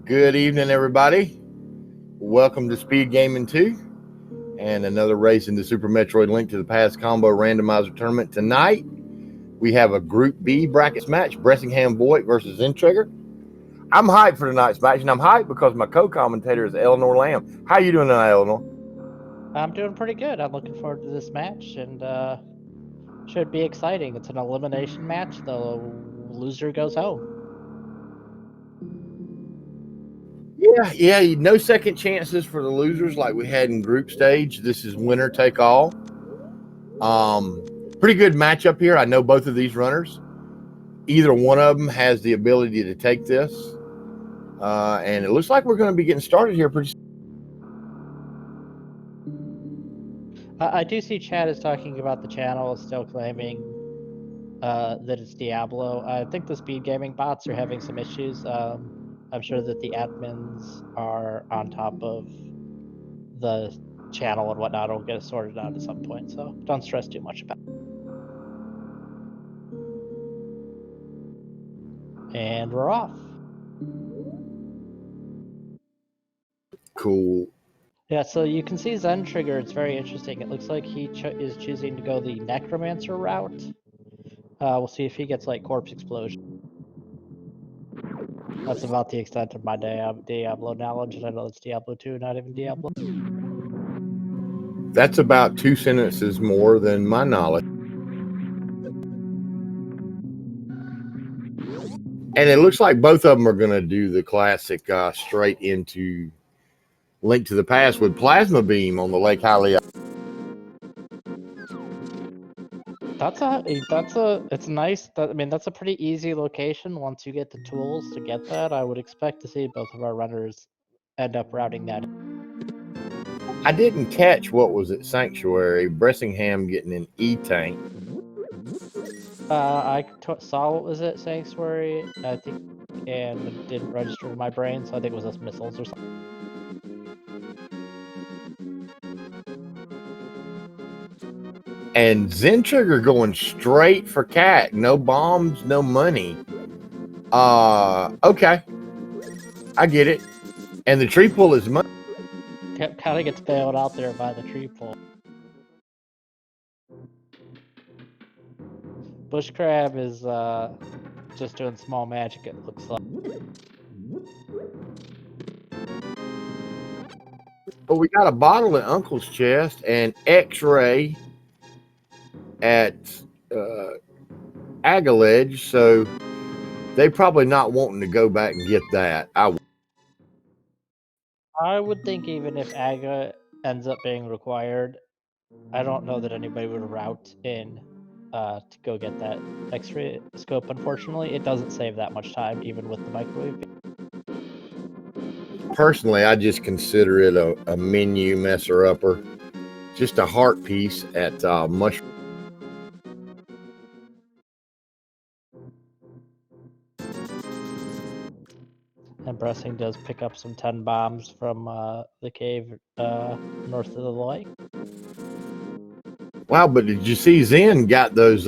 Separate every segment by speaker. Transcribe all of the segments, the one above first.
Speaker 1: Good evening, everybody. Welcome to Speed Gaming 2 and another race in the Super Metroid Link to the Past Combo Randomizer Tournament. Tonight, we have a Group B brackets match, Bressinghamvoigt versus Zentrigger. I'm hyped for tonight's match, and I'm hyped because my co-commentator is Eleanor Lamb. How you doing tonight, Eleanor?
Speaker 2: I'm doing pretty good. I'm looking forward to this match, and should be exciting. It's an elimination match. The loser goes home.
Speaker 1: Yeah, no second chances for the losers like we had in group stage. This is winner take all. Pretty good matchup here. I know both of these runners. Either one of them has the ability to take this. And it looks like we're going to be getting started here pretty soon.
Speaker 2: I do see Chad is talking about the channel is still claiming that it's Diablo. I think the SpeedGaming bots are having some issues. I'm sure that the admins are on top of the channel and whatnot. It'll get sorted out at some point, so don't stress too much about it. And we're off.
Speaker 1: Cool.
Speaker 2: Yeah, so you can see Zentrigger. It's very interesting. It looks like he is choosing to go the Necromancer route. We'll see if he gets like Corpse Explosion. That's about the extent of my Diablo knowledge, and I know it's Diablo 2, not even Diablo.
Speaker 1: That's about 2 sentences more than my knowledge. And it looks like both of them are going to do the classic straight into Link to the Past with Plasma Beam on the Lake Hylia.
Speaker 2: It's nice. I mean, that's a pretty easy location. Once you get the tools to get that, I would expect to see both of our runners end up routing that.
Speaker 1: I didn't catch what was at Sanctuary. Bressingham getting an E-tank.
Speaker 2: I saw what was at Sanctuary, I think, and it didn't register in my brain, so I think it was just missiles or something.
Speaker 1: And Zentrigger going straight for cat. No bombs, no money. Okay. I get it. And the tree pull is money.
Speaker 2: Kind of gets bailed out there by the tree pull. Bush Crab is just doing small magic, it looks like.
Speaker 1: But we got a bottle in Uncle's chest and X-ray at Agaledge, so they probably not wanting to go back and get that.
Speaker 2: I would think even if Aga ends up being required, I don't know that anybody would route in to go get that X-ray scope. Unfortunately, it doesn't save that much time, even with the microwave.
Speaker 1: Personally, I just consider it a menu messer-upper. Just a heart piece at Mushroom.
Speaker 2: And Bressing does pick up some 10 bombs from the cave north of the lake.
Speaker 1: Wow, but did you see Zen got those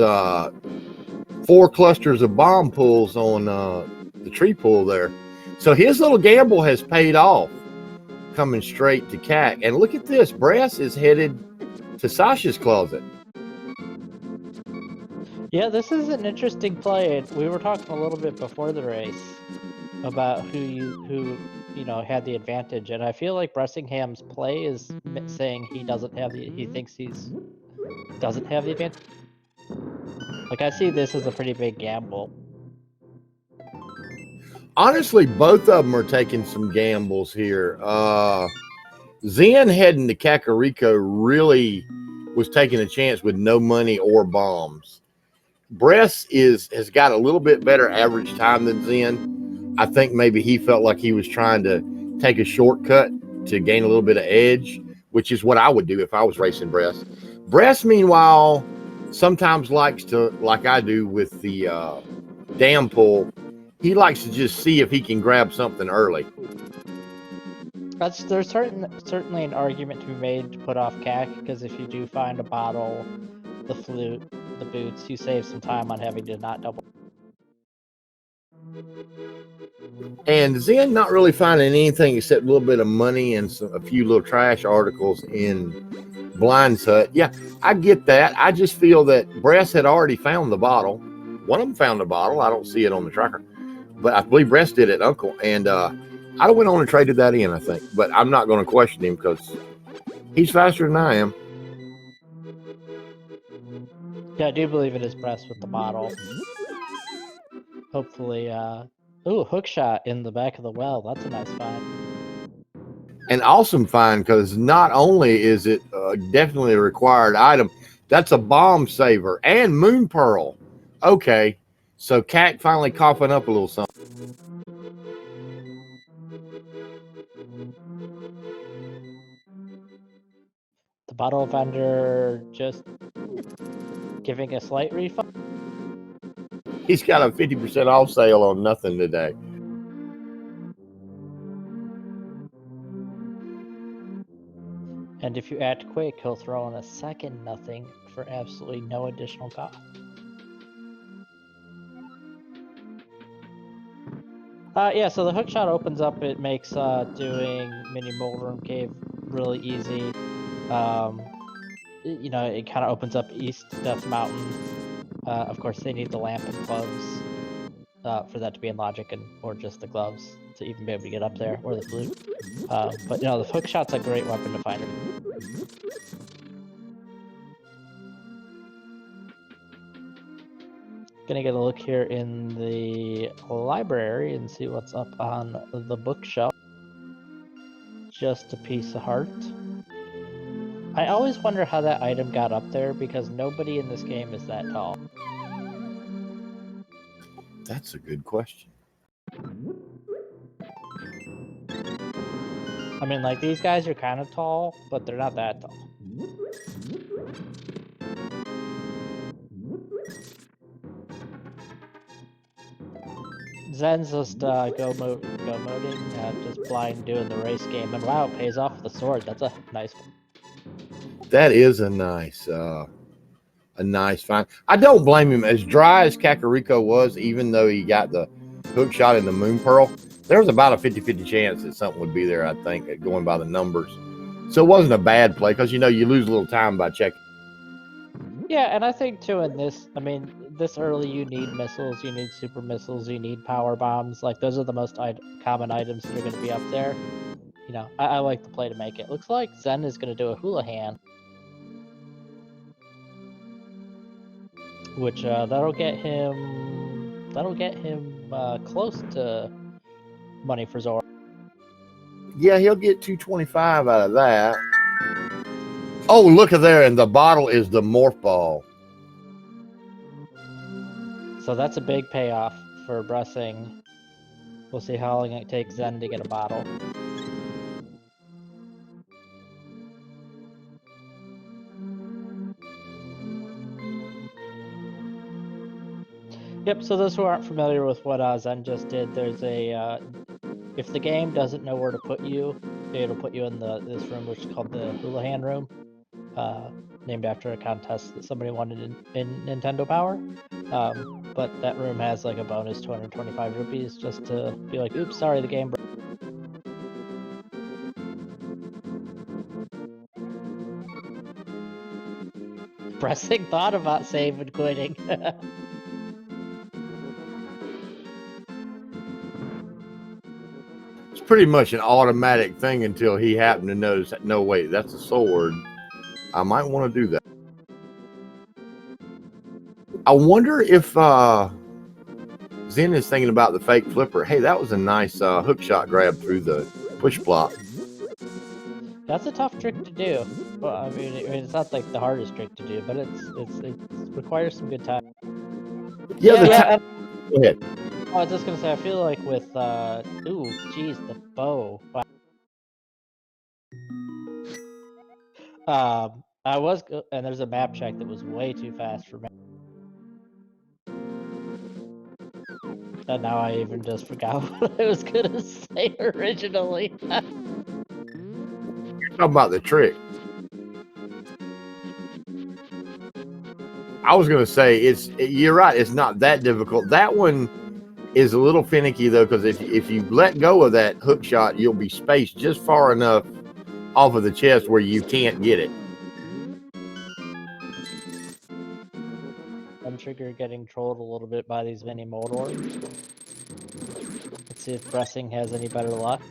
Speaker 1: 4 clusters of bomb pulls on the tree pull there? So his little gamble has paid off, coming straight to CAC. And look at this, Brass is headed to Sasha's closet.
Speaker 2: Yeah, this is an interesting play. We were talking a little bit before the race about who had the advantage, and I feel like Bressingham's play is saying he thinks he doesn't have the advantage. Like, I see this as a pretty big gamble.
Speaker 1: Honestly, both of them are taking some gambles here. Zen heading to Kakariko really was taking a chance with no money or bombs. Bress has got a little bit better average time than Zen. I think maybe he felt like he was trying to take a shortcut to gain a little bit of edge, which is what I would do if I was racing Bress. Bress, meanwhile, sometimes likes to, like I do with the dam pull, he likes to just see if he can grab something early.
Speaker 2: There's certainly an argument to be made to put off CAC, because if you do find a bottle, the flute, the boots, you save some time on having to not double.
Speaker 1: And Zen not really finding anything except a little bit of money and a few little trash articles in Blind's Hut. Yeah, I get that. I just feel that Bress had already found the bottle. One of them found the bottle. I don't see it on the tracker, but I believe Bress did it, Uncle. And I went on and traded that in, I think. But I'm not going to question him because he's faster than I am.
Speaker 2: Yeah, I do believe it is Bress with the bottle. Hopefully, ooh, hook shot in the back of the well. That's a nice find.
Speaker 1: An awesome find because not only is it definitely a required item, that's a bomb saver and moon pearl. Okay, so Cat finally coughing up a little something.
Speaker 2: The bottle vendor just giving a slight refund.
Speaker 1: He's got a 50% off sale on nothing today.
Speaker 2: And if you act quick, he'll throw in a second nothing for absolutely no additional cost. Yeah, so the hook shot opens up. It makes doing mini Moldrum Cave really easy. You know, it kind of opens up East Death Mountain. Of course, they need the lamp and gloves for that to be in logic, or just the gloves to even be able to get up there, or the flute. But you know, the hook shot's a great weapon to find. Gonna get a look here in the library and see what's up on the bookshelf. Just a piece of heart. I always wonder how that item got up there because nobody in this game is that tall.
Speaker 1: That's a good question.
Speaker 2: I mean, like, these guys are kind of tall, but they're not that tall. Zen's just go moding, just blind doing the race game, and wow, it pays off with the sword. That's a nice one.
Speaker 1: That is a nice find. I don't blame him. As dry as Kakariko was, even though he got the hook shot in the moon pearl, there was about a 50-50 chance that something would be there, I think, going by the numbers. So it wasn't a bad play because, you know, you lose a little time by checking.
Speaker 2: Yeah, and I think too in this, I mean, this early you need missiles, you need super missiles, you need power bombs. Like, those are the most common items that are going to be up there. You know, I like the play to make it. Looks like Zen is going to do a hula hand, which that'll get him close to money for Zora.
Speaker 1: Yeah, he'll get 225 out of that. Oh, look at there, and the bottle is the morph ball.
Speaker 2: So that's a big payoff for Bressing. We'll see how long it takes Zen to get a bottle. Yep, so those who aren't familiar with what Zen just did, there's a, if the game doesn't know where to put you, it'll put you in this room, which is called the Hula Hand Room, named after a contest that somebody wanted in Nintendo Power. But that room has like a bonus 225 rupees just to be like, oops, sorry, the game broke. Pressing thought about save and quitting.
Speaker 1: It's pretty much an automatic thing until he happened to notice that, no, wait, that's a sword. I might want to do that. I wonder if Zen is thinking about the fake flipper. Hey, that was a nice hook shot grab through the push block.
Speaker 2: That's a tough trick to do. Well, I mean, it's not like the hardest trick to do, but it requires some good time.
Speaker 1: Yeah. Go ahead.
Speaker 2: I was just gonna say, I feel like with ooh, geez, the bow. Wow. And there's a map check that was way too fast for me. And now I even just forgot what I was gonna say originally.
Speaker 1: You're talking about the trick. I was gonna say you're right. It's not that difficult. That one is a little finicky though, because if you let go of that hook shot, you'll be spaced just far enough off of the chest where you can't get it.
Speaker 2: Zentrigger getting trolled a little bit by these mini mold orbs. Let's see if Bressing has any better luck.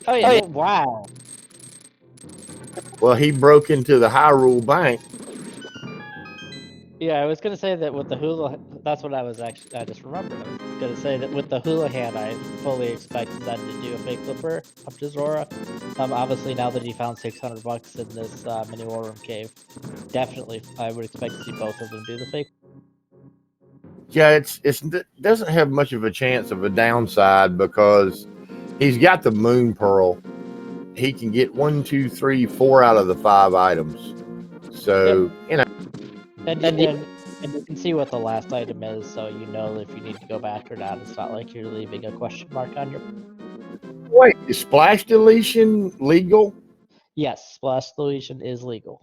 Speaker 2: Oh yeah, wow.
Speaker 1: Well, he broke into the Hyrule Bank.
Speaker 2: Yeah, I was gonna say that with the hula. That's what I was actually. I just remembered. I was gonna say that with the hula hand, I fully expected them to do a fake flipper up to Zora. Obviously now that he found $600 in this mini war room cave, definitely I would expect to see both of them do the fake.
Speaker 1: Yeah, it doesn't have much of a chance of a downside because he's got the Moon Pearl. He can get 1, 2, 3, 4 out of the 5 items. So you know.
Speaker 2: And you can see what the last item is, so you know if you need to go back or not. It's not like you're leaving a question mark on your.
Speaker 1: Wait, is splash deletion legal?
Speaker 2: Yes, splash deletion is legal.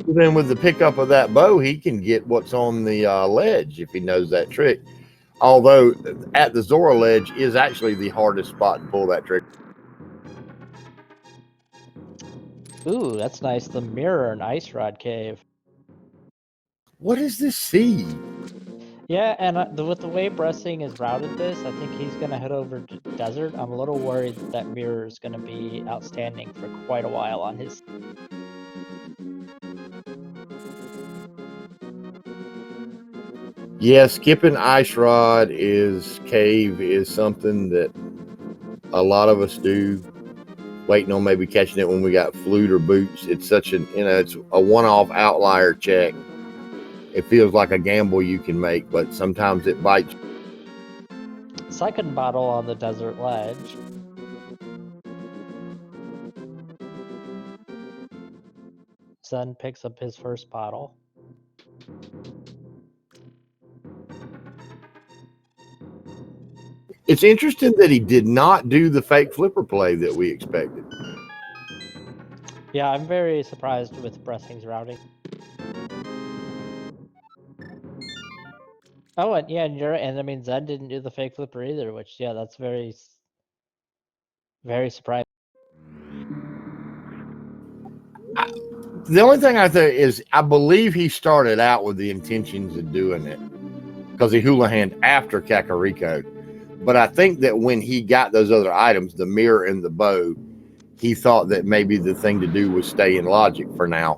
Speaker 1: Then with the pickup of that bow, he can get what's on the ledge if he knows that trick. Although at the Zora ledge is actually the hardest spot to pull that trick.
Speaker 2: Ooh, that's nice. The mirror and ice rod cave.
Speaker 1: What is this seed?
Speaker 2: Yeah, and with the way Bressing has routed this, I think he's going to head over to Desert. I'm a little worried that mirror is going to be outstanding for quite a while on his.
Speaker 1: Yeah, skipping ice rod cave is something that a lot of us do. Waiting on maybe catching it when we got flute or boots. It's such an it's a one-off outlier check. It feels like a gamble you can make, but sometimes it bites.
Speaker 2: Second bottle on the desert ledge. Zen picks up his first bottle.
Speaker 1: It's interesting that he did not do the fake flipper play that we expected.
Speaker 2: Yeah, I'm very surprised with Bressing's routing. Oh, and yeah, and I mean Zen didn't do the fake flipper either, which yeah, that's very surprising.
Speaker 1: The only thing I think is I believe he started out with the intentions of doing it because he hula hand after Kakariko. But I think that when he got those other items, the mirror and the bow, he thought that maybe the thing to do was stay in logic for now,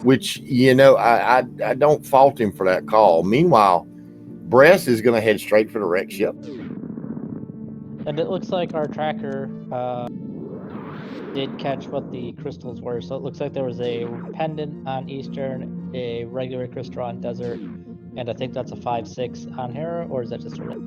Speaker 1: which, I don't fault him for that call. Meanwhile, Bress is going to head straight for the wreck ship.
Speaker 2: And it looks like our tracker did catch what the crystals were. So it looks like there was a pendant on Eastern, a regular crystal on Desert, and I think that's a 5-6 on Hera, or is that just a red?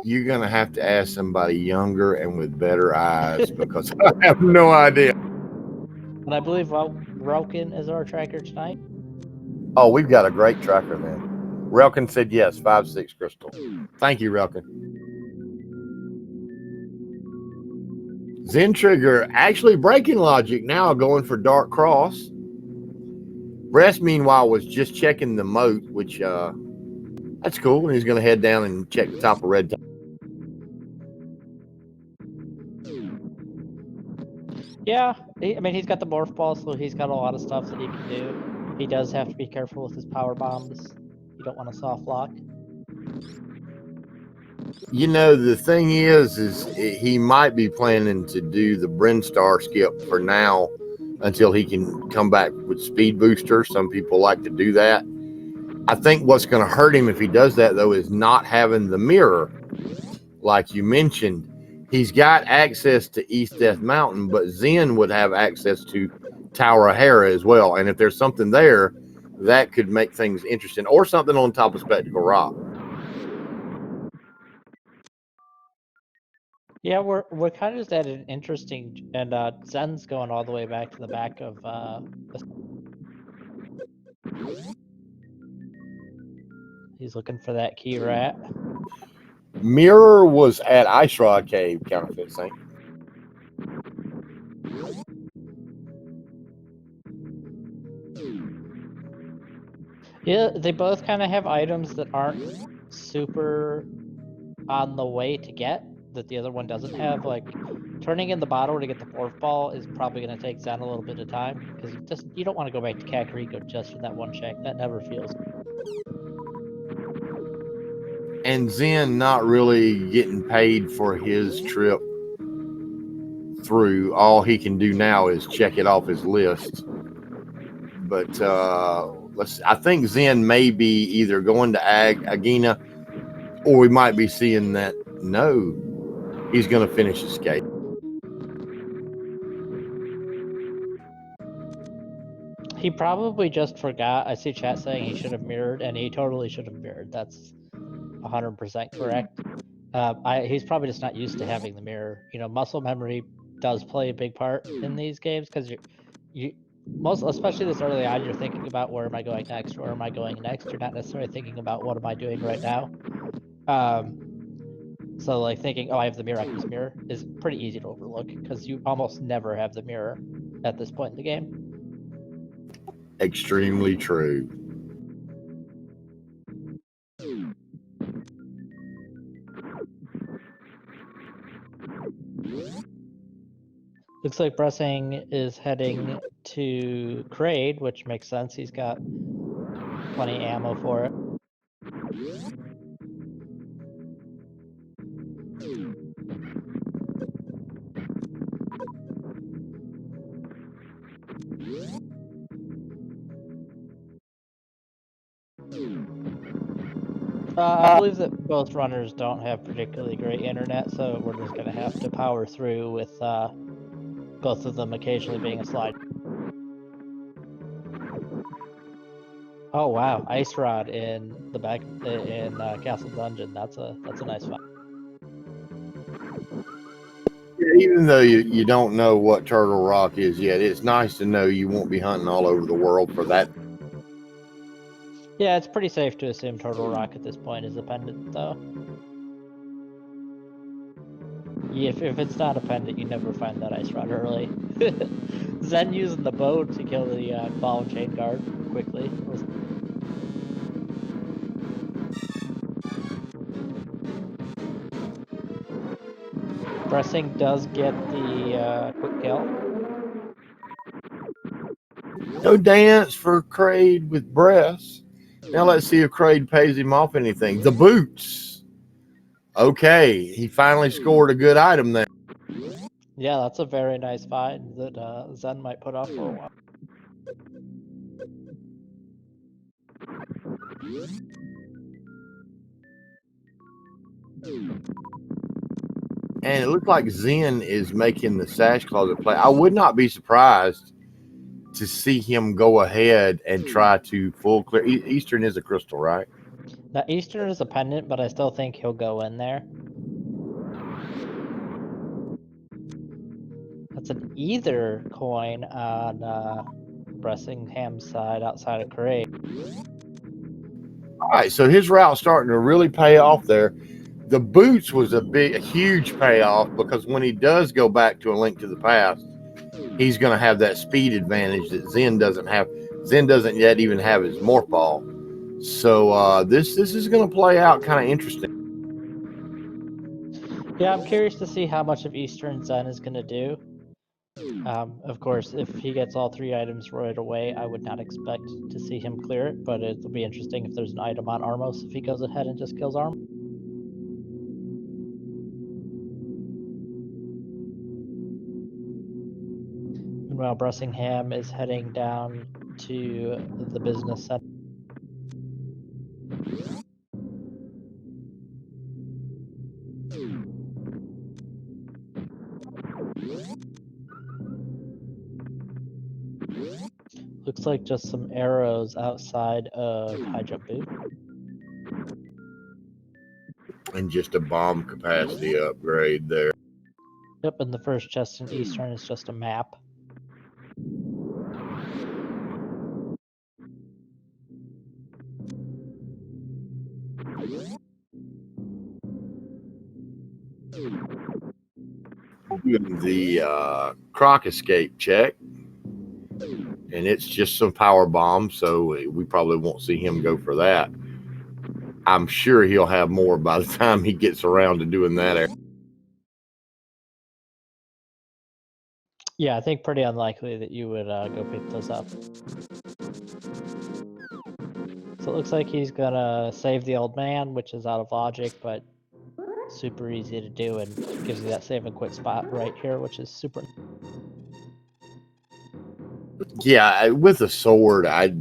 Speaker 1: You're going to have to ask somebody younger and with better eyes because I have no idea.
Speaker 2: And I believe Relkin is our tracker tonight.
Speaker 1: Oh, we've got a great tracker then. Relkin said yes, 5-6 crystal. Thank you, Relkin. Zentrigger actually breaking logic now, going for Dark Cross. Bress, meanwhile, was just checking the moat, which that's cool. And he's going to head down and check the top of Red Top.
Speaker 2: Yeah, I mean, he's got the morph ball, so he's got a lot of stuff that he can do. He does have to be careful with his power bombs. You don't want to soft lock.
Speaker 1: The thing is he might be planning to do the Brinstar skip for now until he can come back with speed booster. Some people like to do that. I think what's going to hurt him if he does that, though, is not having the mirror. Like you mentioned, he's got access to East Death Mountain, but Zen would have access to Tower of Hera as well. And if there's something there, that could make things interesting, or something on top of Spectacle Rock.
Speaker 2: Yeah, we're kind of just at an interesting, and Zen's going all the way back to the back of he's looking for that key rat.
Speaker 1: Mirror was at Ice Rod Cave, Counterfeit Saint.
Speaker 2: Yeah, they both kind of have items that aren't super on the way to get, that the other one doesn't have. Like turning in the bottle to get the fourth ball is probably going to take Zen a little bit of time, because you don't want to go back to Kakariko just for that one check. That never feels.
Speaker 1: And Zen not really getting paid for his trip through. All he can do now is check it off his list. But I think Zen may be either going to Agina, or we might be seeing that no, he's going to finish Escape.
Speaker 2: He probably just forgot. I see chat saying he should have mirrored, and he totally should have mirrored. That's 100% correct. He's probably just not used to having the mirror. You know, muscle memory does play a big part in these games, because especially this early on, you're thinking about where am I going next? Where am I going next? You're not necessarily thinking about what am I doing right now. So like thinking, oh, I have the mirror, I can just mirror, is pretty easy to overlook, because you almost never have the mirror at this point in the game.
Speaker 1: Extremely true.
Speaker 2: Looks like Bressing is heading to Kraid, which makes sense. He's got plenty of ammo for it. I believe that both runners don't have particularly great internet, so we're just going to have to power through with both of them occasionally being a slide. Oh wow, Ice Rod in the back in Castle Dungeon. That's a nice find.
Speaker 1: Even though you don't know what Turtle Rock is yet, it's nice to know you won't be hunting all over the world for that.
Speaker 2: Yeah, it's pretty safe to assume Turtle Rock at this point is a pendant, though. If it's not a pendant, you never find that Ice Rod early. Zen using the bow to kill the ball and chain guard quickly. Bressing does get the quick kill.
Speaker 1: No dance for Kraid with Bress. Now let's see if Kraid pays him off anything. The boots. Okay, he finally scored a good item there.
Speaker 2: Yeah, that's a very nice find that Zen might put off for a while.
Speaker 1: And it looks like Zen is making the Sash Closet play. I would not be surprised to see him go ahead and try to full clear. Eastern is a crystal, right?
Speaker 2: Now, Eastern is a pendant, but I still think he'll go in there. That's an either coin on Bressingham's side outside of Kraid.
Speaker 1: All right, so his route's starting to really pay off there. The boots was a huge payoff, because when he does go back to A Link to the Past, he's going to have that speed advantage that Zen doesn't have. Zen doesn't yet even have his morph ball. So this is going to play out kind of interesting.
Speaker 2: Yeah, I'm curious to see how much of Eastern Zen is going to do. Of course, if he gets all 3 items right away, I would not expect to see him clear it, but it'll be interesting if there's an item on Armos if he goes ahead and just kills Armos. Meanwhile, Bressingham is heading down to the business center. Looks like just some arrows outside of High Jump Boot.
Speaker 1: And just a bomb capacity upgrade there.
Speaker 2: Yep, and the first chest in Eastern is just a map.
Speaker 1: Doing the croc escape check. and it's just some power bombs, so we probably won't see him go for that. I'm sure he'll have more by the time he gets around to doing that.
Speaker 2: Yeah, I think pretty unlikely that you would go pick those up. So it looks like he's gonna save the old man, which is out of logic, but super easy to do and gives you that save and quit spot right here, which is super.
Speaker 1: Yeah, with a sword, I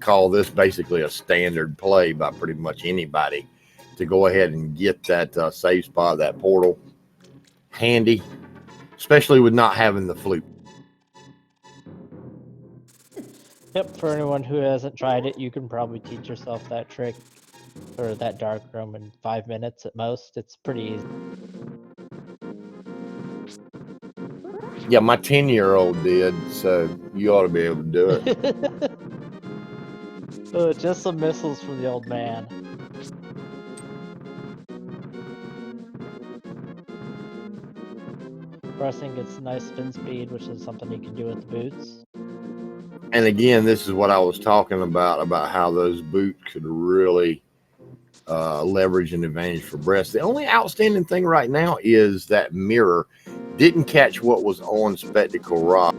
Speaker 1: call this basically a standard play by pretty much anybody to go ahead and get that save spot, that portal, handy, especially with not having the flute.
Speaker 2: Yep, for anyone who hasn't tried it, you can probably teach yourself that trick or that dark room in 5 minutes at most. It's pretty easy.
Speaker 1: Yeah, my 10-year-old did, so you ought to be able to do it.
Speaker 2: Just some missiles from the old man. Pressing gets nice spin speed, which is something he can do with the boots.
Speaker 1: And again, this is what I was talking about how those boots could really leverage an advantage for Bress. The only outstanding thing right now is that mirror didn't catch what was on Spectacle Rock.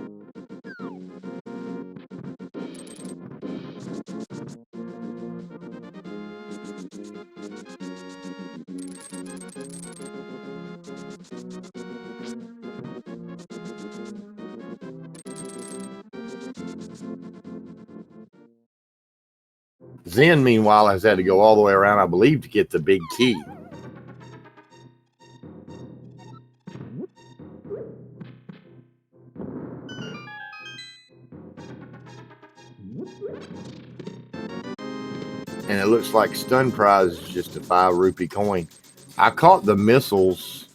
Speaker 1: Zen, meanwhile, has had to go all the way around, I believe, to get the big key. And it looks like stun prize is just a 5 rupee coin. I caught the missiles,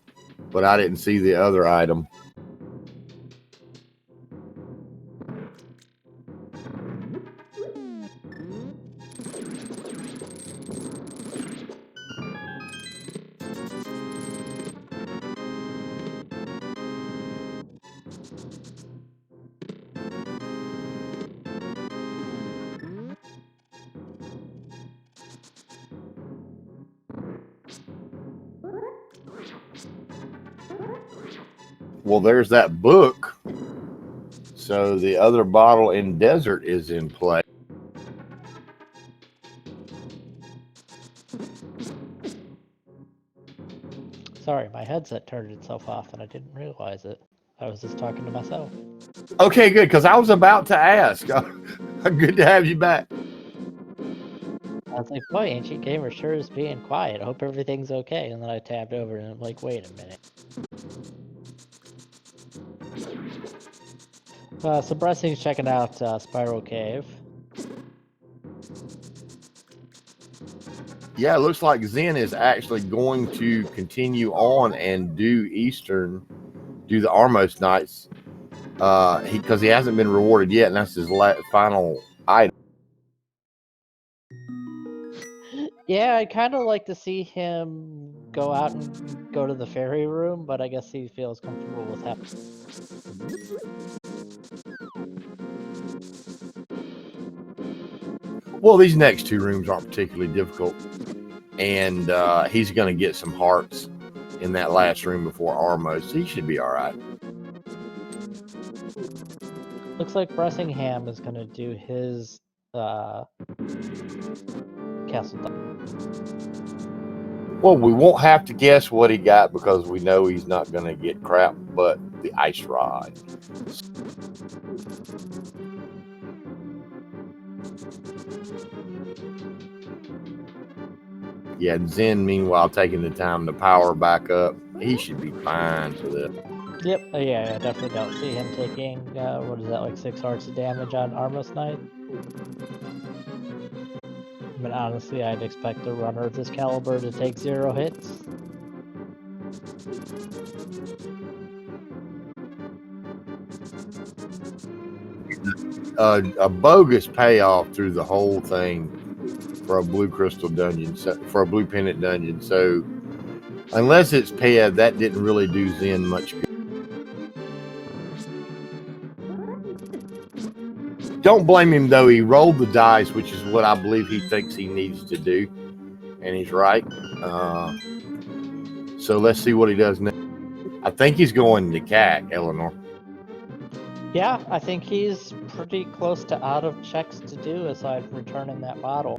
Speaker 1: but I didn't see the other item. Well, there's that book. So the other bottle in desert is in play.
Speaker 2: Sorry, my headset turned itself off and I didn't realize it. I was just talking to myself.
Speaker 1: Okay, good, because I was about to ask. Good to have you back.
Speaker 2: I was like, boy, Ancient Gamer sure is being quiet. I hope everything's okay. And then I tabbed over and I'm like, wait a minute. So Bressing's checking out Spiral Cave.
Speaker 1: Yeah, it looks like Zen is actually going to continue on and do the Armos Nights, because he hasn't been rewarded yet, and that's his final item.
Speaker 2: Yeah, I'd kind of like to see him go out and go to the fairy room, but I guess he feels comfortable with that.
Speaker 1: Well, these next 2 rooms aren't particularly difficult, and he's going to get some hearts in that last room before Armos, so he should be all right.
Speaker 2: Looks like Bressingham is going to do his castle.
Speaker 1: Well, we won't have to guess what he got because we know he's not going to get crap but the ice rod. Yeah, Zen, meanwhile, taking the time to power back up. He should be fine for this.
Speaker 2: Yep, yeah, I definitely don't see him taking, what is that, like 6 hearts of damage on Armos Knight? I mean, honestly, I'd expect a runner of this caliber to take 0 hits.
Speaker 1: A bogus payoff through the whole thing for a blue crystal dungeon, for a blue pendant dungeon. So unless it's paired, that didn't really do Zen much good. don't blame him though. He rolled the dice, which is what I believe he thinks he needs to do, and he's right. So let's see what he does next. I think he's going to CAC, Eleanor.
Speaker 2: Yeah, I think he's pretty close to out of checks to do aside from returning that bottle.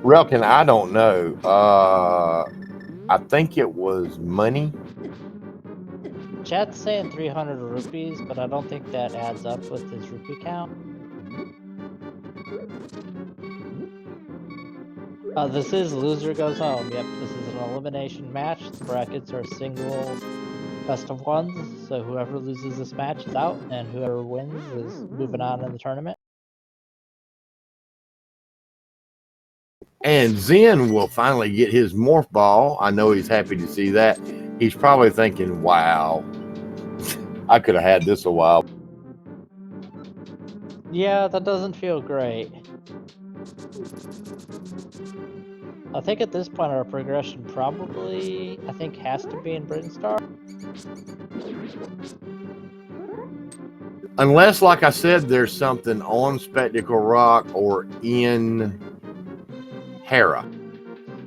Speaker 1: Relkin, I don't know. I think it was money.
Speaker 2: Chat's saying 300 rupees, but I don't think that adds up with his rupee count. This is loser goes home. Yep, this is an elimination match. The brackets are single best of ones, so whoever loses this match is out, and whoever wins is moving on in the tournament.
Speaker 1: And Zen will finally get his morph ball. I know he's happy to see that. He's probably thinking, wow, I could have had this a while.
Speaker 2: Yeah, that doesn't feel great. I think at this point our progression probably, I think, has to be in Brinstar.
Speaker 1: Unless, like I said, there's something on Spectacle Rock or in Hera.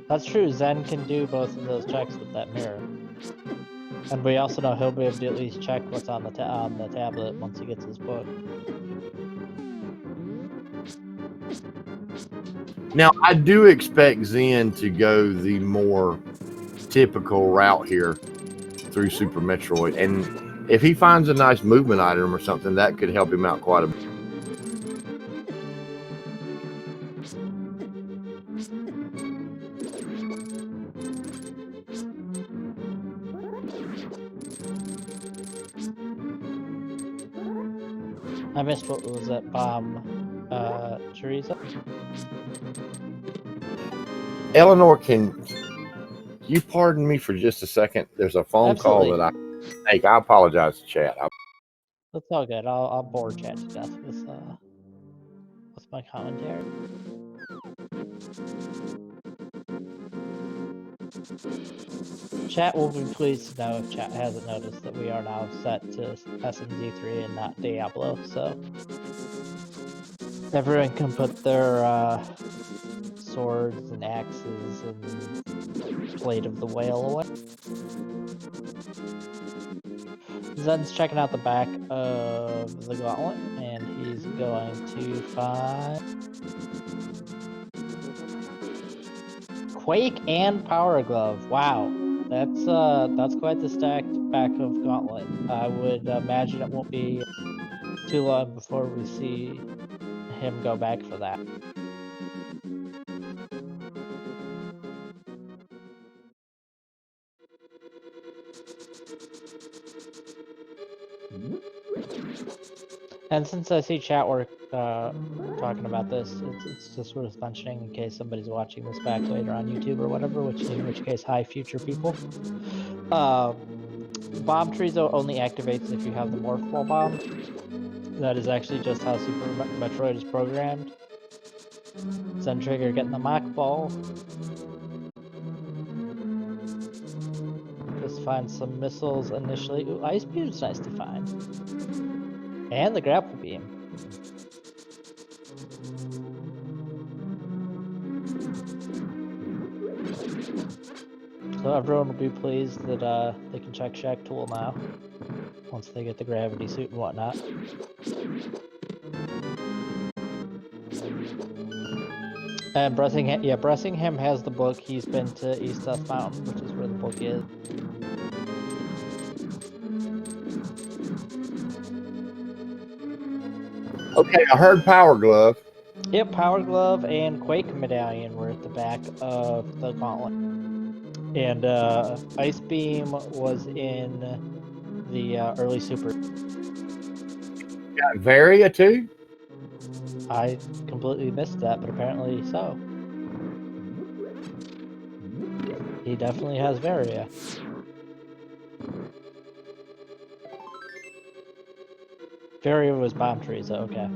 Speaker 2: That's true, Zen can do both of those checks with that mirror. And we also know he'll be able to at least check what's on the tablet once he gets his book.
Speaker 1: Now, I do expect Zen to go the more typical route here through Super Metroid. And if he finds a nice movement item or something, that could help him out quite a bit.
Speaker 2: I missed what was that bomb, Teresa?
Speaker 1: Eleanor, can you pardon me for just a second? There's a phone
Speaker 2: Absolutely.
Speaker 1: call that I take. I apologize, chat.
Speaker 2: That's all good. I'll bore chat to death with my commentary. Chat will be pleased to know if chat hasn't noticed that we are now set to SMZ3 and not Diablo, so everyone can put their swords and axes and Blade of the Whale away. Zen's checking out the back of the gauntlet, and he's going to find Quake and Power Glove. Wow, that's quite the stacked back of gauntlet. I would imagine it won't be too long before we see him go back for that. And since I see chat work talking about this, it's just worth mentioning in case somebody's watching this back later on YouTube or whatever, in which case, hi future people. Bomb Trezo only activates if you have the Morph Ball bomb. That is actually just how Super Metroid is programmed. Zentrigger getting the Mach Ball. Just find some missiles initially. Ooh, Ice Beam is nice to find. And the Grapple Beam. So everyone will be pleased that they can check Shack Tool now, once they get the gravity suit and whatnot. And Bressingham has the book. He's been to East Death Mountain, which is where the book is.
Speaker 1: Okay, I heard Power Glove.
Speaker 2: Yep, Power Glove and Quake Medallion were at the back of the gauntlet. And Ice Beam was in the early Super.
Speaker 1: Got Varia too?
Speaker 2: I completely missed that, but apparently so. He definitely has Varia. Varia was Bomb Trees, okay.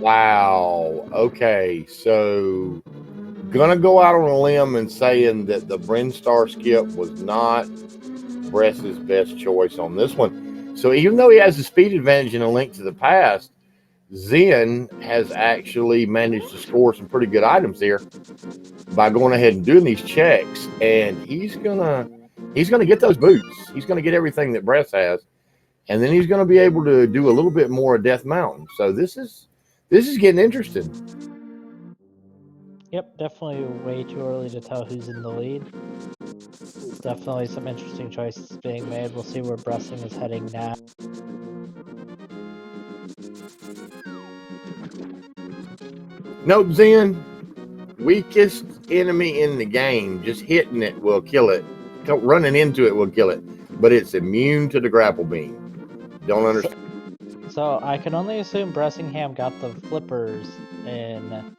Speaker 1: Wow. Okay, so gonna go out on a limb and saying that the Brinstar skip was not Bress's best choice on this one. So even though he has the speed advantage in A Link to the Past, Zen has actually managed to score some pretty good items here by going ahead and doing these checks, and he's gonna get those boots. He's gonna get everything that Bress has, and then he's gonna be able to do a little bit more of Death Mountain. So this is getting interesting.
Speaker 2: Yep, definitely way too early to tell who's in the lead. Definitely some interesting choices being made. We'll see where Bressing is heading now.
Speaker 1: Nope, Zen. Weakest enemy in the game. Just hitting it will kill it. Running into it will kill it. But it's immune to the grapple beam. Don't understand.
Speaker 2: So I can only assume Bressingham got the flippers in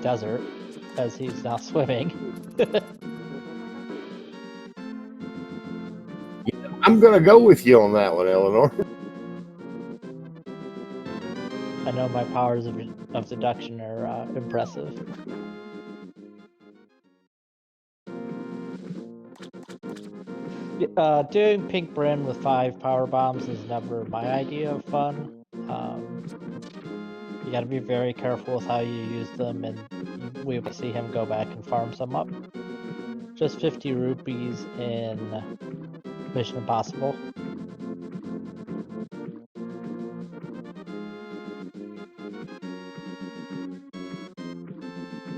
Speaker 2: Desert, because he's now swimming.
Speaker 1: I'm gonna go with you on that one, Eleanor.
Speaker 2: I know my powers of deduction are impressive. Doing Pink Brin with 5 power bombs is never my idea of fun. You gotta be very careful with how you use them, and we will see him go back and farm some up. Just 50 rupees in Mission Impossible.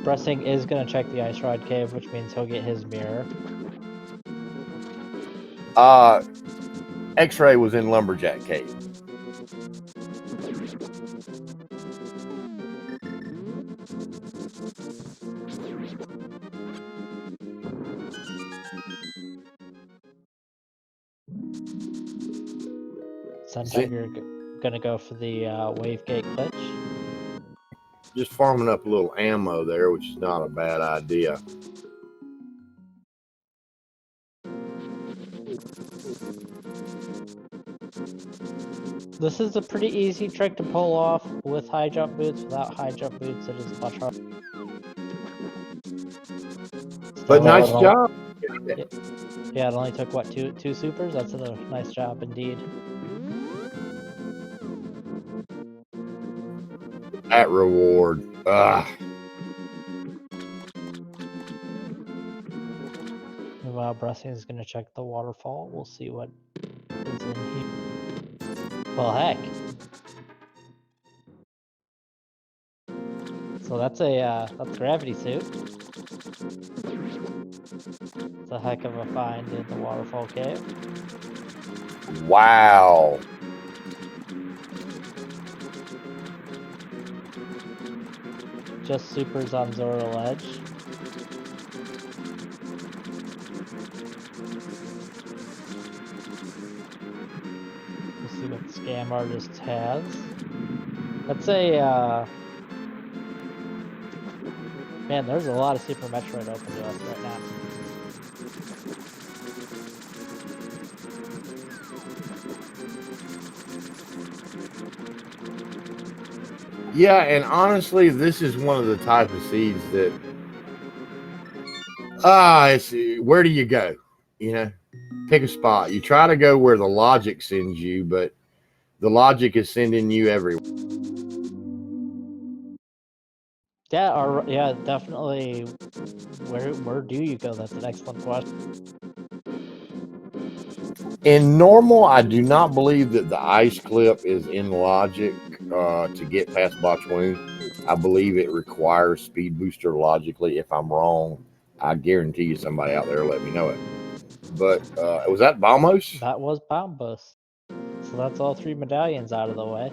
Speaker 2: Bressing is going to check the Ice Rod Cave, which means he'll get his mirror.
Speaker 1: X-Ray was in Lumberjack Cave.
Speaker 2: Zentrigger going to go for the Wave Gate glitch.
Speaker 1: Just farming up a little ammo there, which is not a bad idea.
Speaker 2: This is a pretty easy trick to pull off with high jump boots. Without high jump boots, it is much harder.
Speaker 1: But nice job.
Speaker 2: Yeah, it only took, what, two supers? That's a nice job indeed.
Speaker 1: That reward.
Speaker 2: Meanwhile, Bressing is going to check the waterfall. We'll see what is in here. Well, heck. So that's that's Gravity Suit. It's a heck of a find in the waterfall cave.
Speaker 1: Wow.
Speaker 2: Just supers on Zora Ledge. We'll see what the Scam Artist has. Let's say, man, there's a lot of Super Metroid open to us right now.
Speaker 1: Yeah, and honestly, this is one of the type of seeds that where do you go? You know, pick a spot. You try to go where the logic sends you, but the logic is sending you everywhere.
Speaker 2: Yeah, definitely. Where do you go? That's an excellent question.
Speaker 1: In normal, I do not believe that the ice clip is in logic to get past Botch Wound. I believe it requires speed booster logically. If I'm wrong, I guarantee you somebody out there let me know it. But was that Bombos?
Speaker 2: That was Bombos. So that's all 3 medallions out of the way.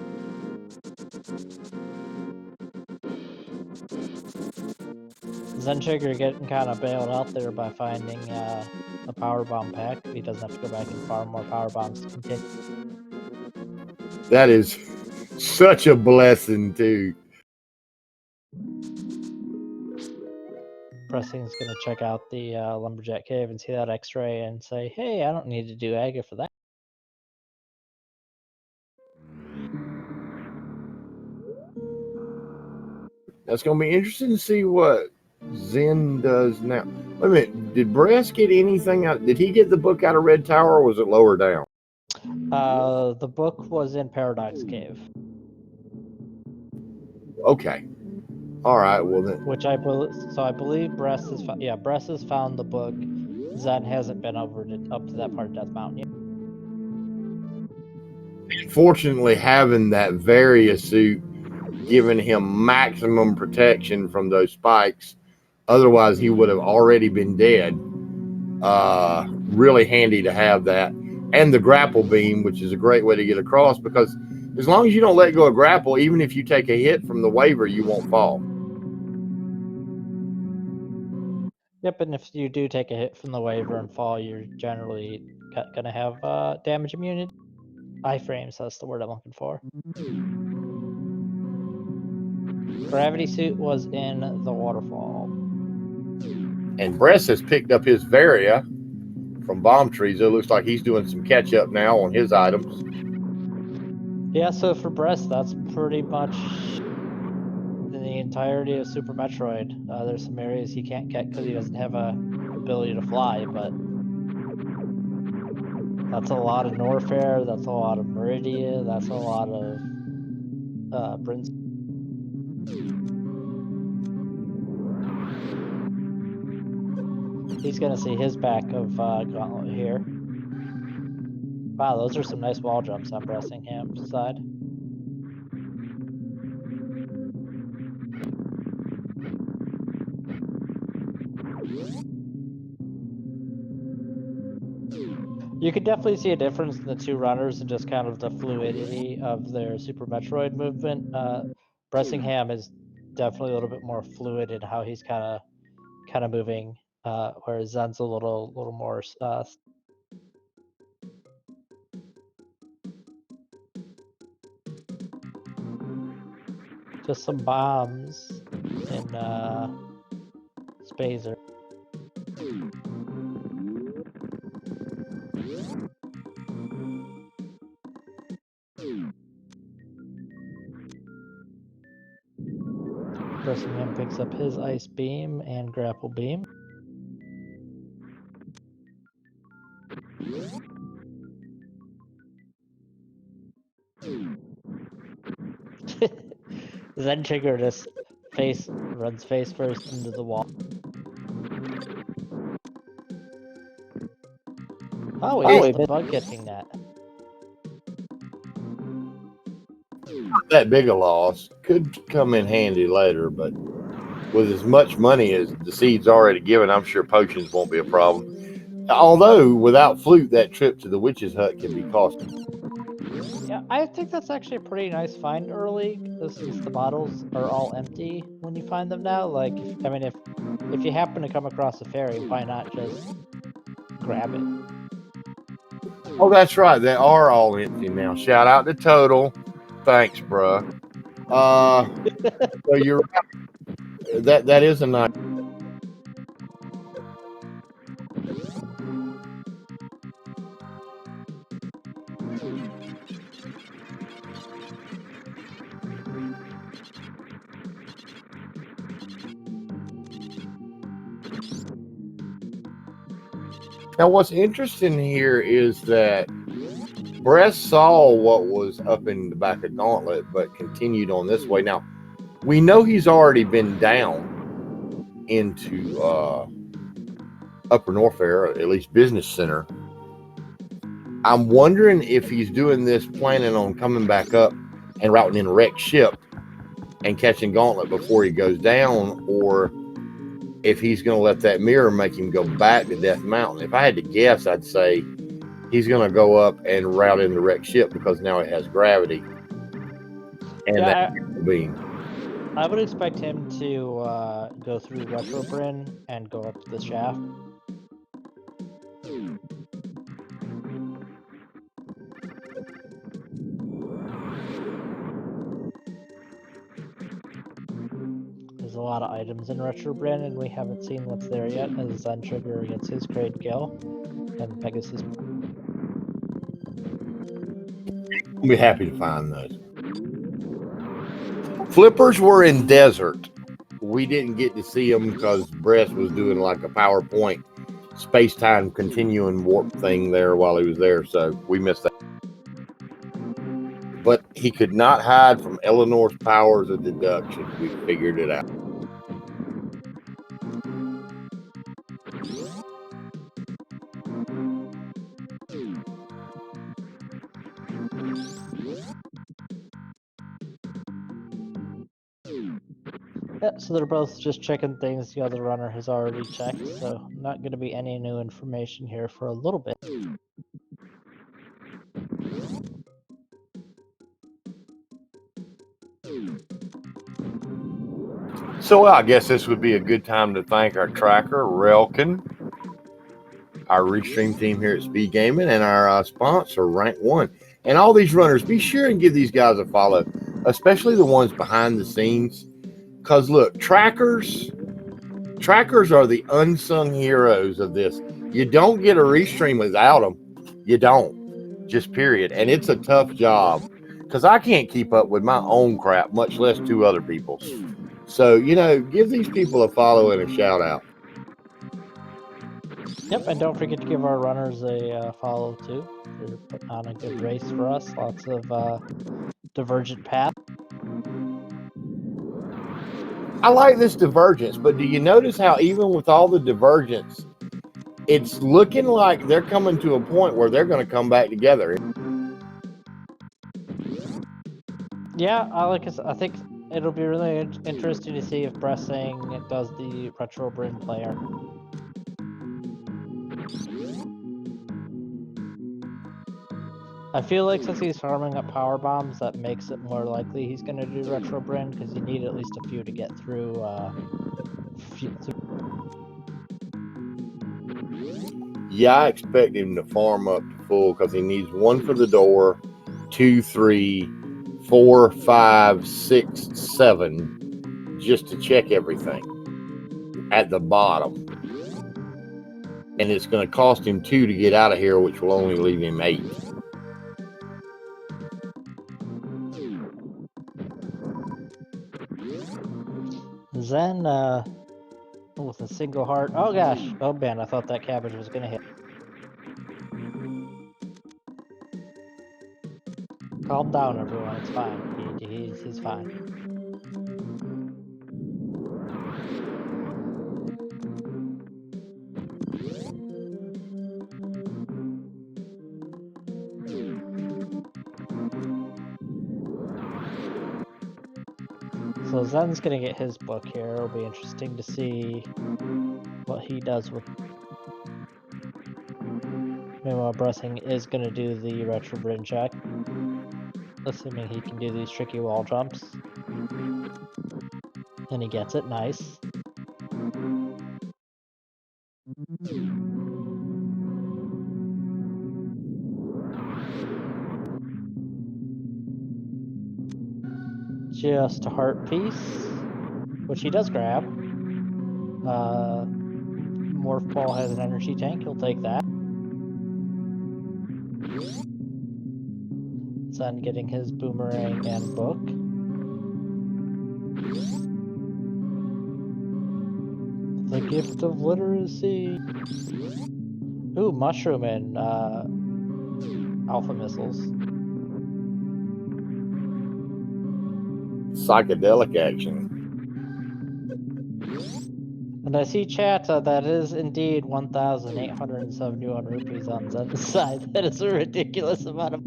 Speaker 2: Zentrigger getting kind of bailed out there by finding a power bomb pack. He doesn't have to go back and farm more power bombs to continue.
Speaker 1: That is such a blessing, too.
Speaker 2: Pressing's going to check out the Lumberjack Cave and see that X-ray and say, hey, I don't need to do Aga for that.
Speaker 1: That's going to be interesting to see what Zen does now. Wait a minute. Did Bress get anything out? Did he get the book out of Red Tower, or was it lower down?
Speaker 2: The book was in Paradox Cave.
Speaker 1: Okay. All right. Well then.
Speaker 2: Which I believe Bress has Bress has found the book. Zen hasn't been up to that part of Death Mountain yet.
Speaker 1: Fortunately, having that Varia suit giving him maximum protection from those spikes. Otherwise, he would have already been dead. Really handy to have that. And the grapple beam, which is a great way to get across, because as long as you don't let go of grapple, even if you take a hit from the waiver, you won't fall.
Speaker 2: Yep, and if you do take a hit from the waiver and fall, you're generally gonna have damage immunity. Iframes, that's the word I'm looking for. Gravity suit was in the waterfall.
Speaker 1: And Bress has picked up his Varia from Bomb Trees. It looks like he's doing some catch up now on his items.
Speaker 2: Yeah, so for Bress, that's pretty much the entirety of Super Metroid. There's some areas he can't get because he doesn't have a ability to fly, but that's a lot of Norfair, that's a lot of Meridia, that's a lot of Brins. He's gonna see his back of Gauntlet here. Wow, those are some nice wall jumps on Bressingham's side. You could definitely see a difference in the two runners and just kind of the fluidity of their Super Metroid movement. Bressingham is definitely a little bit more fluid in how he's kind of moving, whereas Zen's a little more. Just some bombs in Spazer. Bressingham picks up his ice beam and grapple beam. Zentrigger just runs face first into the wall. Oh, he missed the bug catching that.
Speaker 1: That big a loss could come in handy later, but with as much money as the seed's already given, I'm sure potions won't be a problem. Although without flute, that trip to the witch's hut can be costly.
Speaker 2: Yeah, I think that's actually a pretty nice find early, since the bottles are all empty when you find them now. Like, if you happen to come across a fairy, why not just grab it?
Speaker 1: Oh, that's right. They are all empty now. Shout out to Total. Thanks, bruh. So you're right. That is a nice. Now, what's interesting here is that Bress saw what was up in the back of Gauntlet, but continued on this way. Now, we know he's already been down into Upper Norfair, at least Business Center. I'm wondering if he's doing this planning on coming back up and routing in a wrecked ship and catching Gauntlet before he goes down, or if he's going to let that mirror make him go back to Death Mountain. If I had to guess, I'd say he's going to go up and route in the wrecked ship because now it has gravity and that beam.
Speaker 2: I would expect him to go through Retrobrin and go up the shaft. There's a lot of items in Retrobrin, and we haven't seen what's there yet, as Zentrigger gets his Great Gill and Pegasus.
Speaker 1: I'll be happy to find those. Flippers were in desert we didn't get to see him because Bress was doing like a PowerPoint space-time continuum warp thing there while he was there, so we missed that. But he could not hide from Eleanor's powers of deduction. We figured it out.
Speaker 2: Yeah, so they're both just checking things the other runner has already checked, so not going to be any new information here for a little bit.
Speaker 1: So I guess this would be a good time to thank our tracker, Relkin, our restream team here at SpeedGaming, and our sponsor, Rank 1. And all these runners, be sure and give these guys a follow, especially the ones behind the scenes. Because look, trackers are the unsung heroes of this. You don't get a restream without them. You don't. Just period. And it's a tough job because I can't keep up with my own crap, much less two other people's. So, you know, give these people a follow and a shout out.
Speaker 2: Yep, and don't forget to give our runners a follow too. They're putting on a good race for us. Lots of divergent paths.
Speaker 1: I like this divergence, but do you notice how even with all the divergence, it's looking like they're coming to a point where they're going to come back together.
Speaker 2: Yeah, I think it'll be really interesting to see if Bressing does the retro Bryn player. I feel like since he's farming up power bombs, that makes it more likely he's going to do retro Bryn because you need at least a few to get through.
Speaker 1: Yeah, I expect him to farm up to full because he needs 1 for the door, 2, 3, 4, 5, 6, 7, just to check everything at the bottom. And it's going to cost him 2 to get out of here, which will only leave him 8.
Speaker 2: Zen, with a single heart. Oh gosh. Oh man, I thought that cabbage was gonna hit. Calm down, everyone. It's fine. He's fine. So Zen's gonna get his book here. It'll be interesting to see what he does with. Meanwhile, Bressing is gonna do the retro Bryn check, assuming he can do these tricky wall jumps. And he gets it, nice. Just a heart piece, which he does grab. Morph Ball has an energy tank, he'll take that. Zen getting his boomerang and book. The gift of literacy. Ooh, mushroom and alpha missiles.
Speaker 1: Psychedelic action.
Speaker 2: And I see chat that is indeed 1,871 rupees on Zen's side. That is a ridiculous amount of.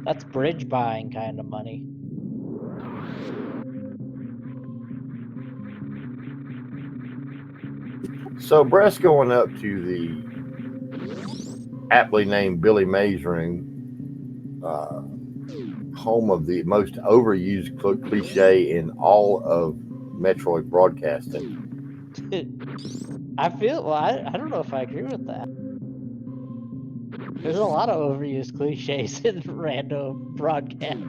Speaker 2: That's bridge buying kind of money.
Speaker 1: So Brett's going up to the aptly named Billy Mays room, home of the most overused cliche in all of Metroid broadcasting.
Speaker 2: I feel, well, I don't know if I agree with that. There's a lot of overused cliches in random broadcast.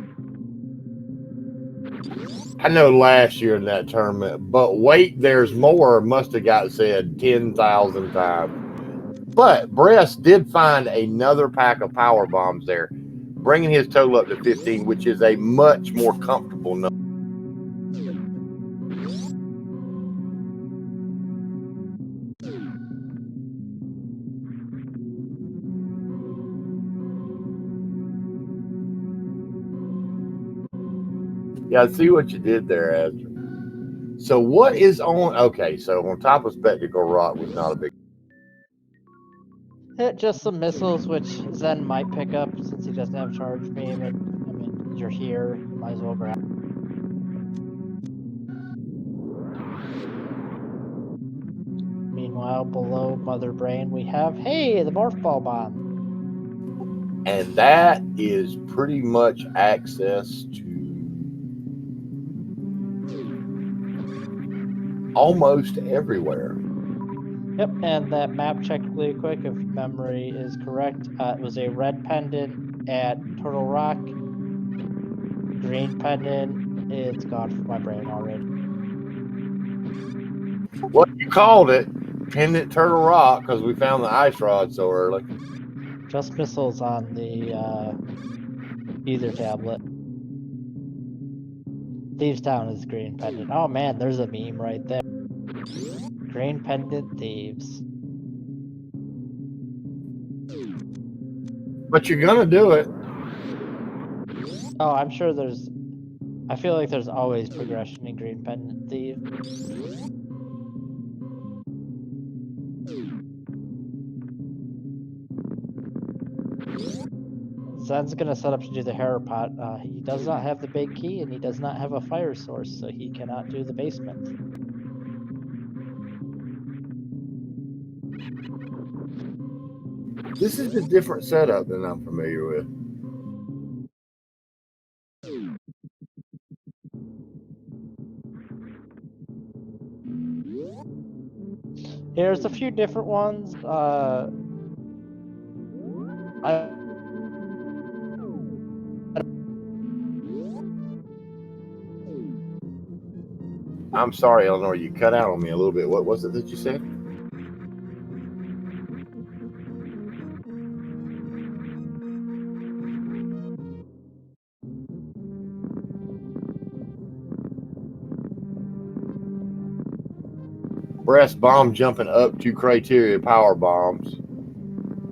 Speaker 1: I know last year in that tournament, but wait, there's more must have got said 10,000 times. But Bress did find another pack of power bombs there, bringing his total up to 15, which is a much more comfortable number. Yeah, I see what you did there, Azure. So what is on? Okay, so on top of Spectacle Rock was not a big.
Speaker 2: Just some missiles, which Zen might pick up since he doesn't have charge beam. And I mean, you're here, you might as well grab. Meanwhile, below Mother Brain, we have, hey, the Morph Ball Bomb.
Speaker 1: And that is pretty much access to almost everywhere.
Speaker 2: Yep, and that map checked really quick, if memory is correct. It was a red pendant at Turtle Rock. Green pendant, it's gone from my brain already.
Speaker 1: What you called it, Pendant Turtle Rock, because we found the ice rod so early.
Speaker 2: Just missiles on the ether tablet. Thieves Town is green pendant. Oh man, there's a meme right there. Green pendant thieves.
Speaker 1: But you're gonna do it.
Speaker 2: Oh, I'm sure there's. I feel like there's always progression in green pendant thief. Zen's gonna set up to do the Hera pot. He does not have the big key, and he does not have a fire source, so he cannot do the basement.
Speaker 1: This is a different setup than I'm familiar with.
Speaker 2: There's a few different ones.
Speaker 1: I'm sorry, Eleanor, you cut out on me a little bit. What was it that you said? Bress bomb jumping up to criteria power bombs.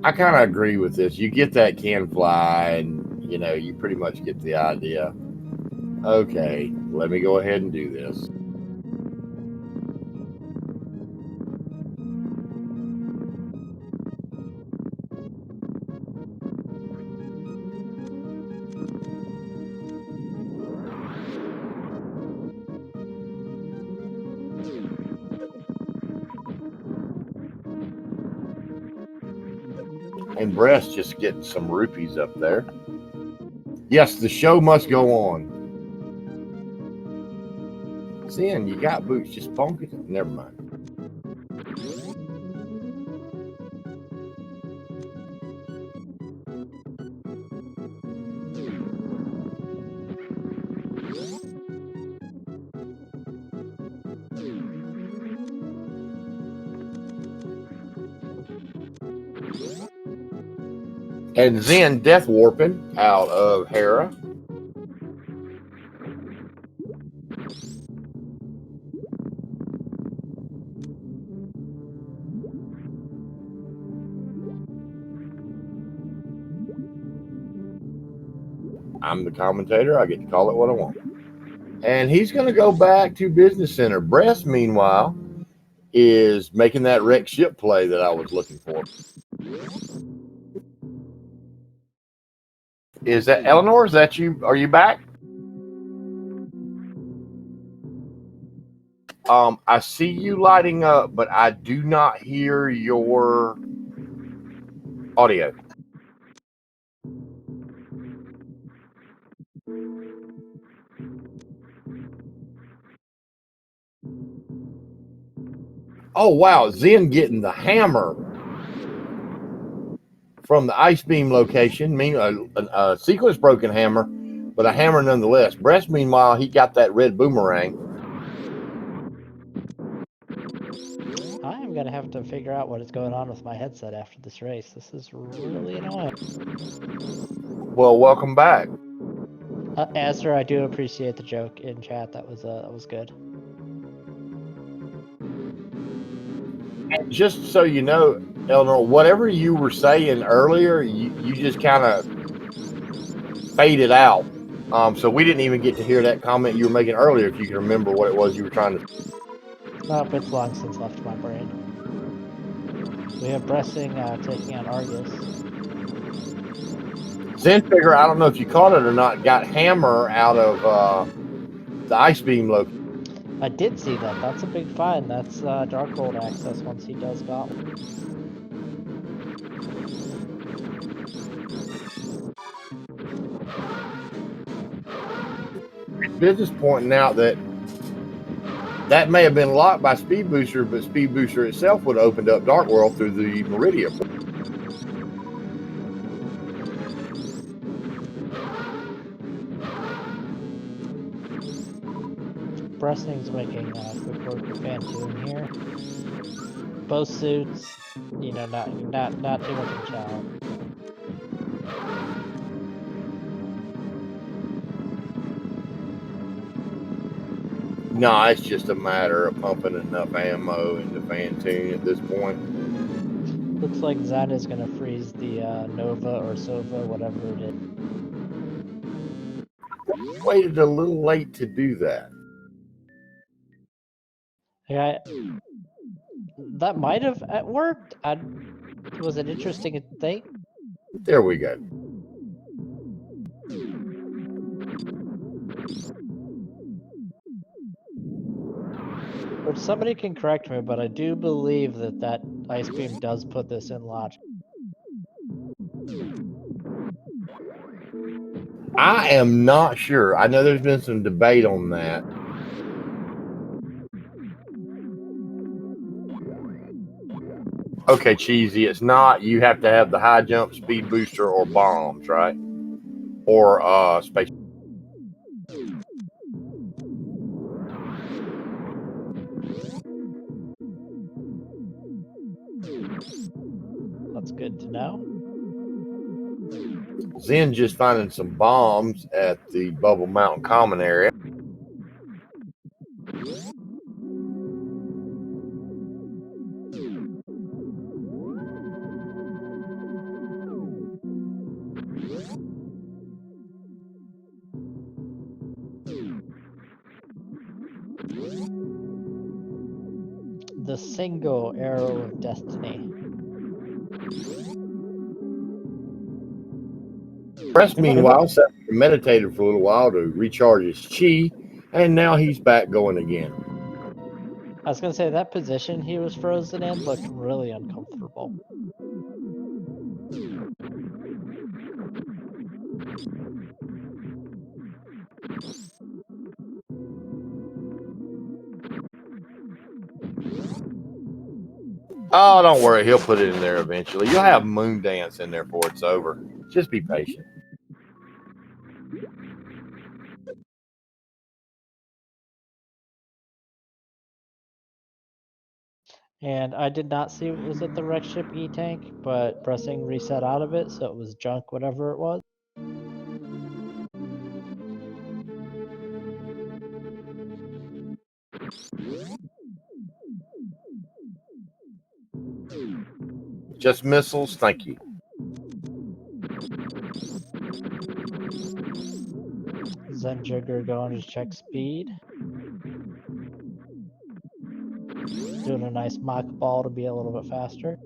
Speaker 1: I kind of agree with this. You get that can fly, and you know, you pretty much get the idea. Okay, let me go ahead and do this. And Bress just getting some rupees up there. Yes, the show must go on. Zen, you got boots, just bonk it. Never mind. And Zen death warping out of Hera. I'm the commentator. I get to call it what I want. And he's going to go back to Business Center. Bress, meanwhile, is making that wreck ship play that I was looking for. Is that Eleanor? Is that you? Are you back? I see you lighting up, but I do not hear your audio. Oh, wow. Zen getting the hammer from the ice beam location. A sequence broken hammer, but a hammer nonetheless. Bress, meanwhile, he got that red boomerang.
Speaker 2: I am gonna have to figure out what is going on with my headset after this race. This is really annoying.
Speaker 1: Well, welcome back.
Speaker 2: Aster, I do appreciate the joke in chat. That was good.
Speaker 1: And just so you know, Eleanor, whatever you were saying earlier, you just kind of faded out. So we didn't even get to hear that comment you were making earlier, if you can remember what it was you were trying to say.
Speaker 2: Nope, it's long since left my brain. We have Bressing taking on Argus.
Speaker 1: Zentrigger, I don't know if you caught it or not, got Hammer out of the Ice Beam location.
Speaker 2: I did see that. That's a big find. That's Darkhold access once he does Gauntlet.
Speaker 1: Business pointing out that may have been locked by Speed Booster, but Speed Booster itself would have opened up Dark World through the Meridian.
Speaker 2: Bressing's making quick work with Fantoon here. Both suits, you know, not too much of a challenge.
Speaker 1: No, it's just a matter of pumping enough ammo into Fantoon at this point.
Speaker 2: Looks like Zen is going to freeze the Nova or Sova, whatever it is.
Speaker 1: Waited a little late to do that.
Speaker 2: Yeah, that might have worked. Was an interesting thing.
Speaker 1: There we go.
Speaker 2: Which somebody can correct me, but I do believe that Ice Beam does put this in logic.
Speaker 1: I am not sure. I know there's been some debate on that. Okay, Cheesy, it's not. You have to have the high jump, speed booster, or bombs, right? Or space.
Speaker 2: That's good to know.
Speaker 1: Zen just finding some bombs at the Bubble Mountain Common area.
Speaker 2: The single arrow of destiny.
Speaker 1: Press, meanwhile, sat and meditated for a little while to recharge his chi, and now he's back going again.
Speaker 2: I was gonna say that position he was frozen in looked really uncomfortable.
Speaker 1: Oh, don't worry. He'll put it in there eventually. You'll have Moon Dance in there before it's over. Just be patient.
Speaker 2: And I did not see what was at the wreck ship E-tank, but Bressing reset out of it, so it was junk, whatever it was.
Speaker 1: Just missiles. Thank you.
Speaker 2: Zentrigger going to check speed. Doing a nice mock ball to be a little bit faster.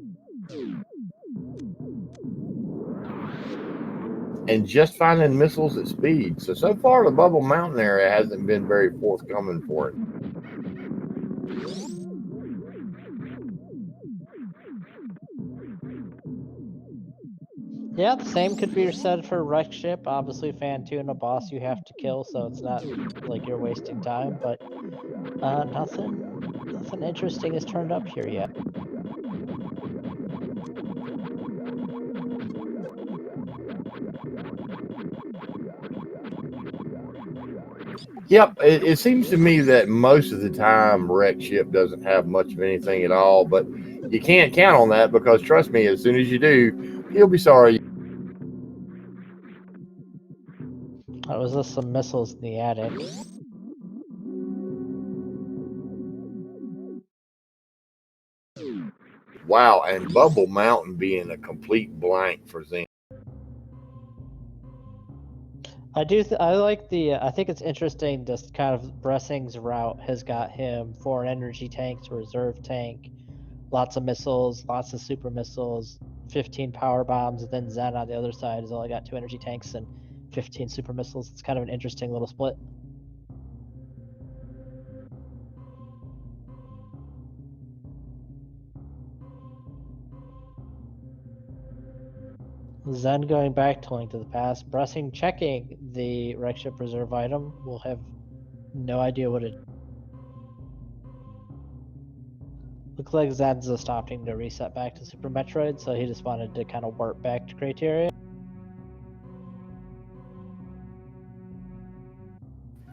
Speaker 1: And just finding missiles at speed. So far, the Bubble Mountain area hasn't been very forthcoming for it.
Speaker 2: Yeah, the same could be said for wreck ship. Obviously, Fantoon, a boss you have to kill, so it's not like you're wasting time. But nothing interesting has turned up here yet.
Speaker 1: Yep, it seems to me that most of the time wreck ship doesn't have much of anything at all, but you can't count on that because trust me, as soon as you do, he'll be sorry.
Speaker 2: Was this some missiles in the attic?
Speaker 1: Wow, and Bubble Mountain being a complete blank for Zen.
Speaker 2: I like the. I think it's interesting. This kind of Bressing's route has got him 4 energy tanks, a reserve tank, lots of missiles, lots of super missiles, 15 power bombs, and then Zen on the other side has only got 2 energy tanks and 15 super missiles. It's kind of an interesting little split. Zen going back to Link to the Past, Bressing checking the wreck ship reserve item. We'll have no idea what it. Looks like Zen's just opting to reset back to Super Metroid, so he just wanted to kind of warp back to Criteria.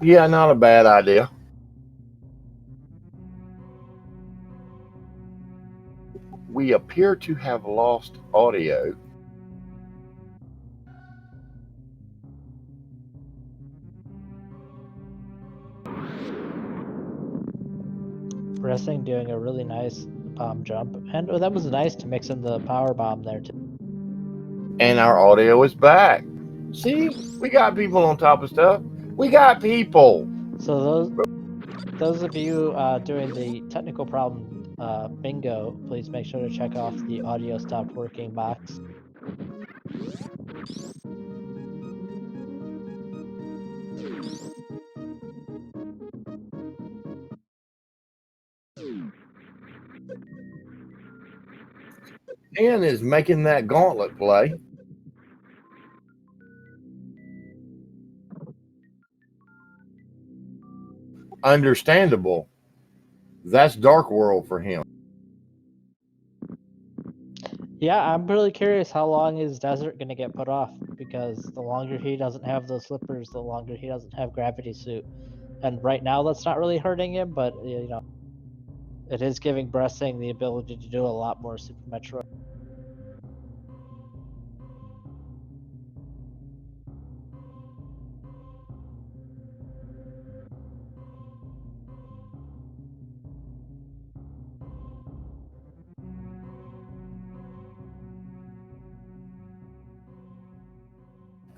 Speaker 1: Yeah, not a bad idea. We appear to have lost audio.
Speaker 2: Bressing doing a really nice bomb jump, and that was nice to mix in the power bomb there too.
Speaker 1: And our audio is back. See, we got people on top of stuff. We got people.
Speaker 2: So those of you doing the technical problem bingo, please make sure to check off the audio stopped working box.
Speaker 1: Dan is making that gauntlet play. Understandable. That's Dark World for him.
Speaker 2: Yeah, I'm really curious how long is Desert going to get put off, because the longer he doesn't have those slippers, the longer he doesn't have Gravity Suit. And right now that's not really hurting him, but you know, it is giving Bressing the ability to do a lot more Super Metroid.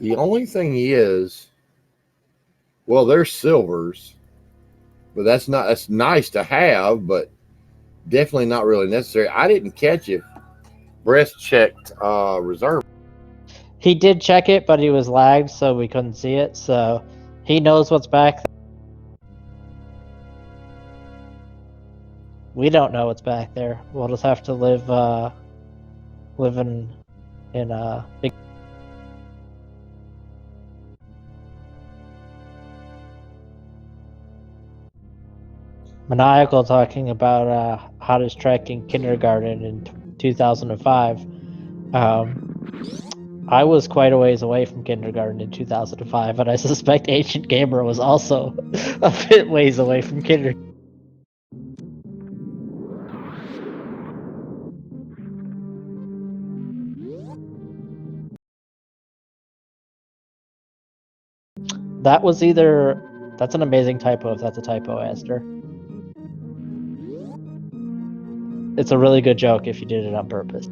Speaker 1: The only thing is, well, there's silvers, but that's nice to have, but definitely not really necessary. I didn't catch if Breast checked reserve.
Speaker 2: He did check it, but he was lagged, so we couldn't see it. So he knows what's back there. We don't know what's back there. We'll just have to live in big. Maniacal talking about hottest track in kindergarten in 2005. I was quite a ways away from kindergarten in 2005, and I suspect Ancient Gamer was also a bit ways away from kindergarten. That was either. That's an amazing typo if that's a typo, Aster. It's a really good joke if you did it on purpose.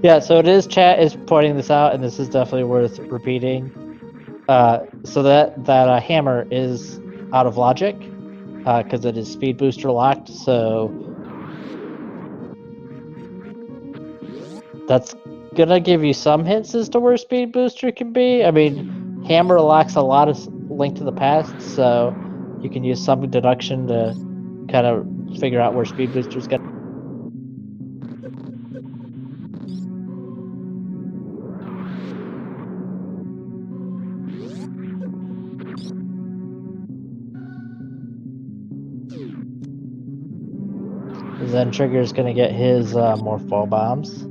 Speaker 2: Yeah, so it is. Chat is pointing this out, and this is definitely worth repeating. So that hammer is out of logic because it is speed booster locked. So that's gonna give you some hints as to where speed booster can be. I mean, hammer lacks a lot of Link to the Past, so you can use some deduction to kind of figure out where speed booster's gonna. Zentrigger's gonna get his more fall bombs.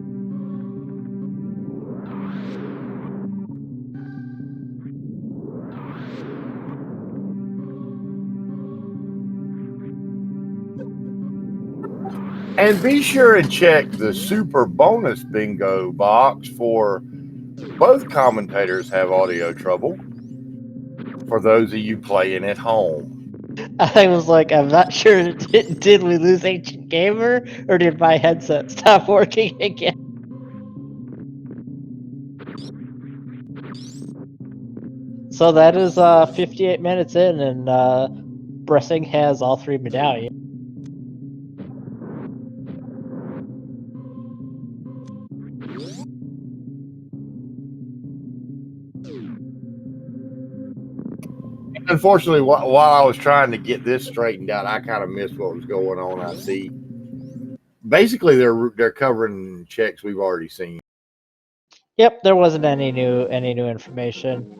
Speaker 1: And be sure and check the super bonus bingo box for both commentators have audio trouble. For those of you playing at home.
Speaker 2: I was like, I'm not sure. Did we lose Ancient Gamer, or did my headset stop working again? So that is 58 minutes in, and Bressing has all 3 medallions.
Speaker 1: Unfortunately, while I was trying to get this straightened out, I kind of missed what was going on. I see. Basically, they're covering checks we've already seen.
Speaker 2: Yep, there wasn't any new information.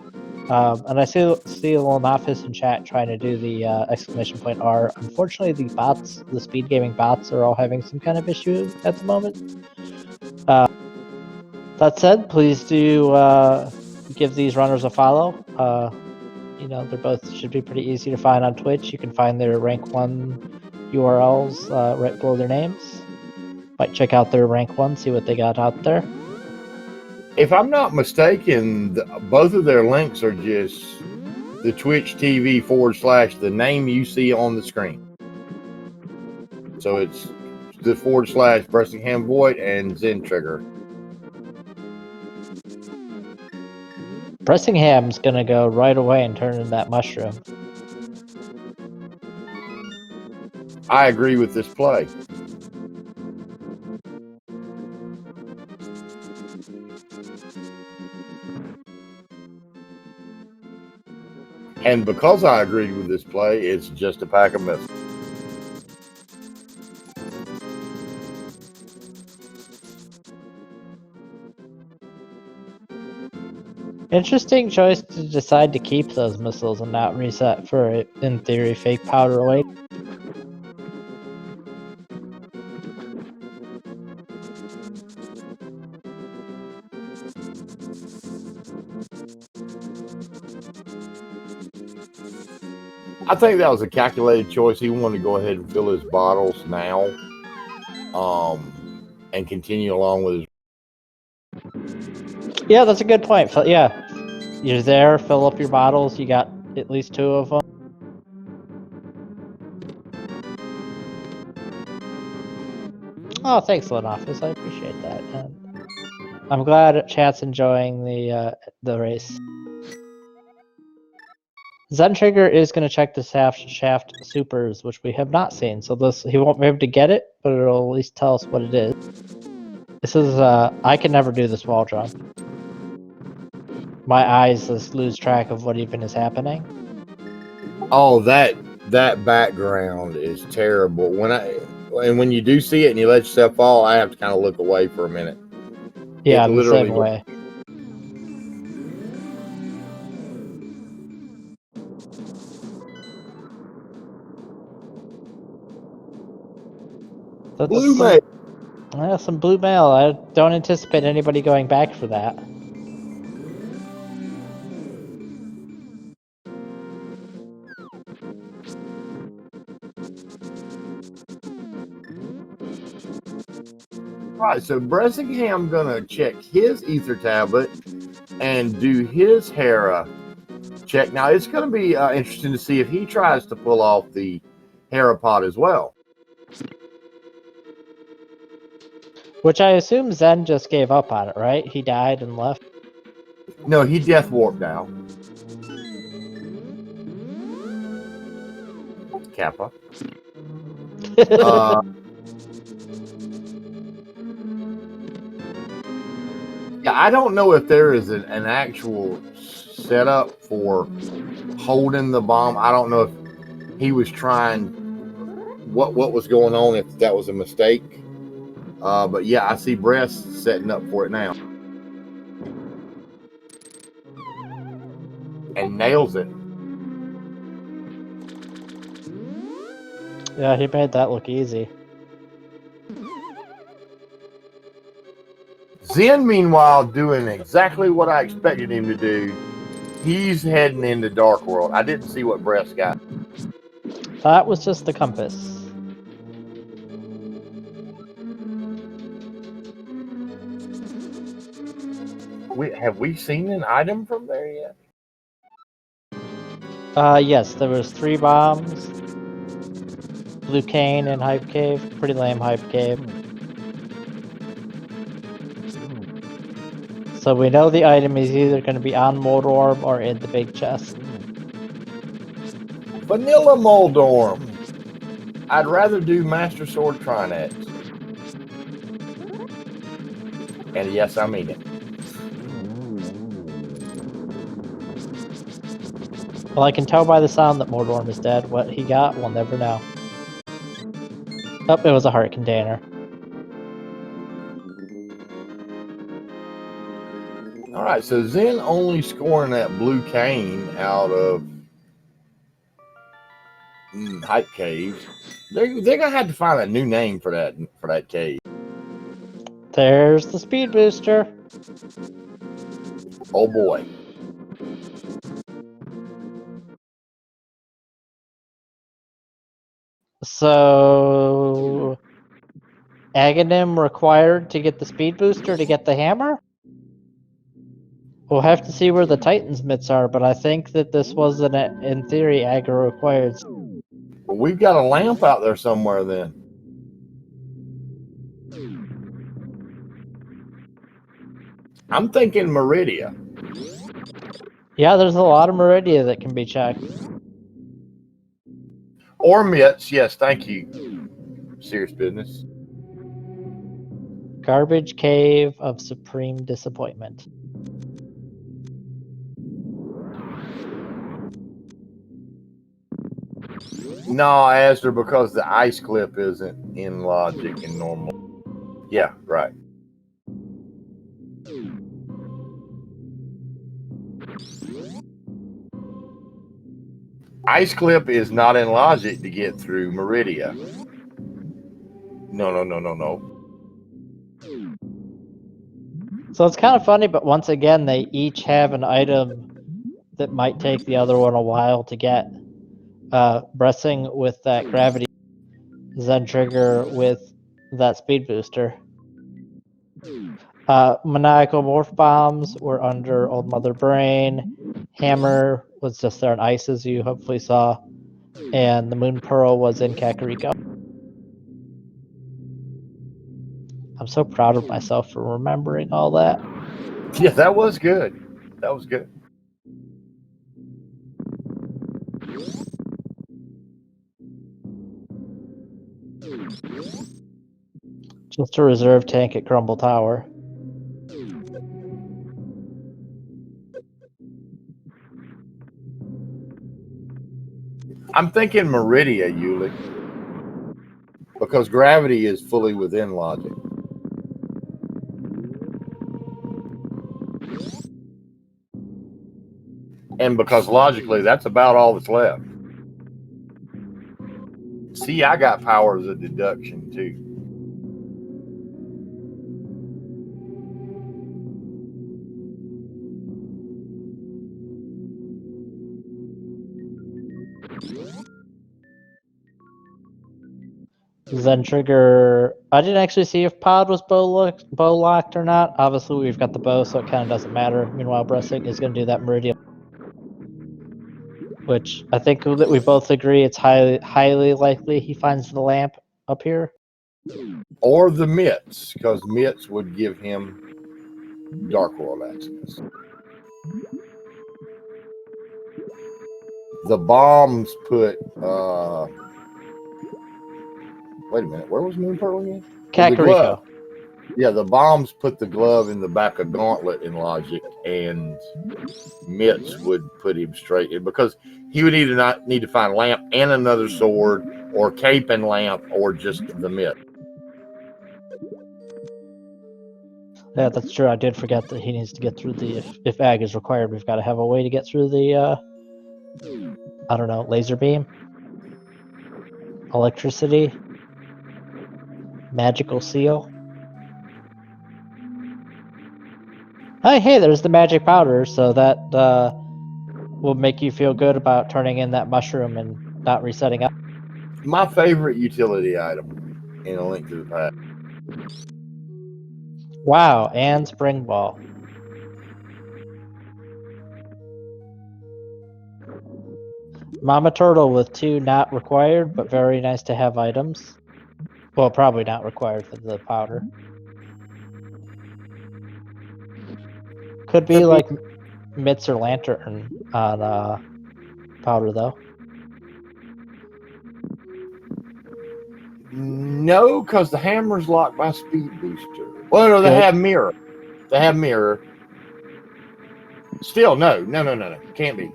Speaker 2: And I see a little novice in chat trying to do the exclamation point R. Unfortunately, the bots, the SpeedGaming bots, are all having some kind of issue at the moment. That said, please do give these runners a follow. You know, they're both should be pretty easy to find on Twitch. You can find their rank 1 URLs right below their names. Might check out their rank 1, see what they got out there.
Speaker 1: If I'm not mistaken, both of their links are just the Twitch TV / the name you see on the screen. So it's the / bressinghamvoigt and zentrigger.
Speaker 2: Bressingham's gonna go right away and turn into that mushroom.
Speaker 1: I agree with this play. And because I agreed with this play, it's just a pack of missiles.
Speaker 2: Interesting choice to decide to keep those missiles and not reset for, in theory, fake powder away.
Speaker 1: I think that was a calculated choice. He wanted to go ahead and fill his bottles now, and continue along with his.
Speaker 2: Yeah, that's a good point. Yeah, you're there, fill up your bottles. You got at least 2 of them. Oh, thanks, Lenoffice. I appreciate that. And I'm glad chat's enjoying the race. Zentrigger is going to check the shaft supers, which we have not seen. So he won't be able to get it, but it'll at least tell us what it is. This is I can never do this wall jump. My eyes just lose track of what even is happening.
Speaker 1: Oh, that background is terrible. When you do see it and you let yourself fall, I have to kind of look away for a minute.
Speaker 2: Yeah, the same way.
Speaker 1: Blue mail.
Speaker 2: Yeah, some blue mail. I don't anticipate anybody going back for that.
Speaker 1: Right, so Bressingham gonna check his ether tablet and do his Hera check. Now it's gonna be interesting to see if he tries to pull off the Hera pod as well.
Speaker 2: Which I assume Zen just gave up on it, right? He died and left.
Speaker 1: No, he death warped out. Kappa. Yeah, I don't know if there is an actual setup for holding the bomb. I don't know if he was trying what was going on, if that was a mistake. But yeah, I see Bress setting up for it now. And nails it.
Speaker 2: Yeah, he made that look easy.
Speaker 1: Zen, meanwhile, doing exactly what I expected him to do. He's heading into Dark World. I didn't see what Bress got.
Speaker 2: That was just the compass.
Speaker 1: have we seen an item from there yet?
Speaker 2: Yes, there was 3 bombs, blue cane and hype cave. Pretty lame hype cave. So we know the item is either going to be on Mold Orb or in the big chest.
Speaker 1: Vanilla Moldorm. I'd rather do Master Sword Trinex. And yes, I mean it.
Speaker 2: Well, I can tell by the sound that Mold Orb is dead. What he got, we'll never know. Oh, it was a heart container.
Speaker 1: All right, so Zen only scoring that blue cane out of hype caves. They're gonna have to find a new name for that cave.
Speaker 2: There's the speed booster.
Speaker 1: Oh boy.
Speaker 2: So, Aghanim required to get the speed booster to get the hammer? We'll have to see where the Titans mitts are, but I think that this wasn't, in theory, Agha required.
Speaker 1: Well, we've got a lamp out there somewhere then. I'm thinking Meridia.
Speaker 2: Yeah, there's a lot of Meridia that can be checked.
Speaker 1: Or mitts, yes, thank you. Serious business.
Speaker 2: Garbage Cave of Supreme Disappointment.
Speaker 1: No, Asder, because the ice clip isn't in logic and normal. Yeah, right. Ice clip is not in logic to get through Meridia. No.
Speaker 2: So it's kind of funny, but once again, they each have an item that might take the other one a while to get. Bressing with that gravity, zentrigger with that speed booster. Maniacal morph bombs were under Old Mother Brain. Hammer was just there in ice, as you hopefully saw, and the Moon Pearl was in Kakariko. I'm so proud of myself for remembering all that.
Speaker 1: Yeah, that was good. That was good.
Speaker 2: Just a reserve tank at Crumble Tower.
Speaker 1: I'm thinking Meridia, Yuli, because gravity is fully within logic. And because logically, that's about all that's left. See, I got powers of deduction too.
Speaker 2: Zentrigger. I didn't actually see if Pod was bow locked or not. Obviously, we've got the bow, so it kind of doesn't matter. Meanwhile, Bressing is going to do that Meridian, which I think that we both agree it's highly likely he finds the lamp up here.
Speaker 1: Or the mitts, because mitts would give him Dark World access. The bombs put wait a minute, where was Moon Pearl again?
Speaker 2: Kakariko.
Speaker 1: Yeah, the bombs put the glove in the back of Gauntlet in logic, and mitts would put him straight in, because he would either not need to find lamp and another sword, or cape and lamp, or just the mitt.
Speaker 2: Yeah, that's true. I did forget that he needs to get through the. If Ag is required, we've got to have a way to get through the. I don't know, laser beam, electricity, magical seal. Hey, there's the magic powder, so that will make you feel good about turning in that mushroom and not resetting up.
Speaker 1: My favorite utility item in A Link to the Past.
Speaker 2: Wow, and spring ball. Mama Turtle with 2 not required, but very nice to have items. Well, probably not required for the powder. Could be like mitts or lantern on powder though.
Speaker 1: No, because the hammer's locked by speed booster. Well, no, they
Speaker 2: Good.
Speaker 1: have mirror. They have mirror. Still, no. Can't be.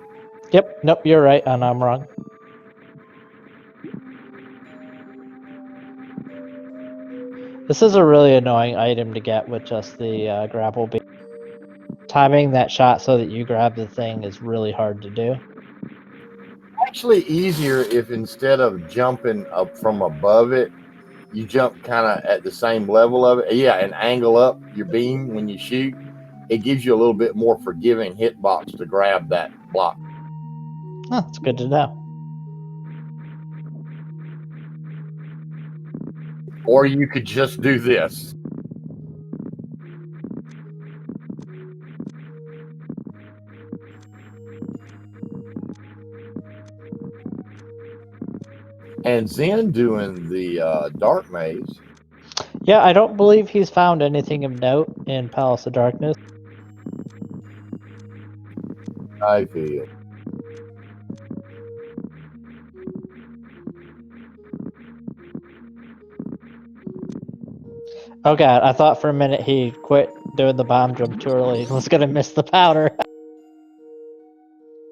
Speaker 2: Yep. Nope. You're right, and I'm wrong. This is a really annoying item to get with just the grapple beam. Timing that shot so that you grab the thing is really hard to do.
Speaker 1: Actually, easier if instead of jumping up from above it, you jump kind of at the same level of it. Yeah, and angle up your beam when you shoot. It gives you a little bit more forgiving hitbox to grab that block.
Speaker 2: Oh, it's good to know.
Speaker 1: Or you could just do this. And Zen doing the dark maze.
Speaker 2: Yeah, I don't believe he's found anything of note in Palace of Darkness.
Speaker 1: I feel.
Speaker 2: Oh god, I thought for a minute he quit doing the bomb jump too early. He was gonna miss the powder.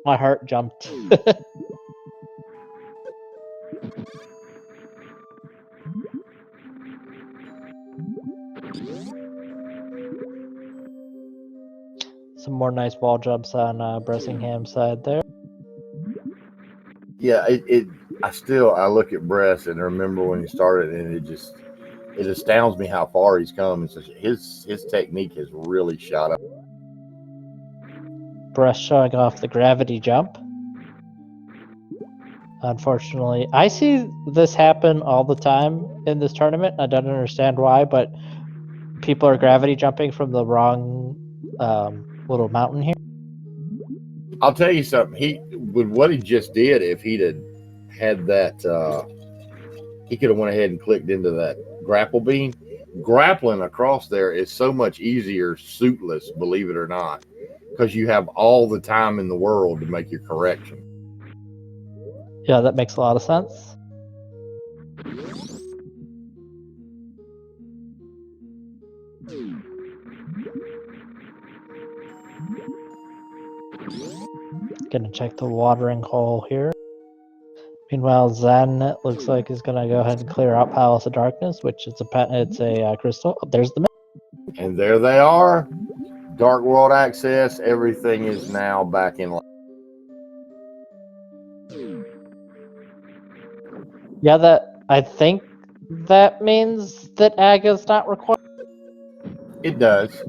Speaker 2: My heart jumped. Some more nice wall jumps on Bressingham's side there.
Speaker 1: Yeah, I look at Bress and remember when he started, and it astounds me how far he's come. And so his technique has really shot up.
Speaker 2: Bress showing off the gravity jump. Unfortunately, I see this happen all the time in this tournament. I don't understand why, but people are gravity jumping from the wrong little mountain here.
Speaker 1: I'll tell you something. With what he just did, if he'd had that, he could have went ahead and clicked into that grapple beam. Grappling across there is so much easier suitless, believe it or not, because you have all the time in the world to make your correction.
Speaker 2: Yeah, that makes a lot of sense. Gonna check the watering hole here. Meanwhile, Zen looks like he's gonna go ahead and clear out Palace of Darkness, which is a crystal. Oh, there's the.
Speaker 1: And there they are. Dark World access. Everything is now back in line.
Speaker 2: Yeah, I think that means that Aga's not required.
Speaker 1: It does.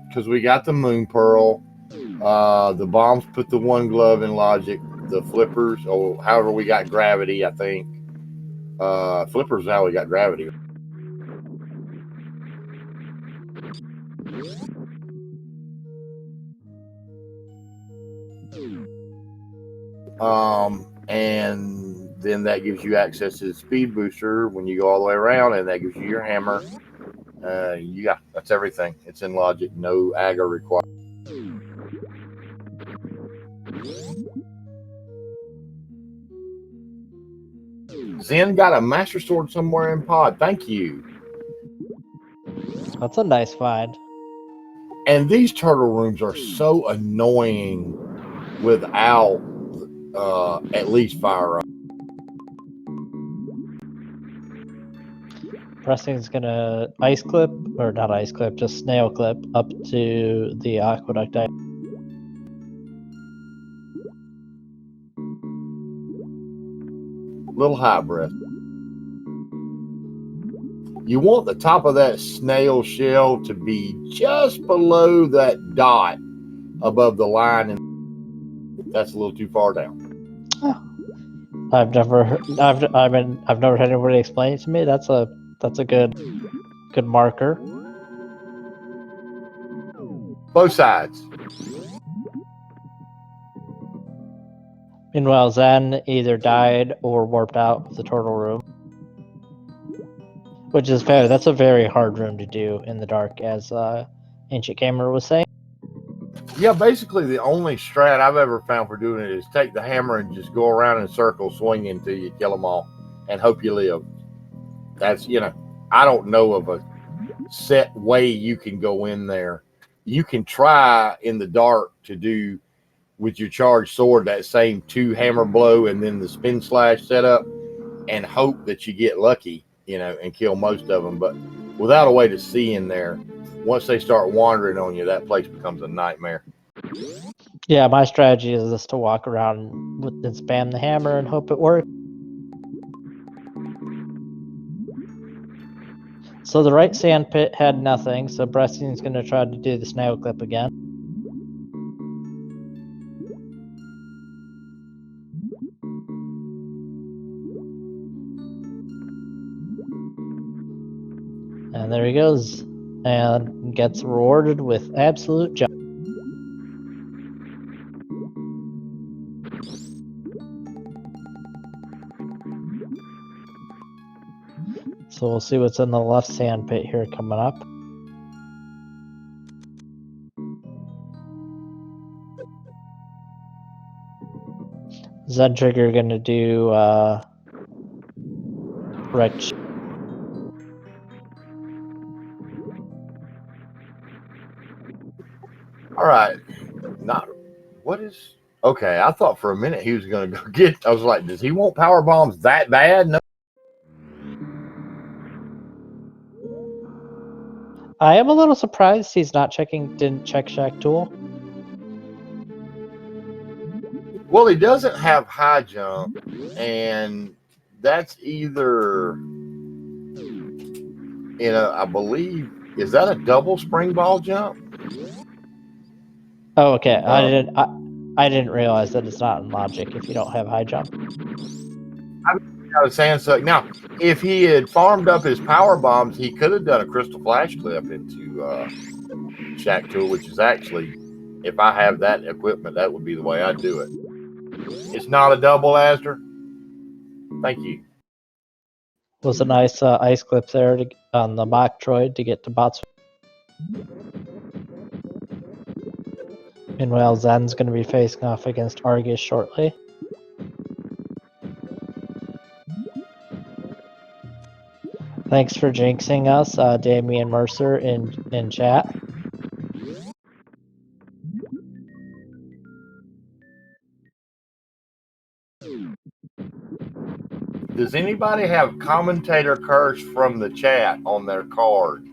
Speaker 1: Because we got the Moon Pearl. The bombs put the one glove in logic. The flippers, or however we got gravity, I think. Flippers is how we got gravity. And then that gives you access to the speed booster when you go all the way around, and that gives you your hammer. That's everything. It's in logic. No AGA required. Zen got a master sword somewhere in pod. Thank you.
Speaker 2: That's a nice find.
Speaker 1: And these turtle rooms are so annoying without at least fire up.
Speaker 2: Pressing's gonna ice clip, or not ice clip, just snail clip up to the aqueduct.
Speaker 1: Little high breath. You want the top of that snail shell to be just below that dot above the line, and that's a little too far down.
Speaker 2: Oh. I've never had anybody explain it to me. That's a good marker.
Speaker 1: Both sides.
Speaker 2: Meanwhile, Zen either died or warped out of the turtle room. Which is fair. That's a very hard room to do in the dark, as Ancient Gamer was saying.
Speaker 1: Yeah, basically the only strat I've ever found for doing it is take the hammer and just go around in circles swinging until you kill them all and hope you live. That's, you know, I don't know of a set way you can go in there. You can try in the dark to do with your charged sword that same 2 hammer blow and then the spin slash setup and hope that you get lucky, you know, and kill most of them. But without a way to see in there, once they start wandering on you, that place becomes a nightmare.
Speaker 2: Yeah, my strategy is just to walk around and spam the hammer and hope it works. So the right sand pit had nothing, so Bressing's going to try to do the snail clip again. And there he goes, and gets rewarded with absolute jump. So we'll see what's in the left sand pit here coming up. Zentrigger gonna do right.
Speaker 1: All right. Not what is okay. I thought for a minute he was gonna go get. I was like, does he want power bombs that bad? No.
Speaker 2: I am a little surprised he's not didn't check Shack Tool.
Speaker 1: Well, he doesn't have high jump, and that's either, you know, I believe, is that a double spring ball jump?
Speaker 2: Oh, okay. I didn't realize that it's not in logic if you don't have high jump.
Speaker 1: I was saying so. Now, if he had farmed up his power bombs, he could have done a crystal flash clip into Shack Tool, which is actually, if I have that equipment, that would be the way I'd do it. It's not a double, Astor. Thank you.
Speaker 2: Was a nice ice clip there on the Metroid to get to bots. Meanwhile, Zen's going to be facing off against Argus shortly. Thanks for jinxing us, Damian Mercer in chat.
Speaker 1: Does anybody have commentator curse from the chat on their card?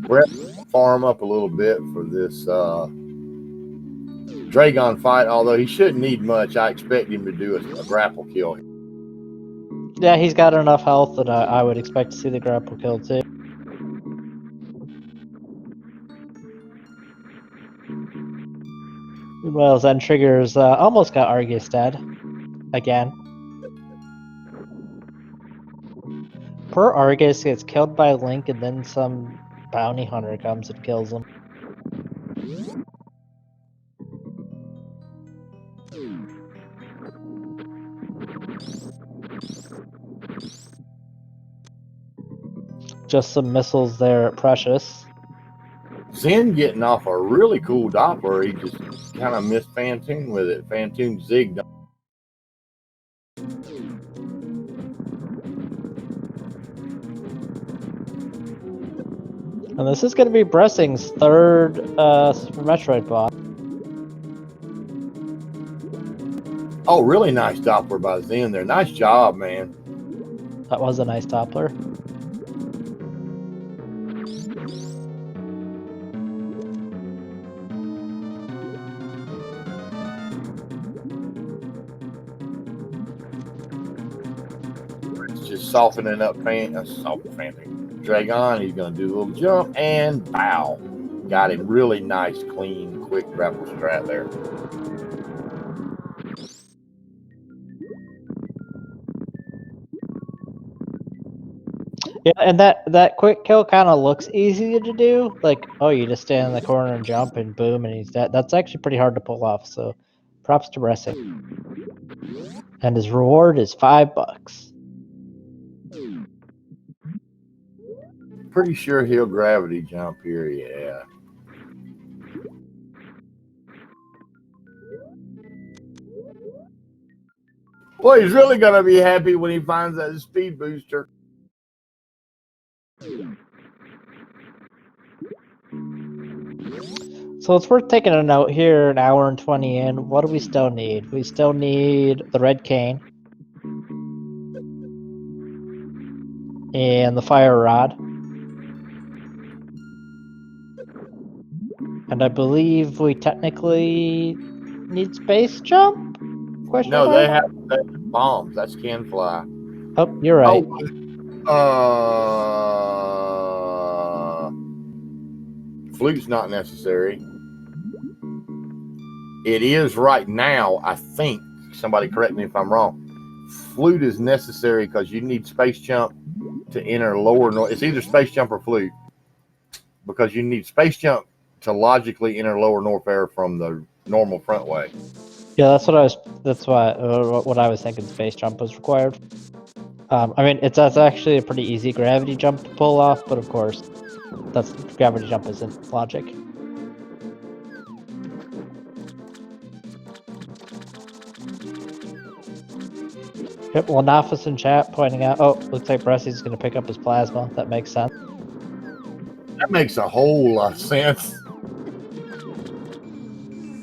Speaker 1: We're going to farm up a little bit for this Dragon fight, although he shouldn't need much. I expect him to do a grapple kill.
Speaker 2: Yeah, he's got enough health that I would expect to see the grapple kill too. Well, Zentrigger's almost got Argus dead. Again. Poor Argus gets killed by Link and then some bounty hunter comes and kills him. Just some missiles there at Precious.
Speaker 1: Zen getting off a really cool Doppler. He just kind of missed Fantoon with it. Fantoon zigged.
Speaker 2: And this is going to be Bressing's third Super Metroid boss.
Speaker 1: Oh, really nice Doppler by Zen there. Nice job, man.
Speaker 2: That was a nice Doppler.
Speaker 1: Just softening up Fantoon. Dragon, he's going to do a little jump and bow. Got him. Really nice, clean, quick grapple strat there.
Speaker 2: Yeah, and that quick kill kind of looks easy to do. Like, oh, you just stand in the corner and jump, and boom, and he's dead. That's actually pretty hard to pull off. So, props to Bressing. And his reward is $5.
Speaker 1: Pretty sure he'll gravity jump here, yeah. Boy, he's really gonna be happy when he finds that speed booster.
Speaker 2: So it's worth taking a note here, an hour and 20 in. What do we still need? We still need the red cane and the fire rod. And I believe we technically need space jump? Question
Speaker 1: No,
Speaker 2: mark?
Speaker 1: they have bombs. That's can fly.
Speaker 2: Oh, you're right.
Speaker 1: Flute's not necessary. It is right now, I think. Somebody correct me if I'm wrong. Flute is necessary because you need space jump to enter lower north. It's either space jump or flute, because you need space jump to logically enter lower north air from the normal front way.
Speaker 2: Yeah, that's what I was. That's what I was thinking. Space jump was required. I mean, that's actually a pretty easy gravity jump to pull off, but of course, that's gravity jump isn't logic. Yep, Lanafis in chat pointing out. Oh, looks like Bressy's going to pick up his plasma. That makes sense.
Speaker 1: That makes a whole lot of sense.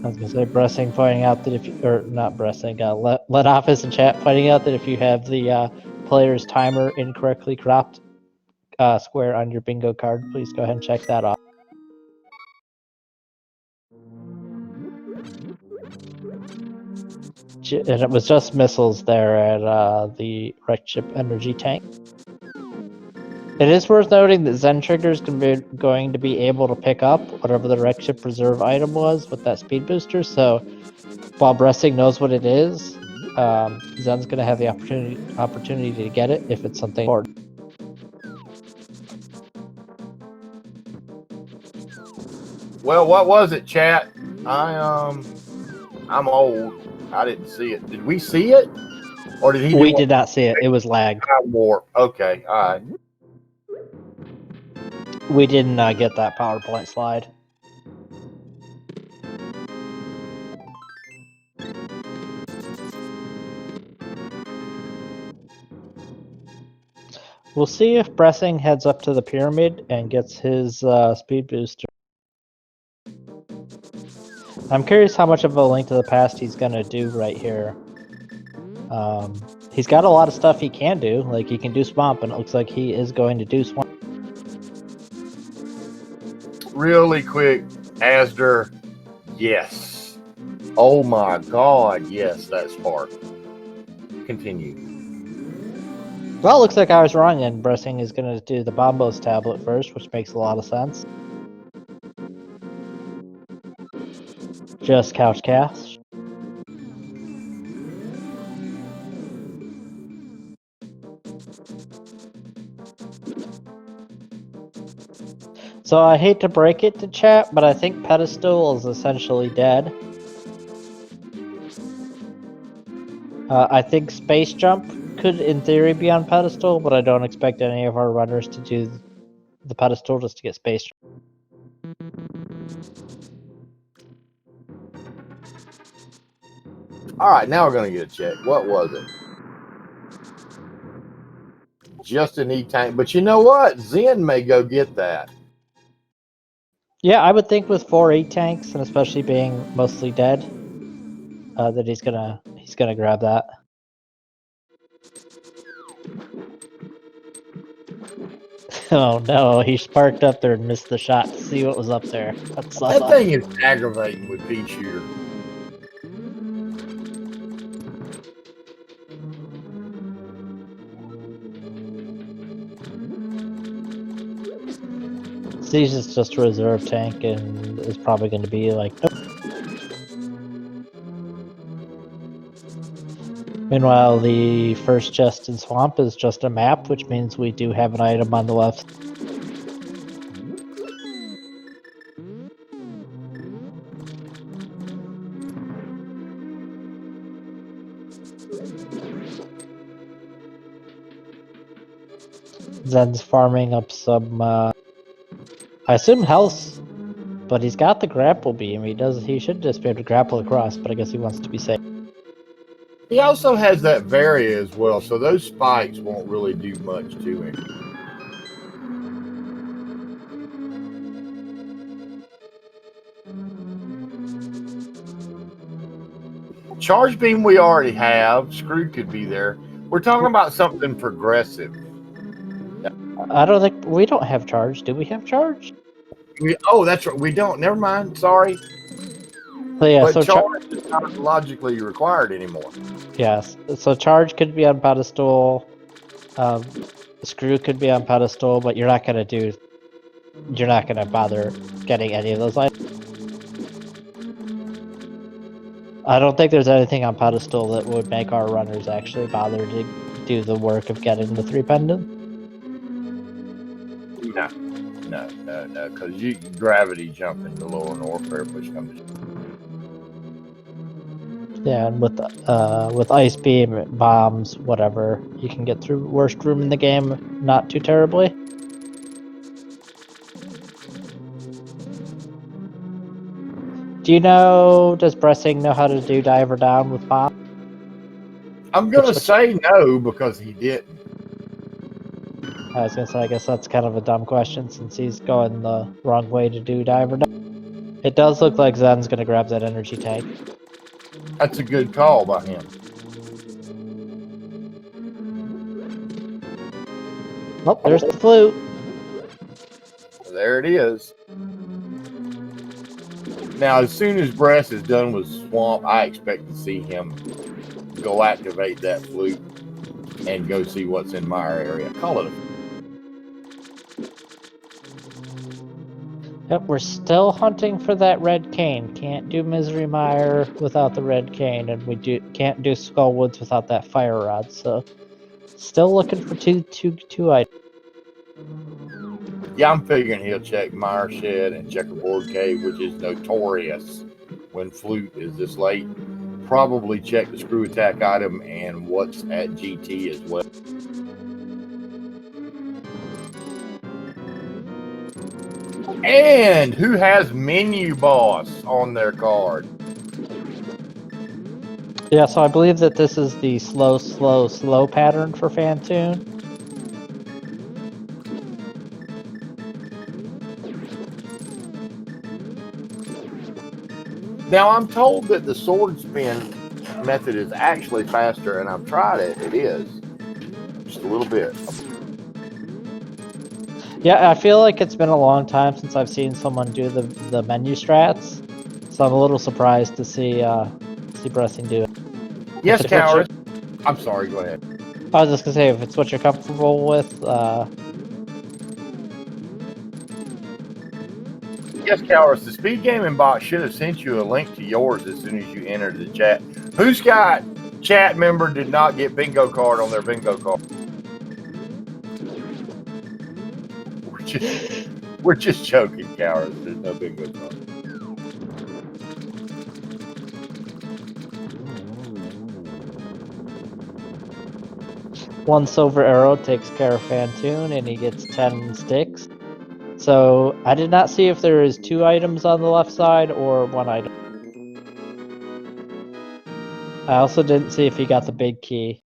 Speaker 2: I was going to say Bressing pointing out that if you, or not Bressing, Lanafis in chat pointing out that if you have the player's timer incorrectly cropped square on your bingo card, please go ahead and check that off. And it was just missiles there at the wreck ship energy tank. It is worth noting that zentrigger is going to be able to pick up whatever the wreck ship reserve item was with that speed booster. So while Bressing knows what it is, Zen's going to have the opportunity to get it if it's something important.
Speaker 1: Well, what was it, chat? I'm old. I didn't see it. Did we see it? Or did he?
Speaker 2: We did not see it. It was lagged.
Speaker 1: Warp. Okay, all right.
Speaker 2: We didn't get that PowerPoint slide. We'll see if Bressing heads up to the pyramid and gets his speed booster. I'm curious how much of a Link to the Past he's going to do right here. He's got a lot of stuff he can do. Like, he can do Swamp, and it looks like he is going to do Swamp.
Speaker 1: Really quick, Asder, yes. Oh my God, yes, that spark. Continue.
Speaker 2: Well, it looks like I was wrong, and Bressing is going to do the Bombos tablet first, which makes a lot of sense. Just couch cast. So I hate to break it to chat, but I think Pedestal is essentially dead. I think Space Jump could, in theory, be on Pedestal, but I don't expect any of our runners to do the Pedestal just to get Space Jump.
Speaker 1: All right, now we're going to get a check. What was it? Just an E-tank. But you know what? Zen may go get that.
Speaker 2: Yeah, I would think with 4 E-tanks, and especially being mostly dead, that he's gonna grab that. Oh no, he sparked up there and missed the shot to see what was up there.
Speaker 1: That thing is aggravating with P-Shooter.
Speaker 2: Siege is just a reserve tank and is probably going to be like, nope. Meanwhile, the first chest in Swamp is just a map, which means we do have an item on the left. Zen's farming up some, I assume health, but he's got the grapple beam. He should just be able to grapple across, but I guess he wants to be safe.
Speaker 1: He also has that vary as well, so those spikes won't really do much to him. Charge beam we already have. Screw could be there. We're talking about something progressive.
Speaker 2: I don't think we don't have charge. Do we have charge?
Speaker 1: Oh, that's right. We don't. Never mind. Sorry.
Speaker 2: So yeah,
Speaker 1: But
Speaker 2: so
Speaker 1: charge is not logically required anymore.
Speaker 2: yes, so charge could be on pedestal. Screw could be on pedestal, but you're not gonna bother getting any of those items. I don't think there's anything on pedestal that would make our runners actually bother to do the work of getting the 3 pendants.
Speaker 1: No, because you gravity jump into lower warfare, which comes.
Speaker 2: Yeah, and with ice beam, bombs, whatever, you can get through worst room in the game not too terribly. Does Bressing know how to do diver down with bomb?
Speaker 1: I'm gonna say no because he didn't.
Speaker 2: I was gonna say, I guess that's kind of a dumb question since he's going the wrong way to do diver down. It does look like Zen's gonna grab that energy tank.
Speaker 1: That's a good call by him.
Speaker 2: Oh, there's the flute.
Speaker 1: There it is. Now, as soon as Bress is done with Swamp, I expect to see him go activate that flute and go see what's in my area. Call it a...
Speaker 2: Yep, we're still hunting for that red cane. Can't do Misery Mire without the red cane, and we can't do Skullwoods without that fire rod. So, still looking for two items.
Speaker 1: Yeah, I'm figuring he'll check Mire Shed and Checkerboard Cave, which is notorious when flute is this late. Probably check the screw attack item and what's at GT as well. And who has Menu Boss on their card?
Speaker 2: Yeah, so I believe that this is the slow pattern for Fantoon.
Speaker 1: Now, I'm told that the sword spin method is actually faster, and I've tried it. It is. Just a little bit.
Speaker 2: Yeah, I feel like it's been a long time since I've seen someone do the menu strats, so I'm a little surprised to see Bressing do it.
Speaker 1: Yes, Coward. I'm sorry, go ahead.
Speaker 2: I was just gonna say, if it's what you're comfortable with,
Speaker 1: Yes, Cowards, the SpeedGaming bot should have sent you a link to yours as soon as you entered the chat. Who's got chat member did not get bingo card on their bingo card? We're just joking, Cowards. There's no bingo card.
Speaker 2: one silver arrow takes care of Fantoon, and he gets 10 sticks. So I did not see if there is 2 items on the left side or 1 item. I also didn't see if he got the big key.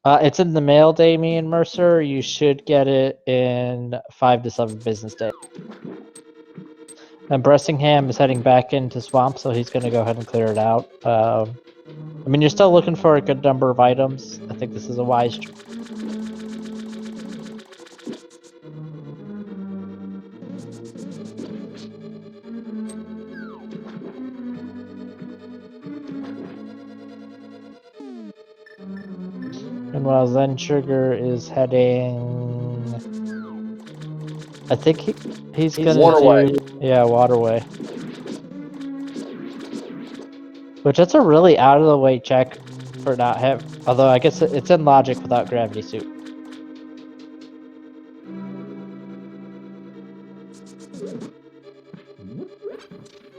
Speaker 2: It's in the mail, Damien Mercer. You should get it in 5 to 7 business days. And Bressingham is heading back into Swamp, so he's going to go ahead and clear it out. I mean, you're still looking for a good number of items. I think this is a wise choice. And while Zentrigger is heading, I think he's gonna
Speaker 1: Waterway.
Speaker 2: do, yeah, Waterway. Which that's a really out of the way check for not having. Although I guess it's in logic without gravity suit.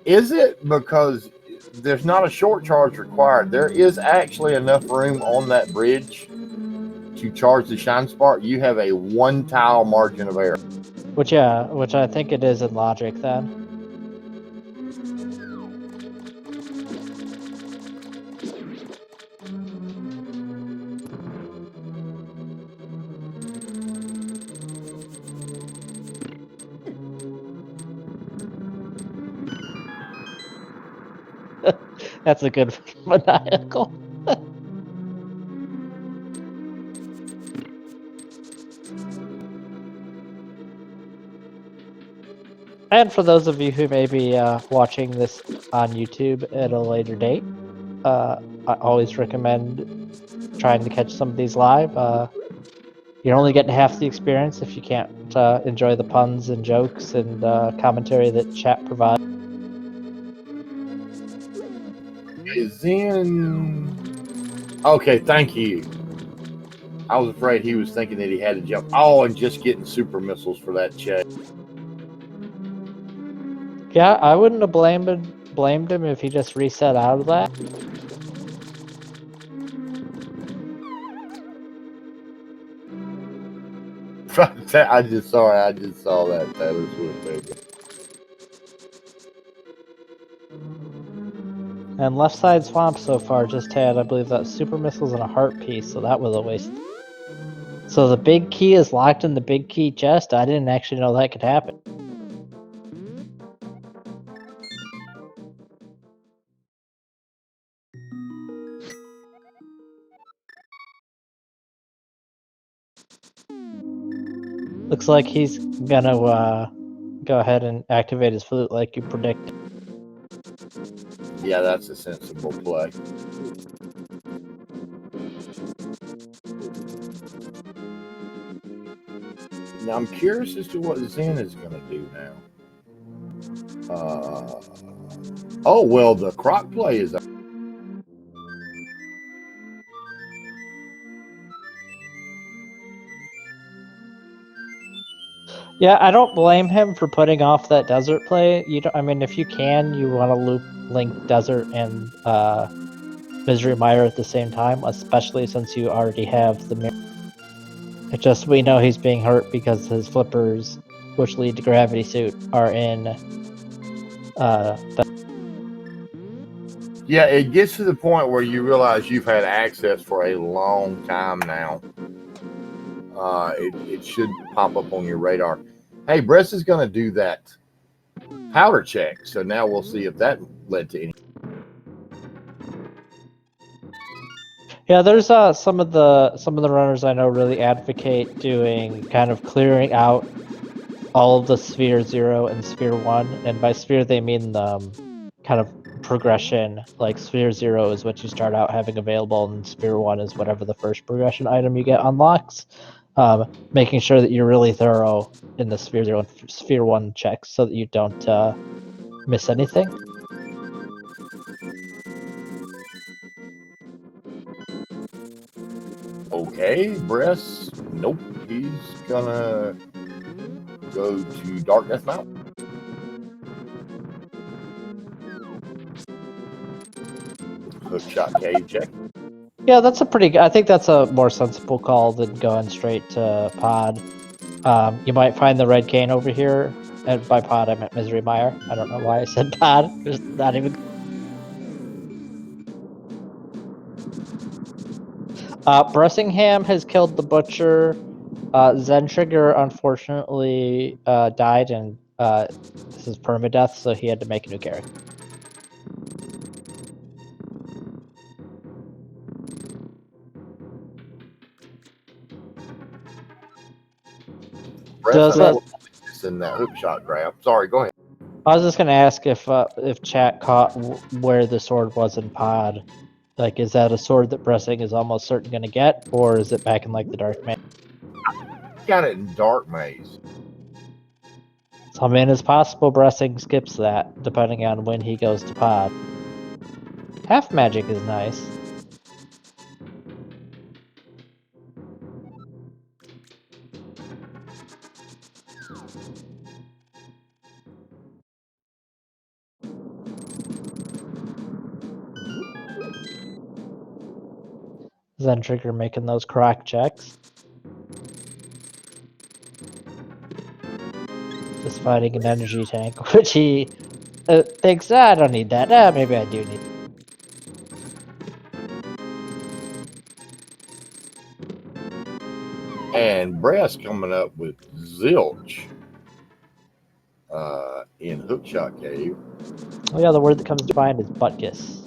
Speaker 1: Is it because there's not a short charge required? There is actually enough room on that bridge to charge the shine spark. You have a 1 tile margin of error.
Speaker 2: Which I think it is in logic then. That's a good maniacal. And for those of you who may be watching this on YouTube at a later date, I always recommend trying to catch some of these live. You're only getting half the experience if you can't enjoy the puns and jokes and commentary that chat provides.
Speaker 1: Zen. Okay, thank you. I was afraid he was thinking that he had to jump. Oh, and just getting super missiles for that check.
Speaker 2: Yeah, I wouldn't have blamed him if he just reset out of that.
Speaker 1: I just saw that Taylor Swift baby.
Speaker 2: And left side swamp so far just had, I believe, that super missiles and a heart piece, so that was a waste. So the big key is locked in the big key chest? I didn't actually know that could happen. Looks like he's gonna go ahead and activate his flute like you predicted.
Speaker 1: Yeah, that's a sensible play. Now I'm curious as to what Zen is going to do now. Oh well, the croc play is.
Speaker 2: Yeah, I don't blame him for putting off that desert play. I mean, if you can, you want to loop Link Desert and Misery Mire at the same time, especially since you already have the mirror. It's just we know he's being hurt because his flippers, which lead to gravity suit, are in.
Speaker 1: Yeah, it gets to the point where you realize you've had access for a long time now. It should pop up on your radar. Hey, Bress is going to do that powder check, so now we'll see if that led to any.
Speaker 2: Yeah, there's some of the runners I know really advocate doing kind of clearing out all of the sphere 0 and sphere 1, and by sphere they mean the kind of progression. Like sphere 0 is what you start out having available, and sphere 1 is whatever the first progression item you get unlocks. Making sure that you're really thorough in the sphere 0 and sphere 1 checks so that you don't miss anything.
Speaker 1: Okay, Bress. Nope, he's gonna go to Dark Death Mountain. Hookshot cave check.
Speaker 2: Yeah, that's a pretty good. I think that's a more sensible call than going straight to pod. You might find the red cane over here, and by pod I meant Misery Mire. I don't know why I said pod. There's not even. Bressingham has killed the butcher. Zentrigger unfortunately died, and this is permadeath, so he had to make a new character.
Speaker 1: Bress, in that hookshot grab. Sorry, go ahead.
Speaker 2: I was just gonna ask if chat caught where the sword was in pod. Like, is that a sword that Bressing is almost certain gonna get, or is it back in like the Dark Maze?
Speaker 1: Got it in Dark Maze.
Speaker 2: So I mean, it's possible Bressing skips that depending on when he goes to pod. Half magic is nice. Zentrigger making those correct checks. Just fighting an energy tank, which he thinks, I don't need that. Maybe I do need.
Speaker 1: And Brass coming up with zilch in Hookshot Cave.
Speaker 2: Oh yeah, the word that comes to mind is butkus.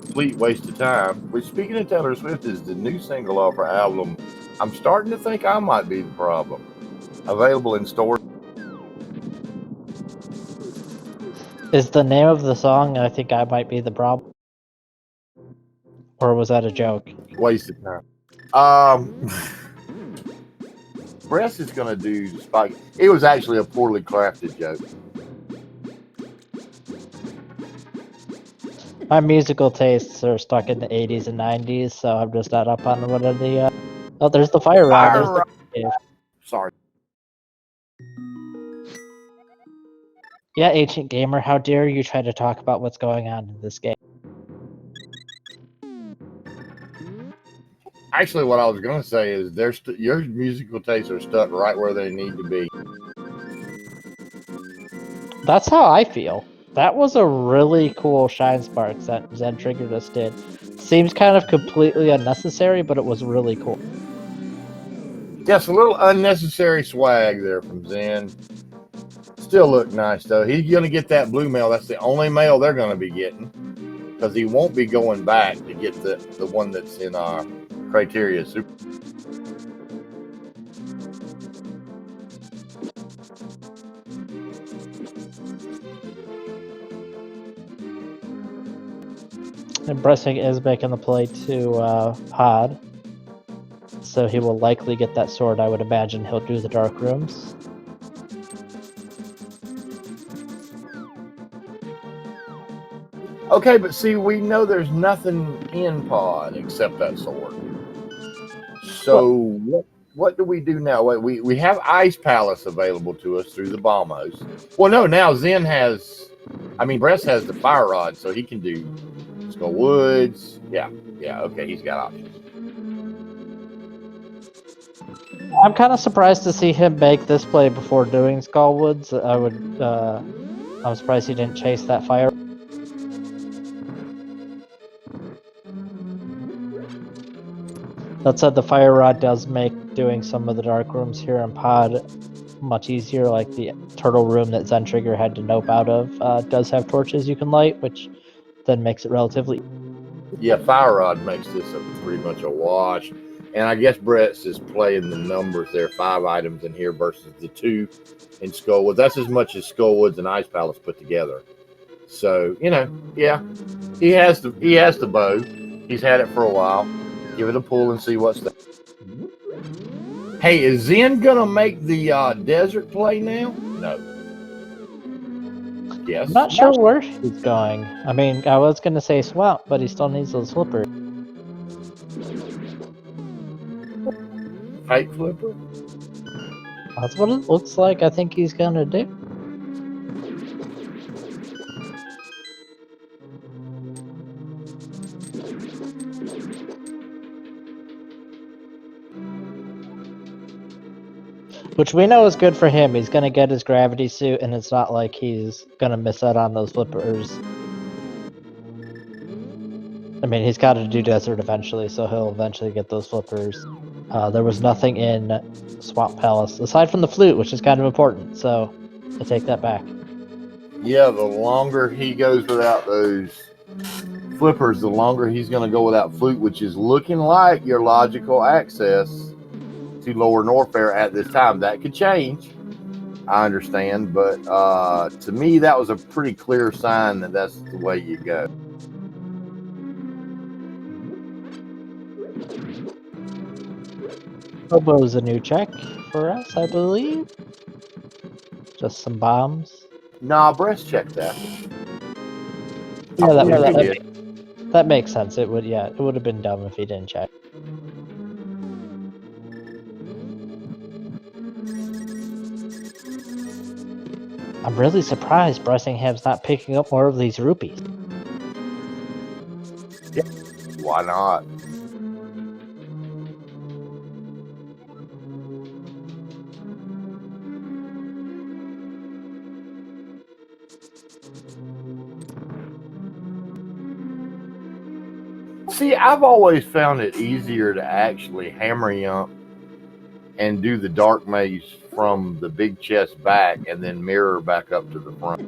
Speaker 1: Complete waste of time. Which, speaking of Taylor Swift, is the new single off her album. I'm starting to think I might be the problem. Available in stores.
Speaker 2: Is the name of the song I think I might be the problem? Or was that a joke?
Speaker 1: Waste of time. Bress is going to do the spike. It was actually a poorly crafted joke.
Speaker 2: My musical tastes are stuck in the 80s and 90s, so I'm just not up on what are the. Oh, there's the fire rod. There's the cave.
Speaker 1: Sorry.
Speaker 2: Yeah, Ancient Gamer, how dare you try to talk about what's going on in this game?
Speaker 1: Actually, what I was going to say is your musical tastes are stuck right where they need to be.
Speaker 2: That's how I feel. That was a really cool Shine Sparks that Zentrigger just did. Seems kind of completely unnecessary, but it was really cool.
Speaker 1: Yes, a little unnecessary swag there from Zen. Still look nice, though. He's going to get that blue mail. That's the only mail they're going to be getting. Because he won't be going back to get the one that's in Criteria Super.
Speaker 2: And Bressing is making the play to Pod. So he will likely get that sword. I would imagine he'll do the dark rooms.
Speaker 1: Okay, but see, we know there's nothing in Pod except that sword. So what do we do now? We have Ice Palace available to us through the Bombos. Well, no, now Zen has, Bress has the Fire Rod, so he can do Skull Woods. Yeah, okay, he's got options.
Speaker 2: I'm kind of surprised to see him make this play before doing Skullwoods. I'm surprised he didn't chase that fire. That said, the fire rod does make doing some of the dark rooms here in Pod much easier, like the turtle room that Zentrigger had to nope out of does have torches you can light, which then makes it relatively...
Speaker 1: Yeah, Fire Rod makes this pretty much a wash. And I guess Brett's is playing the numbers there, 5 items in here versus the 2 in Skullwoods. That's as much as Skullwoods and Ice Palace put together. So, yeah, he has the bow. He's had it for a while. Give it a pull and see what's there. Hey, is Zen gonna make the desert play now? No. Yes.
Speaker 2: I'm not sure where he's going. I was gonna say swamp, but he still needs those flippers.
Speaker 1: Fake flipper?
Speaker 2: That's what it looks like I think he's gonna do. Which we know is good for him. He's gonna get his gravity suit, and it's not like he's gonna miss out on those flippers. He's got to do desert eventually, so he'll eventually get those flippers. There was nothing in Swamp Palace, aside from the flute, which is kind of important, so I take that back.
Speaker 1: Yeah, the longer he goes without those flippers, the longer he's going to go without flute, which is looking like your logical access to Lower Norfair at this time. That could change, I understand, but to me, that was a pretty clear sign that that's the way you go.
Speaker 2: Hobo's a new check for us, I believe. Just some bombs.
Speaker 1: Nah, Breast checked that.
Speaker 2: Yeah,
Speaker 1: believe he did.
Speaker 2: that makes sense. It would, yeah, it would have been dumb if he didn't check. I'm really surprised Bressingham's not picking up more of these rupees.
Speaker 1: Why not? See, I've always found it easier to actually hammer jump and do the dark maze from the big chest back and then mirror back up to the front.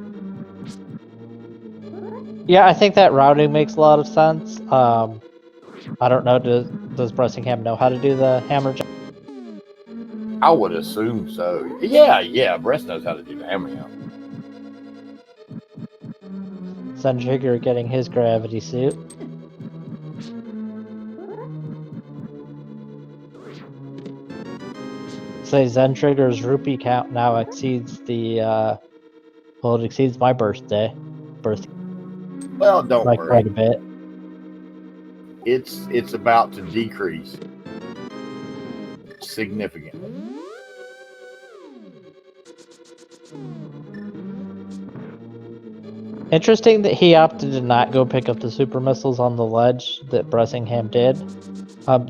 Speaker 2: Yeah, I think that routing makes a lot of sense. I don't know, does Bressingham know how to do the hammer jump?
Speaker 1: I would assume so. Yeah, Bress knows how to do the hammer jump.
Speaker 2: Zentrigger getting his gravity suit. Say Zentrigger's rupee count now exceeds the well, it exceeds my birthday.
Speaker 1: Well, don't
Speaker 2: by
Speaker 1: worry.
Speaker 2: quite a bit.
Speaker 1: It's about to decrease significantly.
Speaker 2: Interesting that he opted to not go pick up the super missiles on the ledge that Bressingham did.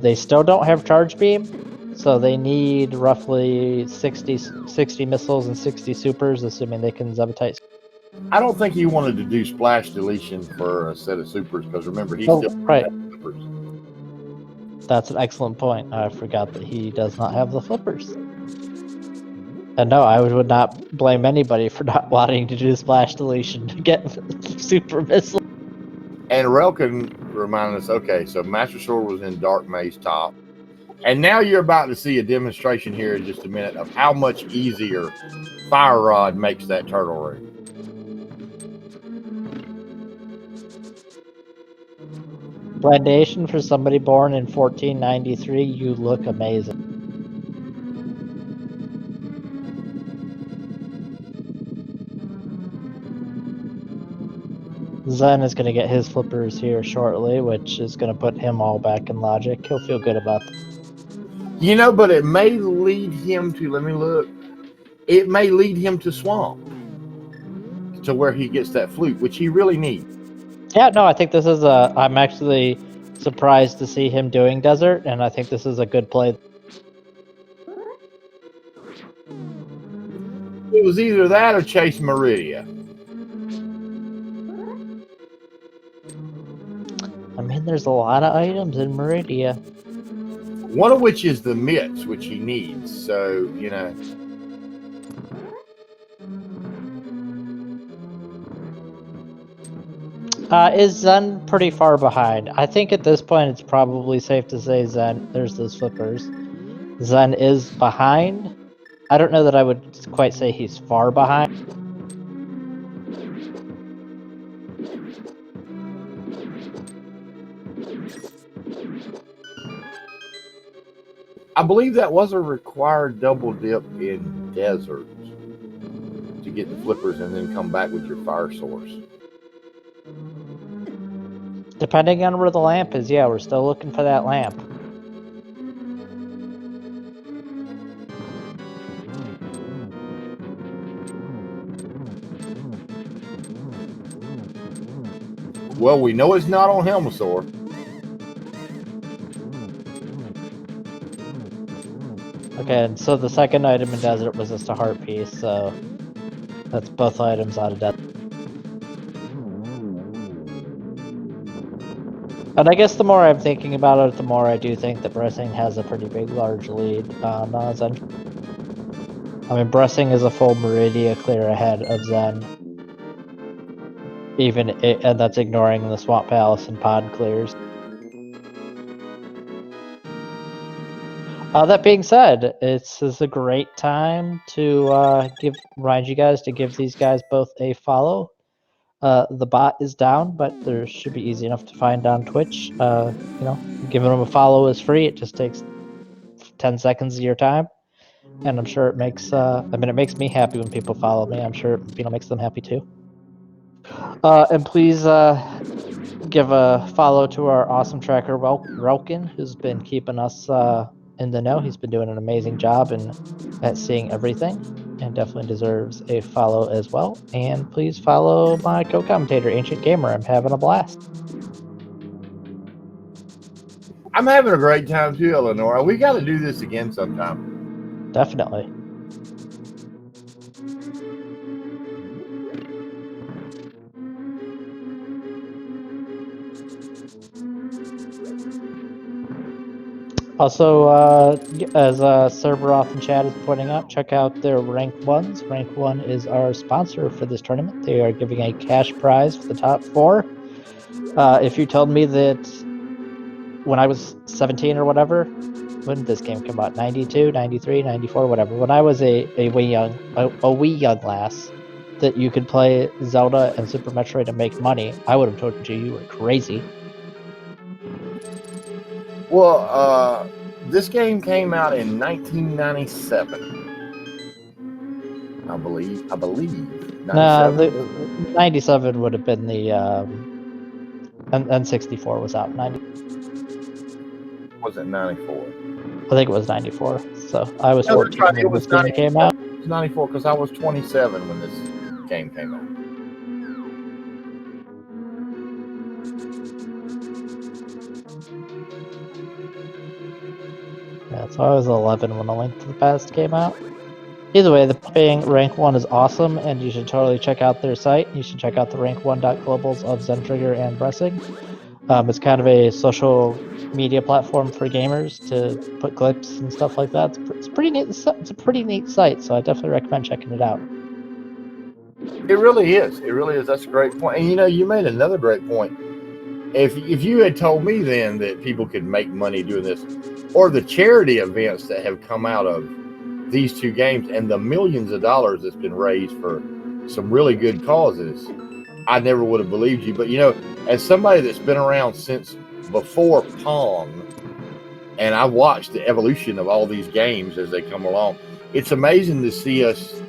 Speaker 2: They still don't have charge beam, so they need roughly 60 missiles and 60 supers, assuming they can Zebetite.
Speaker 1: I don't think he wanted to do splash deletion for a set of supers because remember he's still
Speaker 2: right.
Speaker 1: Supers.
Speaker 2: That's an excellent point. I forgot that he does not have the flippers. And no, I would not blame anybody for not wanting to do splash deletion to get super missile.
Speaker 1: And Relkin reminded us, okay, so Master Sword was in Dark Maze top. And now you're about to see a demonstration here in just a minute of how much easier Fire Rod makes that turtle room.
Speaker 2: Blendation for somebody born in 1493, you look amazing. Zen is going to get his flippers here shortly, which is going to put him all back in logic. He'll feel good about that.
Speaker 1: You know, but it may lead him to, let me look, it may lead him to Swamp, to where he gets that flute, which he really needs.
Speaker 2: Yeah, no, I think this is I'm actually surprised to see him doing Desert, and I think this is a good play.
Speaker 1: It was either that or Chase Meridia.
Speaker 2: I mean, there's a lot of items in Meridia.
Speaker 1: One of which is the mitts, which he needs. So, you know.
Speaker 2: Is Zen pretty far behind? I think at this point it's probably safe to say Zen, there's those flippers. Zen is behind. I don't know that I would quite say he's far behind.
Speaker 1: I believe that was a required double dip in Desert to get the flippers and then come back with your fire source.
Speaker 2: Depending on where the lamp is, yeah, we're still looking for that lamp.
Speaker 1: Well, we know it's not on Helmasaur.
Speaker 2: Okay, and so the second item in Desert was just a heart piece, so that's both items out of Desert. And I guess the more I'm thinking about it, the more I do think that Bressing has a pretty big, large lead on Zen. I mean, Bressing is a full Meridia clear ahead of Zen. And that's ignoring the Swamp Palace and pod clears. That being said, this is a great time to remind you guys to give these guys both a follow. The bot is down, but there should be easy enough to find on Twitch. You know, giving them a follow is free. It just takes 10 seconds of your time, and I'm sure it makes. I mean, it makes me happy when people follow me. I'm sure it makes them happy too. And please give a follow to our awesome tracker, Relkin, who's been keeping us in the know. He's been doing an amazing job at seeing everything and definitely deserves a follow as well. And please follow my co-commentator, Ancient Gamer. I'm having a blast.
Speaker 1: I'm having a great time too, Eleanor. We got to do this again sometime.
Speaker 2: Definitely. Also, as Cerberoth in chat is pointing out, check out their Rank 1s. Rank 1 is our sponsor for this tournament. They are giving a cash prize for the top 4. If you told me that when I was 17 or whatever, when did this game come out? 92, 93, 94, whatever. When I was a wee young lass, that you could play Zelda and Super Metroid and make money, I would have told you were crazy.
Speaker 1: Well, this game came out in 1997. I believe. 97.
Speaker 2: Nah, the 97 would have been the N64 was out. 90.
Speaker 1: Was it 94?
Speaker 2: I think it was 94. So I was
Speaker 1: No,
Speaker 2: 14
Speaker 1: right. It
Speaker 2: when
Speaker 1: was
Speaker 2: this game came out.
Speaker 1: It was 94 because I was 27 when this game came out.
Speaker 2: Yeah, so I was 11 when A Link to the Past came out. Either way, the playing Rank 1 is awesome, and you should totally check out their site. You should check out the Rank1.globals of Zentrigger and Bressing. It's kind of a social media platform for gamers to put clips and stuff like that. It's pretty neat. It's a pretty neat site, so I definitely recommend checking it out.
Speaker 1: It really is. It really is. That's a great point. And you made another great point. If you had told me then that people could make money doing this, or the charity events that have come out of these two games and the millions of dollars that's been raised for some really good causes, I never would have believed you. But as somebody that's been around since before Pong, and I watched the evolution of all these games as they come along, it's amazing to see us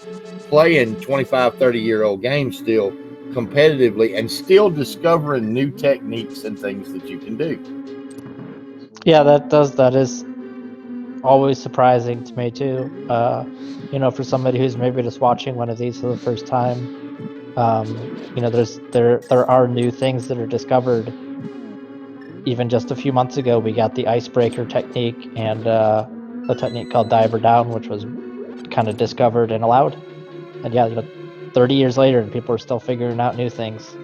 Speaker 1: playing 25, 30-year-old games still competitively and still discovering new techniques and things that you can do.
Speaker 2: Yeah, that is always surprising to me too. For somebody who's maybe just watching one of these for the first time, there are new things that are discovered. Even just a few months ago, we got the icebreaker technique and a technique called diver down, which was kind of discovered and allowed. And yeah, 30 years later, people are still figuring out new things.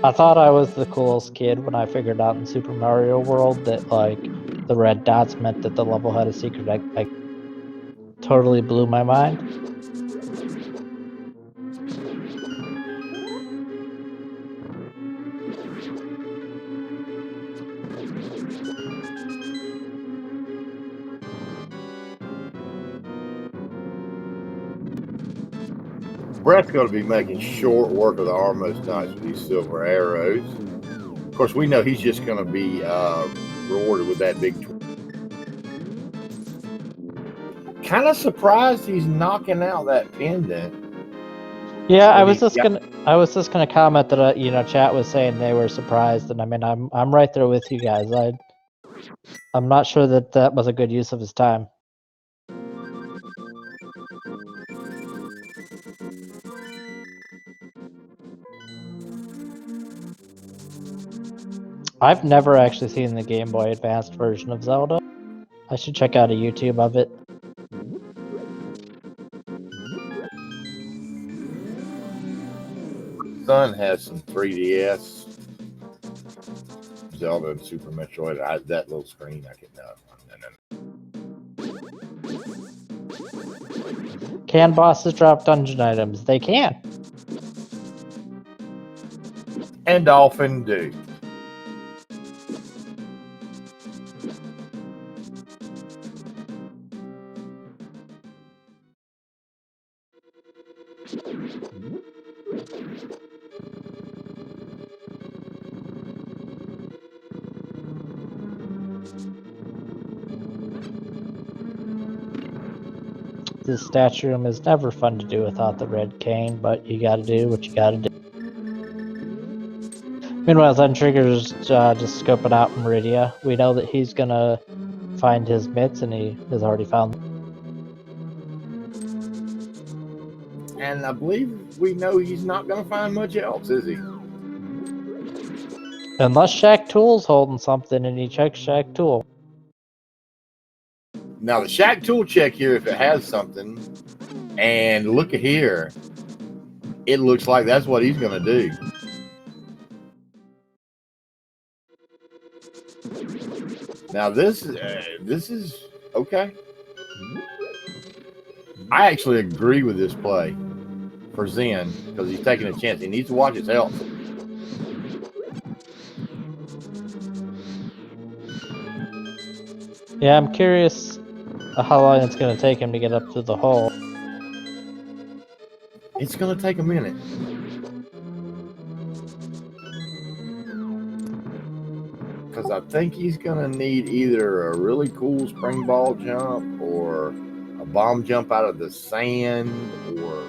Speaker 2: I thought I was the coolest kid when I figured out in Super Mario World that the red dots meant that the level had a secret. I totally blew my mind.
Speaker 1: Brett's going to be making short work of the Armos Knights with these silver arrows. Of course, we know he's just going to be rewarded with that big. Kind of surprised he's knocking out that pendant.
Speaker 2: Yeah, I was just gonna comment that chat was saying they were surprised, and I mean I'm right there with you guys. I'm not sure that was a good use of his time. I've never actually seen the Game Boy Advanced version of Zelda. I should check out a YouTube of it.
Speaker 1: Son has some 3DS Zelda and Super Metroid. That little screen, I can no.
Speaker 2: Can bosses drop dungeon items? They can.
Speaker 1: And often do.
Speaker 2: This statue room is never fun to do without the red cane, but you gotta do what you gotta do. Meanwhile, zentrigger's just scoping out Meridia. We know that he's gonna find his mitts, and he has already found them.
Speaker 1: And I believe we know he's not going to find much else, is he?
Speaker 2: Unless Shack Tool's holding something and he checks Shack Tool.
Speaker 1: Now, the Shack Tool check here, if it has something, and look at here, it looks like that's what he's going to do. Now, this is okay. I actually agree with this play for Zen because he's taking a chance. He needs to watch his health.
Speaker 2: Yeah, I'm curious how long it's going to take him to get up to the hole.
Speaker 1: It's going to take a minute. Because I think he's going to need either a really cool spring ball jump or a bomb jump out of the sand or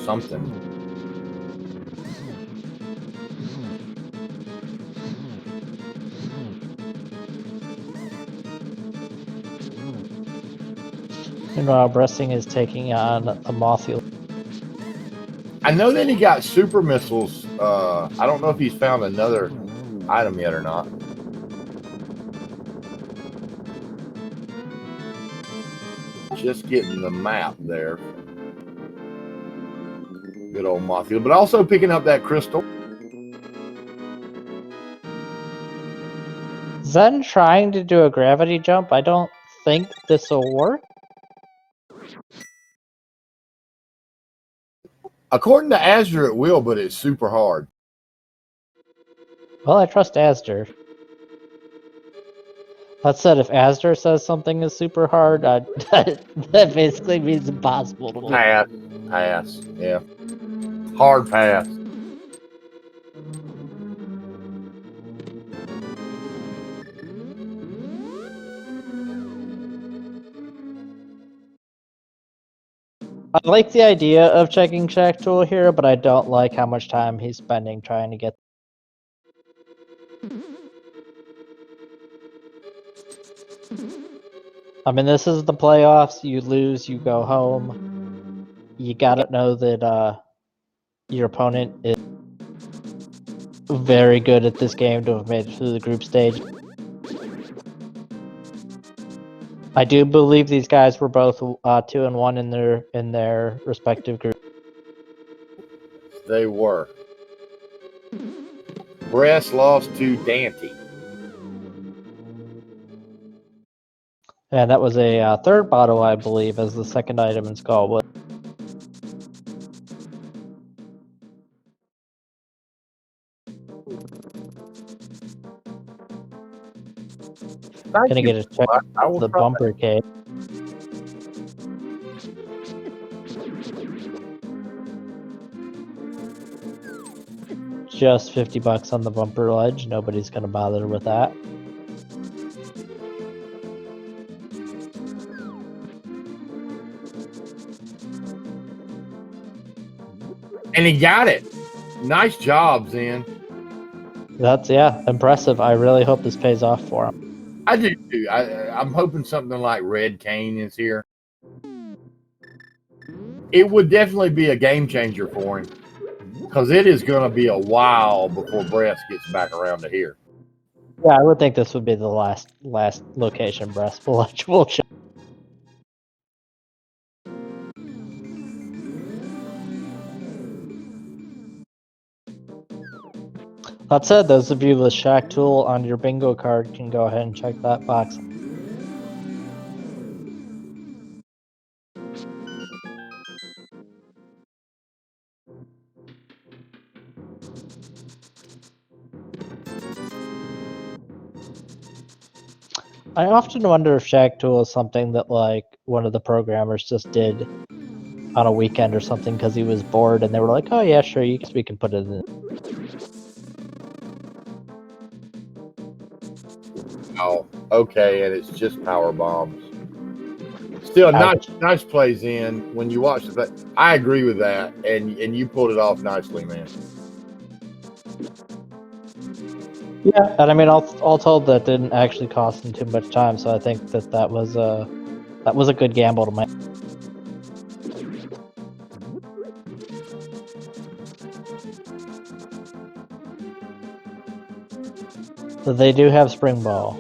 Speaker 1: something.
Speaker 2: Meanwhile, Bressing is taking on a Mothula.
Speaker 1: I know that he got super missiles. I don't know if he's found another item yet or not. Just getting the map there. Good old Mothula, but also picking up that crystal.
Speaker 2: Zen trying to do a gravity jump. I don't think this will work.
Speaker 1: According to Azure, it will, but it's super hard.
Speaker 2: Well, I trust Asder. That said, if Asder says something is super hard, that basically means impossible to
Speaker 1: Pass. Pass. Yeah. Hard pass.
Speaker 2: I like the idea of checking Shack Tool here, but I don't like how much time he's spending trying to get. I mean, this is the playoffs. You lose, you go home. You gotta know that your opponent is very good at this game to have made it through the group stage. I do believe these guys were both 2-1 in their respective group.
Speaker 1: They were. Bress lost to Dante.
Speaker 2: And that was a third bottle, I believe, as the second item in Skullwood. Gonna get a check of the bumper case. Just $50 on the bumper ledge. Nobody's gonna bother with that.
Speaker 1: And he got it. Nice job, Zen.
Speaker 2: That's, yeah, impressive. I really hope this pays off for him.
Speaker 1: I do too. I'm hoping something like Red Cane is here. It would definitely be a game changer for him because it is going to be a while before Bress gets back around to here.
Speaker 2: Yeah, I would think this would be the last location Bress will check. That said, those of you with Shack Tool on your bingo card can go ahead and check that box. I often wonder if Shack Tool is something that, like, one of the programmers just did on a weekend or something because he was bored and they were like, oh yeah, sure, we can put it in.
Speaker 1: Oh, okay, and it's just power bombs. Still,
Speaker 2: Ouch.
Speaker 1: nice plays in when you watch the. I agree with that, and you pulled it off nicely, man.
Speaker 2: Yeah, and I mean, all told, that didn't actually cost him too much time, so I think that was a good gamble to make. So they do have Spring Ball.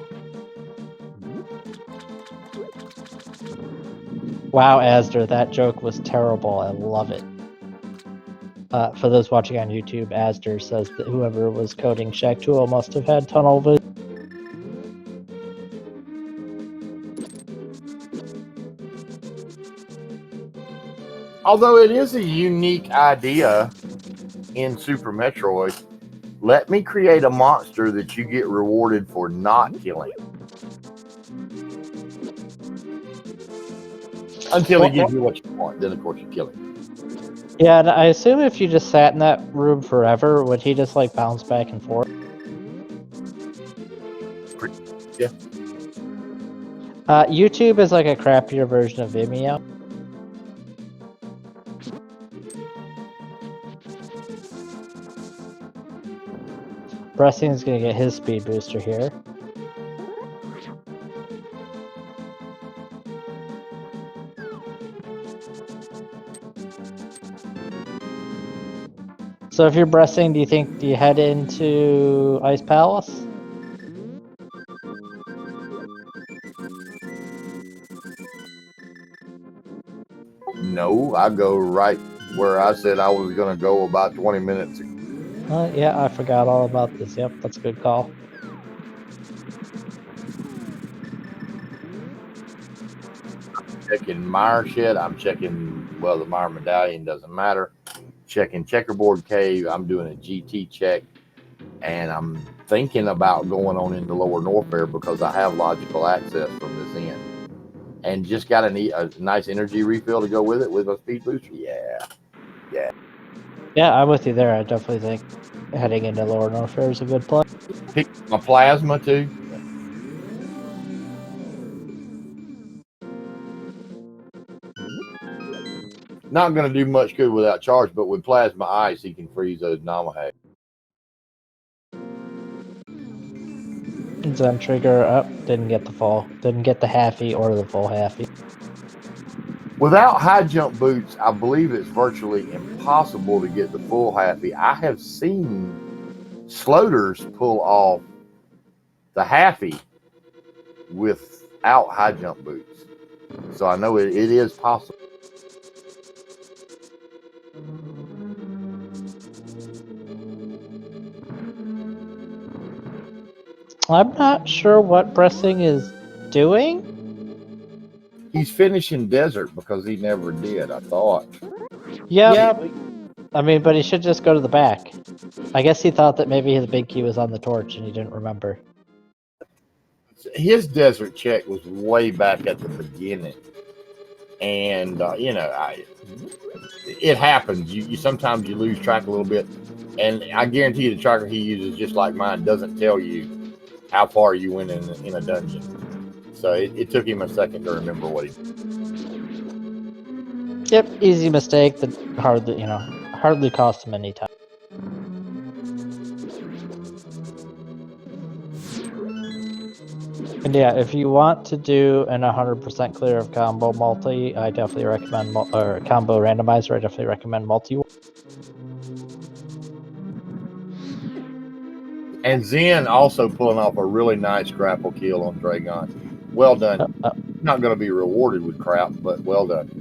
Speaker 2: Wow, Asder, that joke was terrible. I love it. For those watching on YouTube, Asder says that whoever was coding Shack Tool must have had tunnel vision.
Speaker 1: Although it is a unique idea in Super Metroid, let me create a monster that you get rewarded for not killing. Until he gives you what you want, then of course you kill him.
Speaker 2: Yeah, and I assume if you just sat in that room forever, would he just like bounce back and forth?
Speaker 1: Yeah.
Speaker 2: YouTube is like a crappier version of Vimeo. Bressing is going to get his speed booster here. So if you're Bressing, do you head into Ice Palace?
Speaker 1: No, I go right where I said I was going to go about 20 minutes ago.
Speaker 2: Yeah, I forgot all about this. Yep, that's a good call.
Speaker 1: Checking Mire shit. I'm checking, well, the Mire medallion doesn't matter. Checking Checkerboard Cave. I'm doing a GT check. And I'm thinking about going on into Lower Norfair because I have logical access from this end. And just got a nice energy refill to go with it with a speed booster. Yeah.
Speaker 2: Yeah, I'm with you there. I definitely think heading into Lower Norfair is a good play.
Speaker 1: Pick my plasma too. Not going to do much good without charge, but with plasma ice, he can freeze those Namahags.
Speaker 2: Zentrigger up, didn't get the fall. Didn't get the halfie or the full halfie.
Speaker 1: Without high jump boots, I believe it's virtually impossible to get the full halfie. I have seen Sloters pull off the halfie without high jump boots. So I know it is possible.
Speaker 2: I'm not sure what Bressing is doing.
Speaker 1: He's finishing desert because he never did, I thought.
Speaker 2: Yeah. I mean, but he should just go to the back. I guess he thought that maybe his big key was on the torch and he didn't remember.
Speaker 1: His desert check was way back at the beginning. And, it happens. You sometimes you lose track a little bit. And I guarantee you the tracker he uses, just like mine, doesn't tell you how far you went in a dungeon. So it took him a second to remember what he did.
Speaker 2: Yep, easy mistake that hardly cost him any time. And yeah, if you want to do an 100% clear of combo multi, I definitely recommend combo randomizer. I definitely recommend multi.
Speaker 1: And Zen also pulling off a really nice grapple kill on Dragon. Well done. Not going to be rewarded with crap, but well done.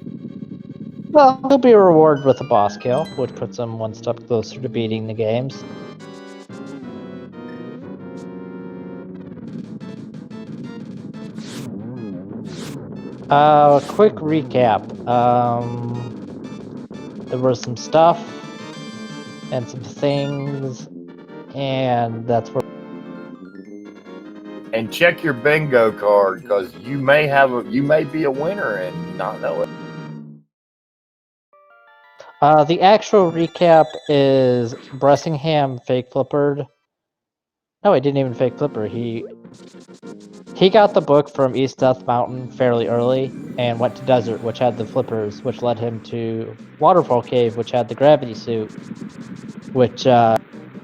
Speaker 2: Well, he'll be rewarded with a boss kill, which puts him one step closer to beating the games. Quick recap. There was some stuff and some things, and that's where.
Speaker 1: And check your bingo card because you may be a winner and not know it.
Speaker 2: The actual recap is Bressingham fake flippered. No, he didn't even fake Flipper. He got the book from East Death Mountain fairly early and went to Desert, which had the flippers, which led him to Waterfall Cave, which had the gravity suit, which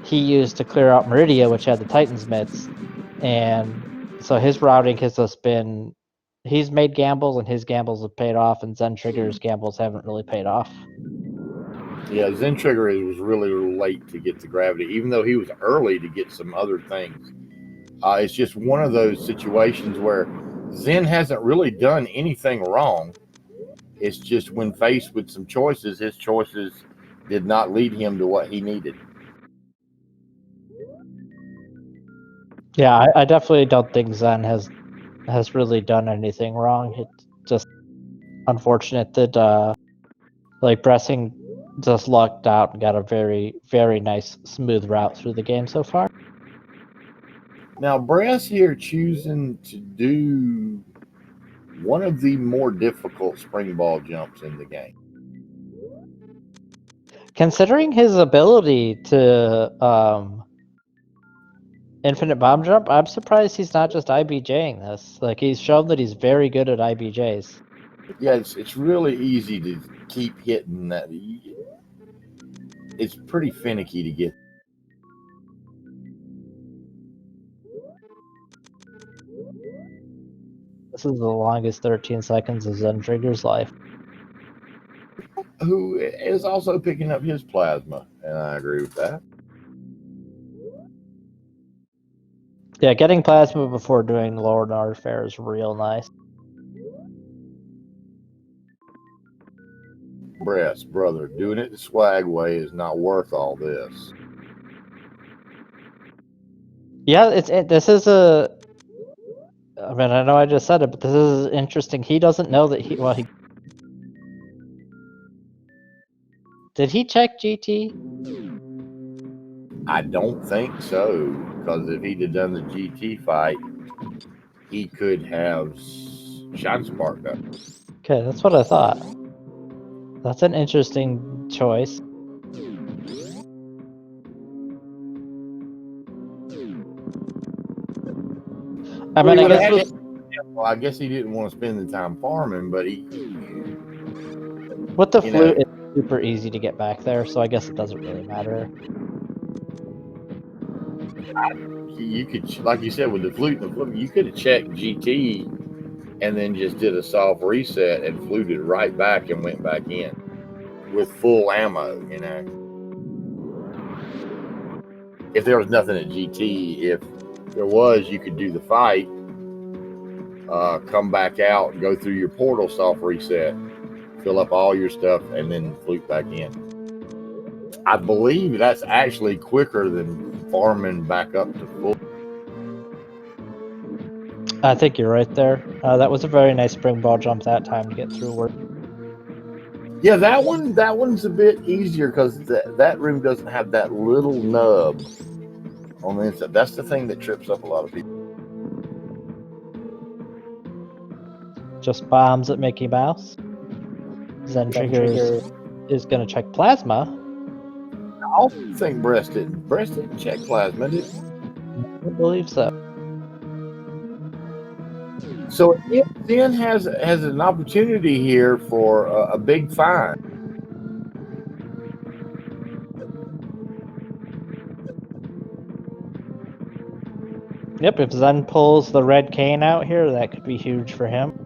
Speaker 2: he used to clear out Meridia, which had the Titan's mitts. And so his routing has just been, he's made gambles and his gambles have paid off, and Zentrigger's gambles haven't really paid off.
Speaker 1: Yeah, zentrigger was really late to get the gravity, even though he was early to get some other things. It's just one of those situations where Zen hasn't really done anything wrong. It's just when faced with some choices, his choices did not lead him to what he needed.
Speaker 2: Yeah, I definitely don't think Zen has really done anything wrong. It's just unfortunate that like Bressing just lucked out and got a very, very nice smooth route through the game so far.
Speaker 1: Now, Brass here choosing to do one of the more difficult spring ball jumps in the game.
Speaker 2: Considering his ability to infinite bomb jump, I'm surprised he's not just IBJing this. Like, he's shown that he's very good at IBJs.
Speaker 1: Yeah, it's really easy to keep hitting that. It's pretty finicky to get.
Speaker 2: This is the longest 13 seconds of Zentrigger's life.
Speaker 1: Who is also picking up his plasma, and I agree with that.
Speaker 2: Yeah, getting plasma before doing lower Nard fair is real nice.
Speaker 1: Breast, brother, doing it the swag way is not worth all this.
Speaker 2: Yeah, this is a. I mean, I know I just said it, but this is interesting. He doesn't know that he. Well, he. Did he check GT?
Speaker 1: I don't think so, because if he'd have done the GT fight, he could have shot sparked up.
Speaker 2: Okay, that's what I thought. That's an interesting choice. I mean,
Speaker 1: I guess he didn't want to spend the time farming, but he.
Speaker 2: With the flute, it's super easy to get back there, so I guess it doesn't really matter.
Speaker 1: You could, like you said, with the flute, you could have checked GT and then just did a soft reset and fluted right back and went back in with full ammo, you know. If there was nothing at GT, if there was, you could do the fight, come back out and go through your portal, soft reset, fill up all your stuff, and then flute back in. I believe that's actually quicker than farming back up to full.
Speaker 2: I think you're right there. That was a very nice spring ball jump that time to get through work.
Speaker 1: Yeah, that one's a bit easier because that room doesn't have that little nub on the inside. That's the thing that trips up a lot of people.
Speaker 2: Just bombs at Mickey Mouse. Zentrigger is going to check plasma.
Speaker 1: I also think Breast didn't check plasma, did he?
Speaker 2: I believe so.
Speaker 1: So it then has an opportunity here for a big find.
Speaker 2: Yep, if Zen pulls the red cane out here, that could be huge for him.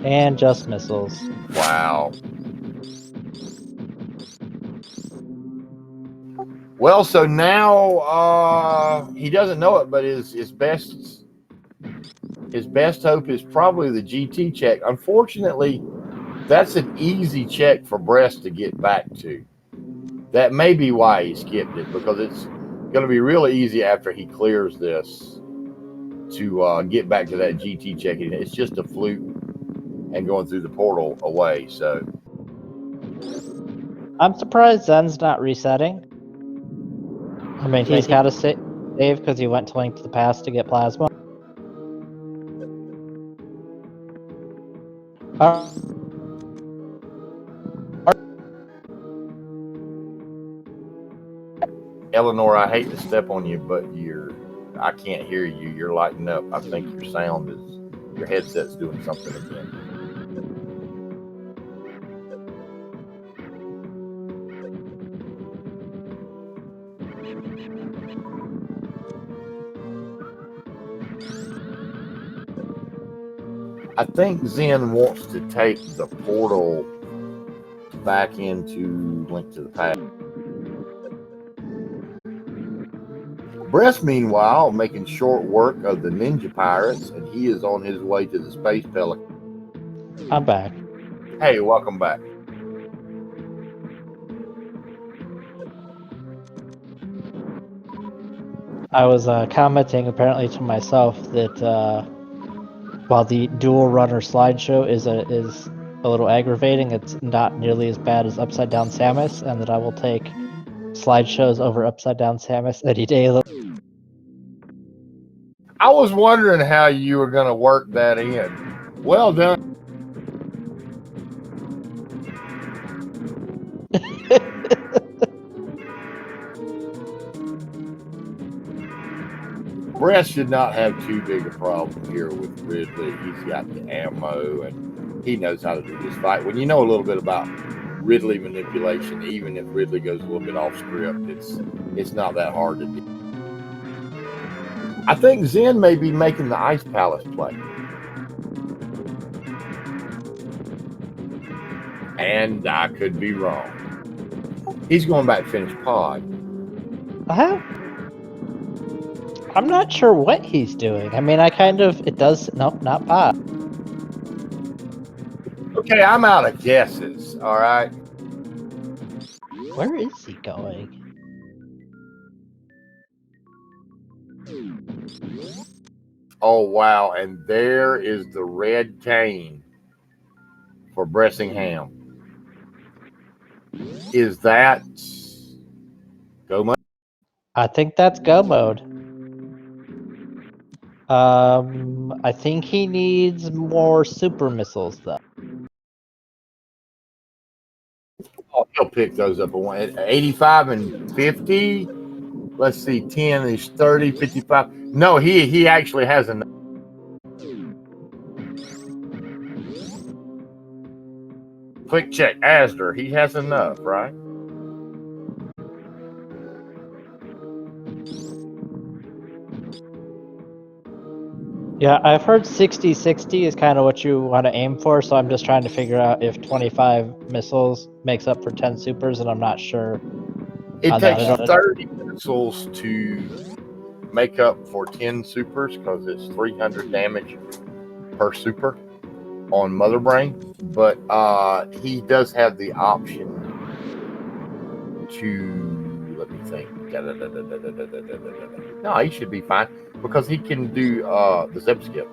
Speaker 2: And just missiles.
Speaker 1: Wow. Well, so now he doesn't know it, but his best hope is probably the GT check. Unfortunately, that's an easy check for Breast to get back to. That may be why he skipped it, because it's going to be really easy after he clears this to get back to that GT check. It's just a flute and going through the portal away. So
Speaker 2: I'm surprised Zen's not resetting. I mean, he's got to save because he went to Link to the Past to get plasma.
Speaker 1: Eleanor, I hate to step on you, but I can't hear you. You're lighting up. I think your sound is, your headset's doing something again. I think Zen wants to take the portal back into Link to the Past. Bress, meanwhile, making short work of the Ninja Pirates, and he is on his way to the Space Pelican.
Speaker 2: I'm back.
Speaker 1: Hey, welcome back.
Speaker 2: I was commenting apparently to myself that while the dual runner slideshow is a little aggravating, it's not nearly as bad as Upside Down Samus, and that I will take slideshows over Upside Down Samus any day.
Speaker 1: I was wondering how you were going to work that in. Well done. Bress should not have too big a problem here with Ridley. He's got the ammo and he knows how to do this fight. When you know a little bit about Ridley manipulation, even if Ridley goes a little bit off script, it's not that hard to do. I think Zen may be making the Ice Palace play. And I could be wrong. He's going back to finish pod.
Speaker 2: I'm not sure what he's doing. I mean, it does, nope, not pod.
Speaker 1: Okay, I'm out of guesses, all right?
Speaker 2: Where is he going?
Speaker 1: Oh, wow, and there is the red cane for Bressingham. Is that go mode?
Speaker 2: I think that's go mode. I think he needs more super missiles, though.
Speaker 1: Oh, he'll pick those up at 85 and 50. Let's see, 10 is 30, 55. No, he actually has enough. Quick check, Asder, he has enough, right?
Speaker 2: Yeah, I've heard 60-60 is kind of what you want to aim for, so I'm just trying to figure out if 25 missiles makes up for 10 supers, and I'm not sure.
Speaker 1: It takes 30 missiles to make up for 10 supers because it's 300 damage per super on Mother Brain, but he does have the option to, let me think. No, he should be fine because he can do the zip skip.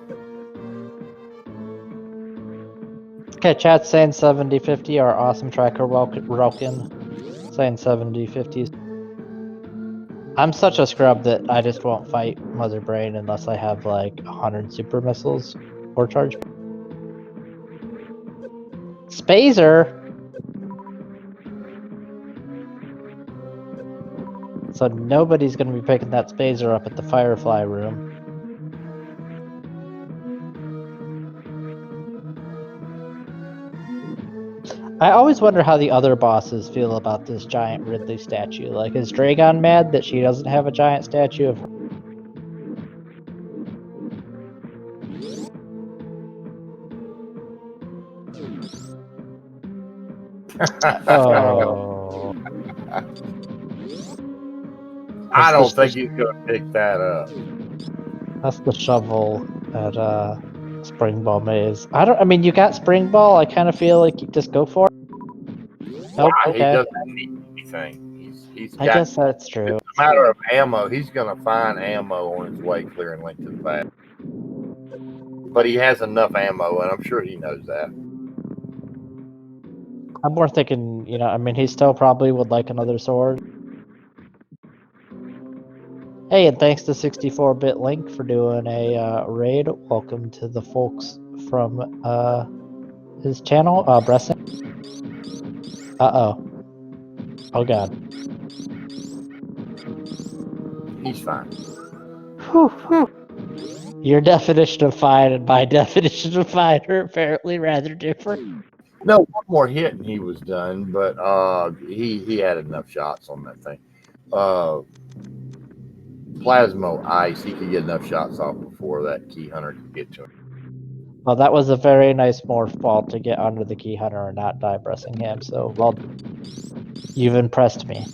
Speaker 2: Okay, chat's saying 70-50. Our awesome tracker Welkin saying 70-50s. I'm such a scrub that I just won't fight Mother Brain unless I have like 100 super missiles or charge. Spazer. So nobody's going to be picking that Spazer up at the Firefly room. I always wonder how the other bosses feel about this giant Ridley statue. Like, is Dragon mad that she doesn't have a giant statue of her? Oh.
Speaker 1: I don't think he's going to pick that up.
Speaker 2: That's the shovel at Spring Ball Maze. I mean, you got Spring Ball. I kind of feel like you just go for it. Nope,
Speaker 1: Wow,
Speaker 2: okay.
Speaker 1: He doesn't need anything.
Speaker 2: I guess that's true.
Speaker 1: It's a matter of ammo. He's going to find ammo on his way clearing Link to the Past. But he has enough ammo, and I'm sure he knows that.
Speaker 2: I'm more thinking, you know, I mean, he still probably would like another sword. Hey, and thanks to 64-Bit Link for doing a raid. Welcome to the folks from his channel? Bressing. Uh-oh. Oh, God.
Speaker 1: He's fine.
Speaker 2: Whew, whew. Your definition of fine and my definition of fine are apparently rather different.
Speaker 1: No, one more hit and he was done, but he had enough shots on that thing. Plasmo ice, he could get enough shots off before that key hunter could get to him.
Speaker 2: Well, that was a very nice morph ball to get under the key hunter and not die Bressingham, so well, you've impressed me.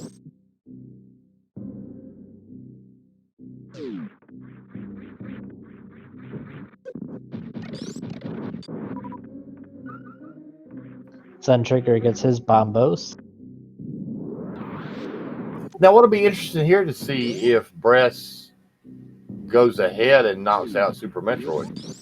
Speaker 2: Zentrigger gets his bombos.
Speaker 1: Now, what'll be interesting here to see if Bress goes ahead and knocks out Super Metroid.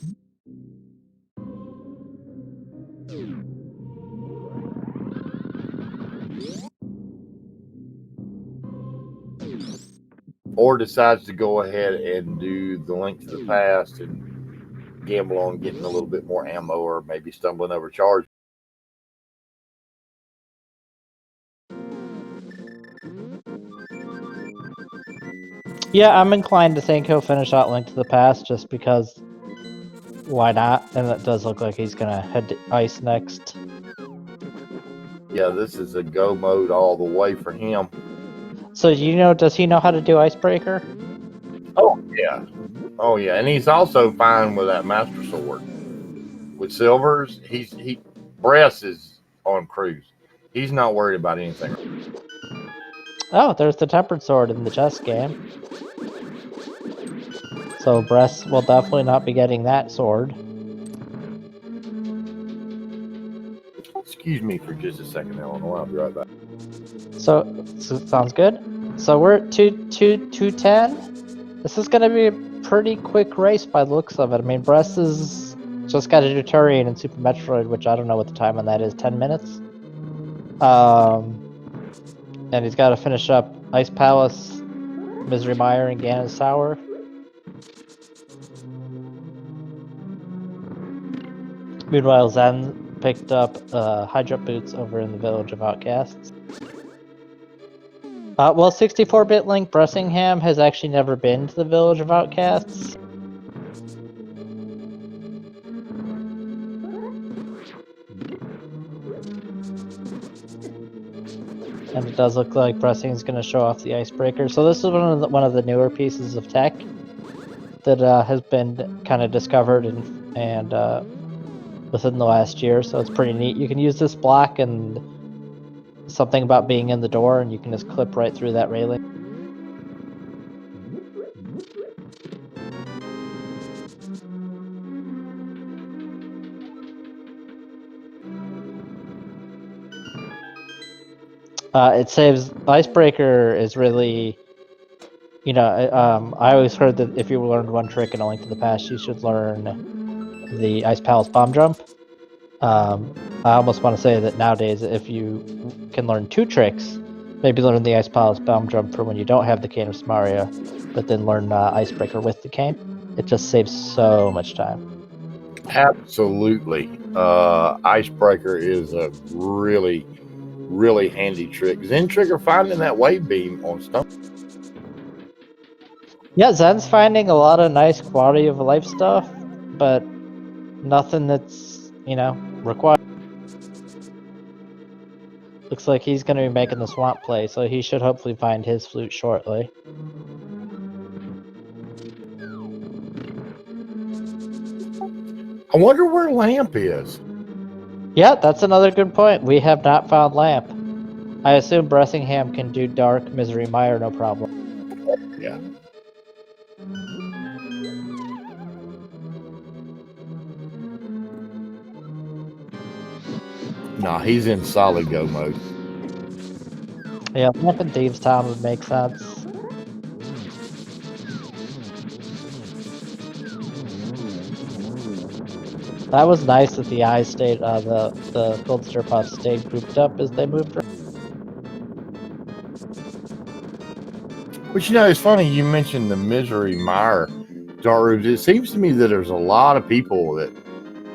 Speaker 1: Or decides to go ahead and do the Link to the Past and gamble on getting a little bit more ammo or maybe stumbling over charge.
Speaker 2: Yeah, I'm inclined to think he'll finish out Link to the Past just because why not? And it does look like he's gonna head to Ice next.
Speaker 1: Yeah, this is a go mode all the way for him.
Speaker 2: So does he know how to do Icebreaker?
Speaker 1: Oh yeah. Oh yeah. And he's also fine with that Master Sword. With Silvers, Bress is on cruise. He's not worried about anything.
Speaker 2: Oh, there's the Tempered Sword in the chess game. So Bress will definitely not be getting that sword.
Speaker 1: Excuse me for just a second, Eleanor. I'll be right back.
Speaker 2: So sounds good. So we're at 2:10. This is gonna be a pretty quick race by the looks of it. I mean, Bress is just got to do Turian and Super Metroid, which I don't know what the time on that is. 10 minutes. And he's got to finish up Ice Palace, Misery Mire, and Ganon Sour. Meanwhile, Zen picked up high jump boots over in the Village of Outcasts. Well, 64-bit Link Bressingham has actually never been to the Village of Outcasts. And it does look like Bressing is going to show off the Icebreaker. So this is one of the newer pieces of tech that has been kind of discovered and within the last year. So it's pretty neat. You can use this block and something about being in the door, and you can just clip right through that railing. It saves. Icebreaker is really, I always heard that if you learned one trick in A Link to the Past, you should learn the Ice Palace Bomb Jump. I almost want to say that nowadays, if you can learn two tricks, maybe learn the Ice Palace Bomb Jump for when you don't have the Cane of Samaria, but then learn Icebreaker with the cane. It just saves so much time.
Speaker 1: Absolutely. Icebreaker is a really, really handy trick. Zentrigger finding that wave beam on stone.
Speaker 2: Yeah, Zen's finding a lot of nice quality of life stuff, but nothing that's, required. Looks like he's going to be making the swamp play, so he should hopefully find his flute shortly.
Speaker 1: I wonder where Lamp is.
Speaker 2: Yeah, that's another good point. We have not found Lamp. I assume Bressingham can do Dark Misery Mire no problem.
Speaker 1: Yeah. Nah, he's in solid go mode.
Speaker 2: Yeah, Lamp in Thieves Town would make sense. That was nice that the eyes stayed, the Goldster Puffs stayed grouped up as they moved around.
Speaker 1: But it's funny you mentioned the Misery Mire dark rooms. It seems to me that there's a lot of people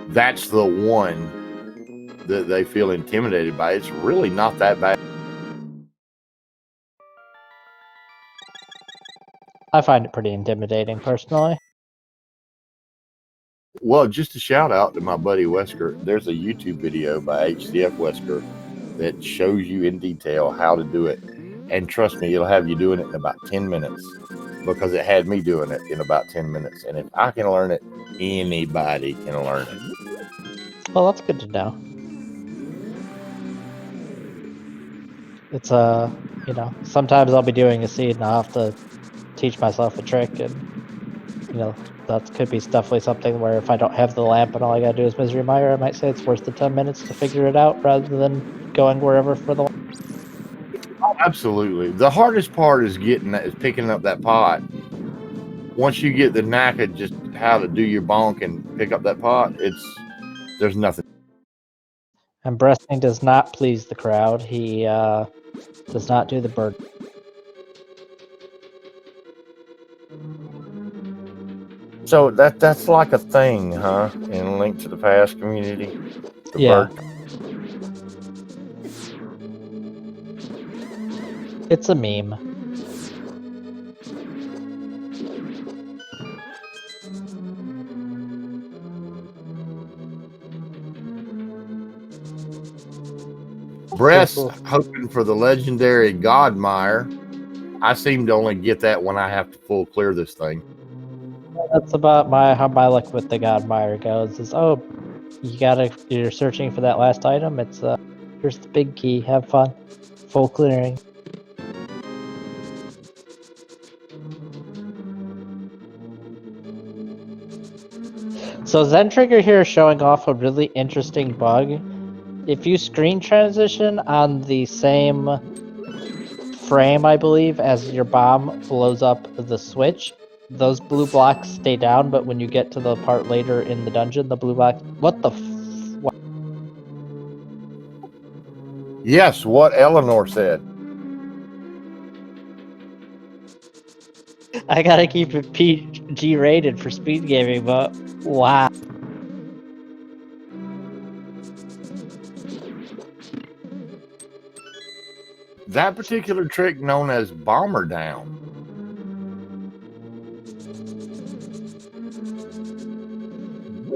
Speaker 1: that's the one that they feel intimidated by. It's really not that bad.
Speaker 2: I find it pretty intimidating personally.
Speaker 1: Well, just a shout out to my buddy Wesker. There's a YouTube video by HCF Wesker that shows you in detail how to do it. And trust me, it'll have you doing it in about 10 minutes, because it had me doing it in about 10 minutes. And if I can learn it, anybody can learn it.
Speaker 2: Well, that's good to know. It's you know, sometimes I'll be doing a scene and I'll have to teach myself a trick, and you know, that could be definitely something where if I don't have the lamp and all I gotta do is Misery Mire, I might say it's worth the 10 minutes to figure it out rather than going wherever for the lamp.
Speaker 1: Absolutely. The hardest part is picking up that pot. Once you get the knack of just how to do your bonk and pick up that pot, there's nothing.
Speaker 2: And Bressing does not please the crowd. He does not do the bird.
Speaker 1: So that's like a thing, huh? In Link to the Past community. The bird.
Speaker 2: It's a meme.
Speaker 1: Bress hoping for the legendary Godmire. I seem to only get that when I have to full clear this thing.
Speaker 2: That's about how my luck with the Godmire goes. Is you're searching for that last item. It's here's the big key. Have fun. Full clearing. So zentrigger here is showing off a really interesting bug. If you screen transition on the same frame, I believe, as your bomb blows up the switch, those blue blocks stay down, but when you get to the part later in the dungeon, the blue block... What the what?
Speaker 1: Yes, what Eleanor said.
Speaker 2: I gotta keep it PG rated for speed gaming, but wow.
Speaker 1: That particular trick known as bomber down.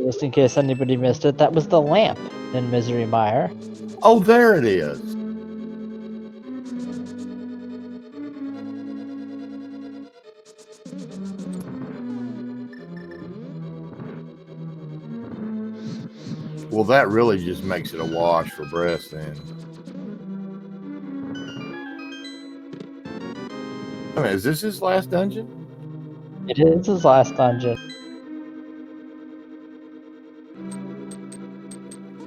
Speaker 2: Just in case anybody missed it, that was the lamp in Misery Mire.
Speaker 1: Oh, there it is. Well, that really just makes it a wash for Bress then. I mean, is this his last dungeon?
Speaker 2: It is his last dungeon.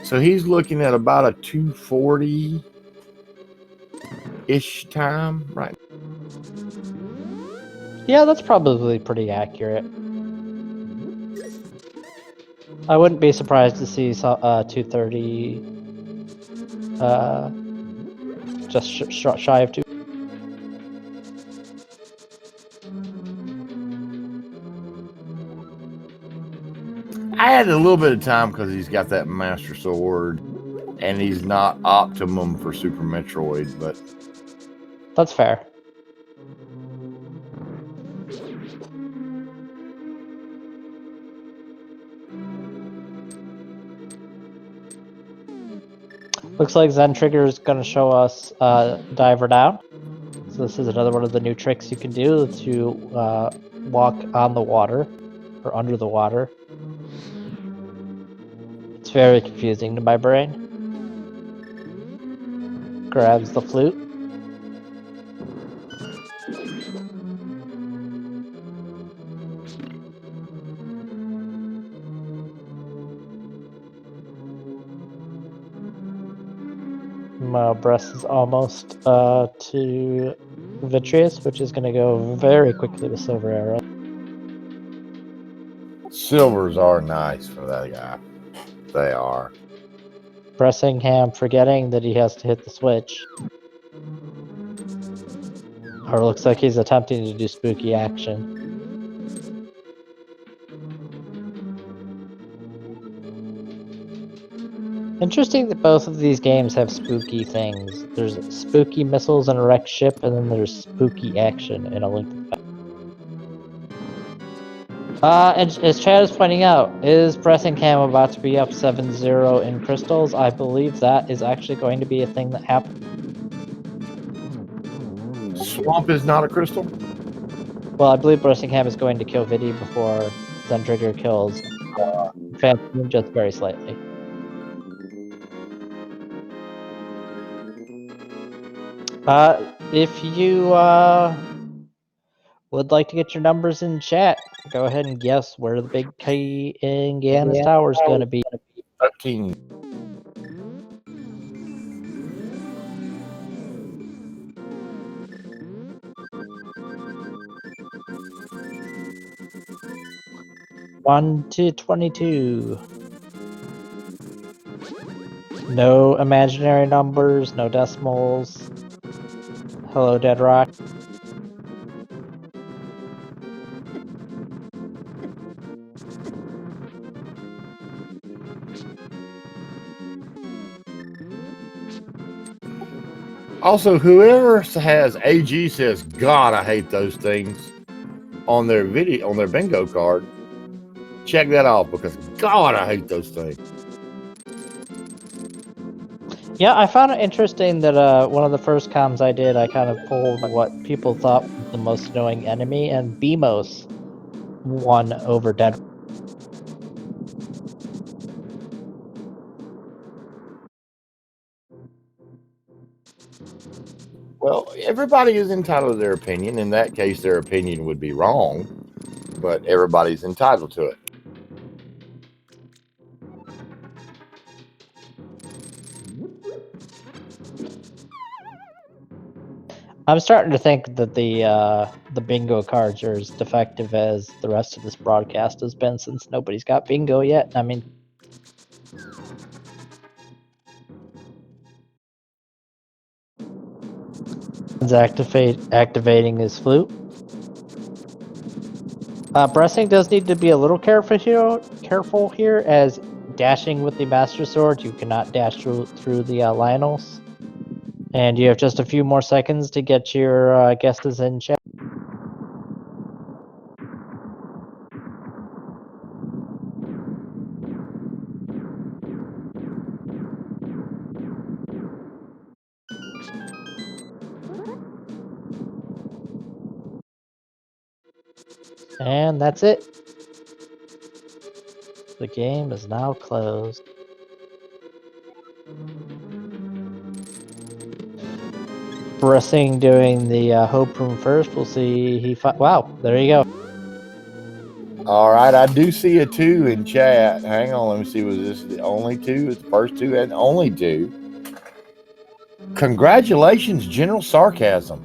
Speaker 1: So he's looking at about a 240-ish time, right?
Speaker 2: Yeah, that's probably pretty accurate. I wouldn't be surprised to see 230 just shy of 2.
Speaker 1: I had a little bit of time because he's got that Master Sword, and he's not optimum for Super Metroid, but
Speaker 2: that's fair. Looks like zentrigger is going to show us Diver Down. So this is another one of the new tricks you can do to walk on the water or under the water. It's very confusing to my brain. Grabs the flute. Bress is almost to Vitreous, which is going to go very quickly with Silver Arrow.
Speaker 1: silvers are nice for that guy. They are.
Speaker 2: Bressingham forgetting that he has to hit the switch. Or it looks like he's attempting to do spooky action. Interesting that both of these games have spooky things. There's spooky missiles in a wrecked ship, and then there's spooky action in a Link to the Past. And as Chad is pointing out, is Bressingham about to be up 7-0 in crystals? I believe that is actually going to be a thing that happens.
Speaker 1: Swamp is not a crystal?
Speaker 2: Well, I believe Bressingham is going to kill Vidi before zentrigger kills Phantom just very slightly. If you would like to get your numbers in chat, go ahead and guess where the big key in Gannon's Tower is going to be.
Speaker 1: 13.
Speaker 2: One to 22. No imaginary numbers, no decimals. Hello, Dead Rock.
Speaker 1: Also, whoever has AG says, God, I hate those things on their video, on their bingo card, check that off because God, I hate those things.
Speaker 2: Yeah, I found it interesting that one of the first comms I did, I kind of pulled what people thought was the most annoying enemy, and BMOS won over Dead.
Speaker 1: Well, everybody is entitled to their opinion. In that case, their opinion would be wrong, but everybody's entitled to it.
Speaker 2: I'm starting to think that the bingo cards are as defective as the rest of this broadcast has been, since nobody's got bingo yet. I mean, activating his flute. Bressing does need to be a little careful here, as dashing with the Master Sword, you cannot dash through the Lionels. And you have just a few more seconds to get your guesses in chat. And that's it. The game is now closed. Bressing doing the Hope Room first. We'll see. Wow, there you go.
Speaker 1: All right, I do see a 2 in chat. Hang on, let me see. Was this the only 2? It's the first 2 and only 2. Congratulations, General Sarcasm.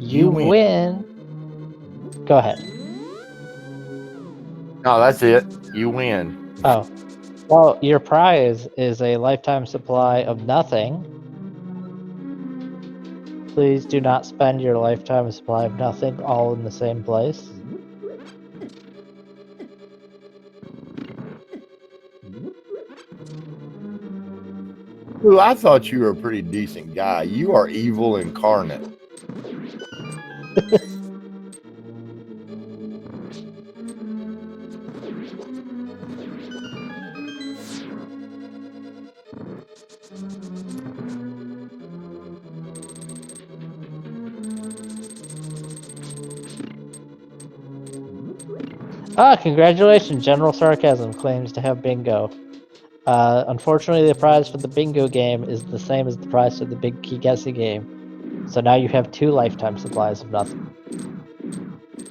Speaker 2: You win. Go ahead.
Speaker 1: No, that's it. You win.
Speaker 2: Oh. Well, your prize is a lifetime supply of nothing. Please do not spend your lifetime supply of nothing all in the same place.
Speaker 1: Ooh, I thought you were a pretty decent guy. You are evil incarnate.
Speaker 2: Congratulations, General Sarcasm claims to have bingo. Unfortunately, the prize for the bingo game is the same as the prize for the big key guessing game. So now you have 2 lifetime supplies of nothing.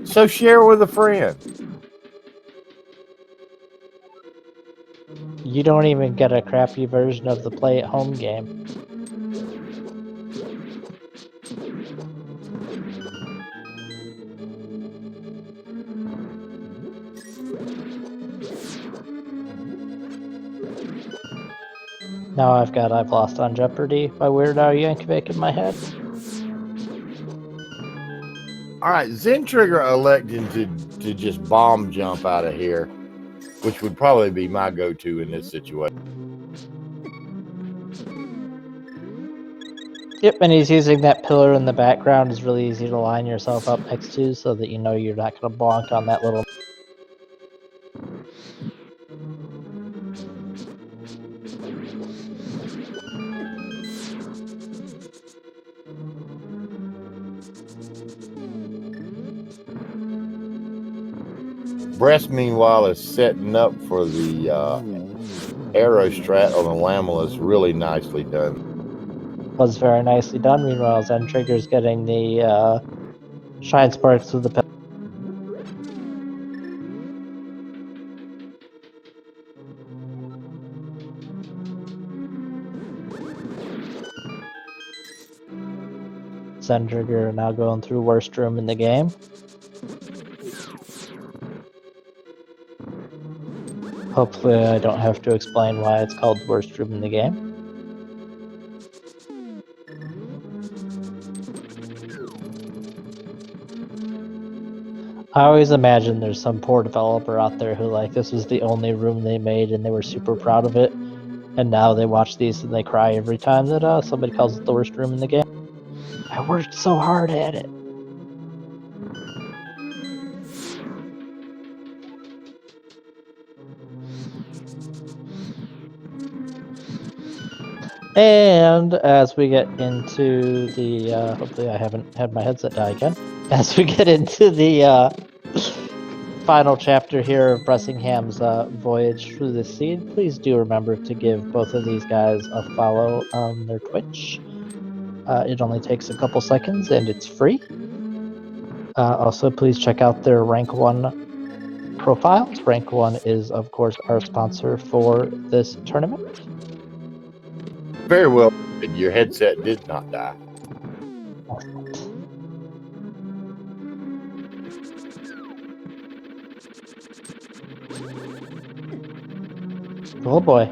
Speaker 1: So share with a friend.
Speaker 2: You don't even get a crappy version of the play-at-home game. Now I've lost on Jeopardy by Weird Al Yankovic in my head.
Speaker 1: All right, zentrigger electing to just bomb jump out of here, which would probably be my go-to in this situation.
Speaker 2: Yep, and he's using that pillar in the background. It's really easy to line yourself up next to so that you know you're not going to bonk on that little...
Speaker 1: Bress, meanwhile, is setting up for the arrow strat on the Lamellas. Really nicely done.
Speaker 2: Was very nicely done. Meanwhile, Zentrigger's getting the shine sparks with the pillar. Zentrigger now going through worst room in the game. Hopefully I don't have to explain why it's called worst room in the game. I always imagine there's some poor developer out there who, like, this was the only room they made and they were super proud of it, and now they watch these and they cry every time that somebody calls it the worst room in the game. I worked so hard at it. And as we get into the, hopefully I haven't had my headset die again. As we get into the final chapter here of Bressingham's voyage through the sea, please do remember to give both of these guys a follow on their Twitch. It only takes a couple seconds and it's free. Also, please check out their Rank 1 profiles. Rank 1 is, of course, our sponsor for this tournament.
Speaker 1: Very well. Your headset did not die.
Speaker 2: Excellent. Oh boy,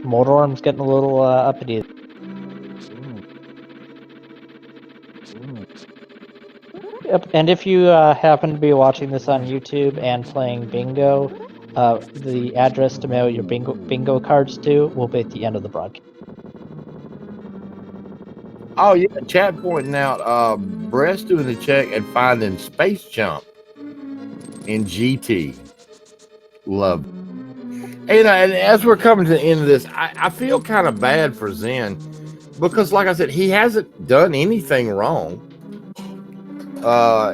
Speaker 2: Motorarm's getting a little uppity. Yep, and if you happen to be watching this on YouTube and playing bingo, the address to mail your bingo cards to will be at the end of the broadcast.
Speaker 1: Oh yeah, chat pointing out Bress doing the check and finding Space Jump in GT. Love. And as we're coming to the end of this, I feel kind of bad for Zen because, like I said, he hasn't done anything wrong.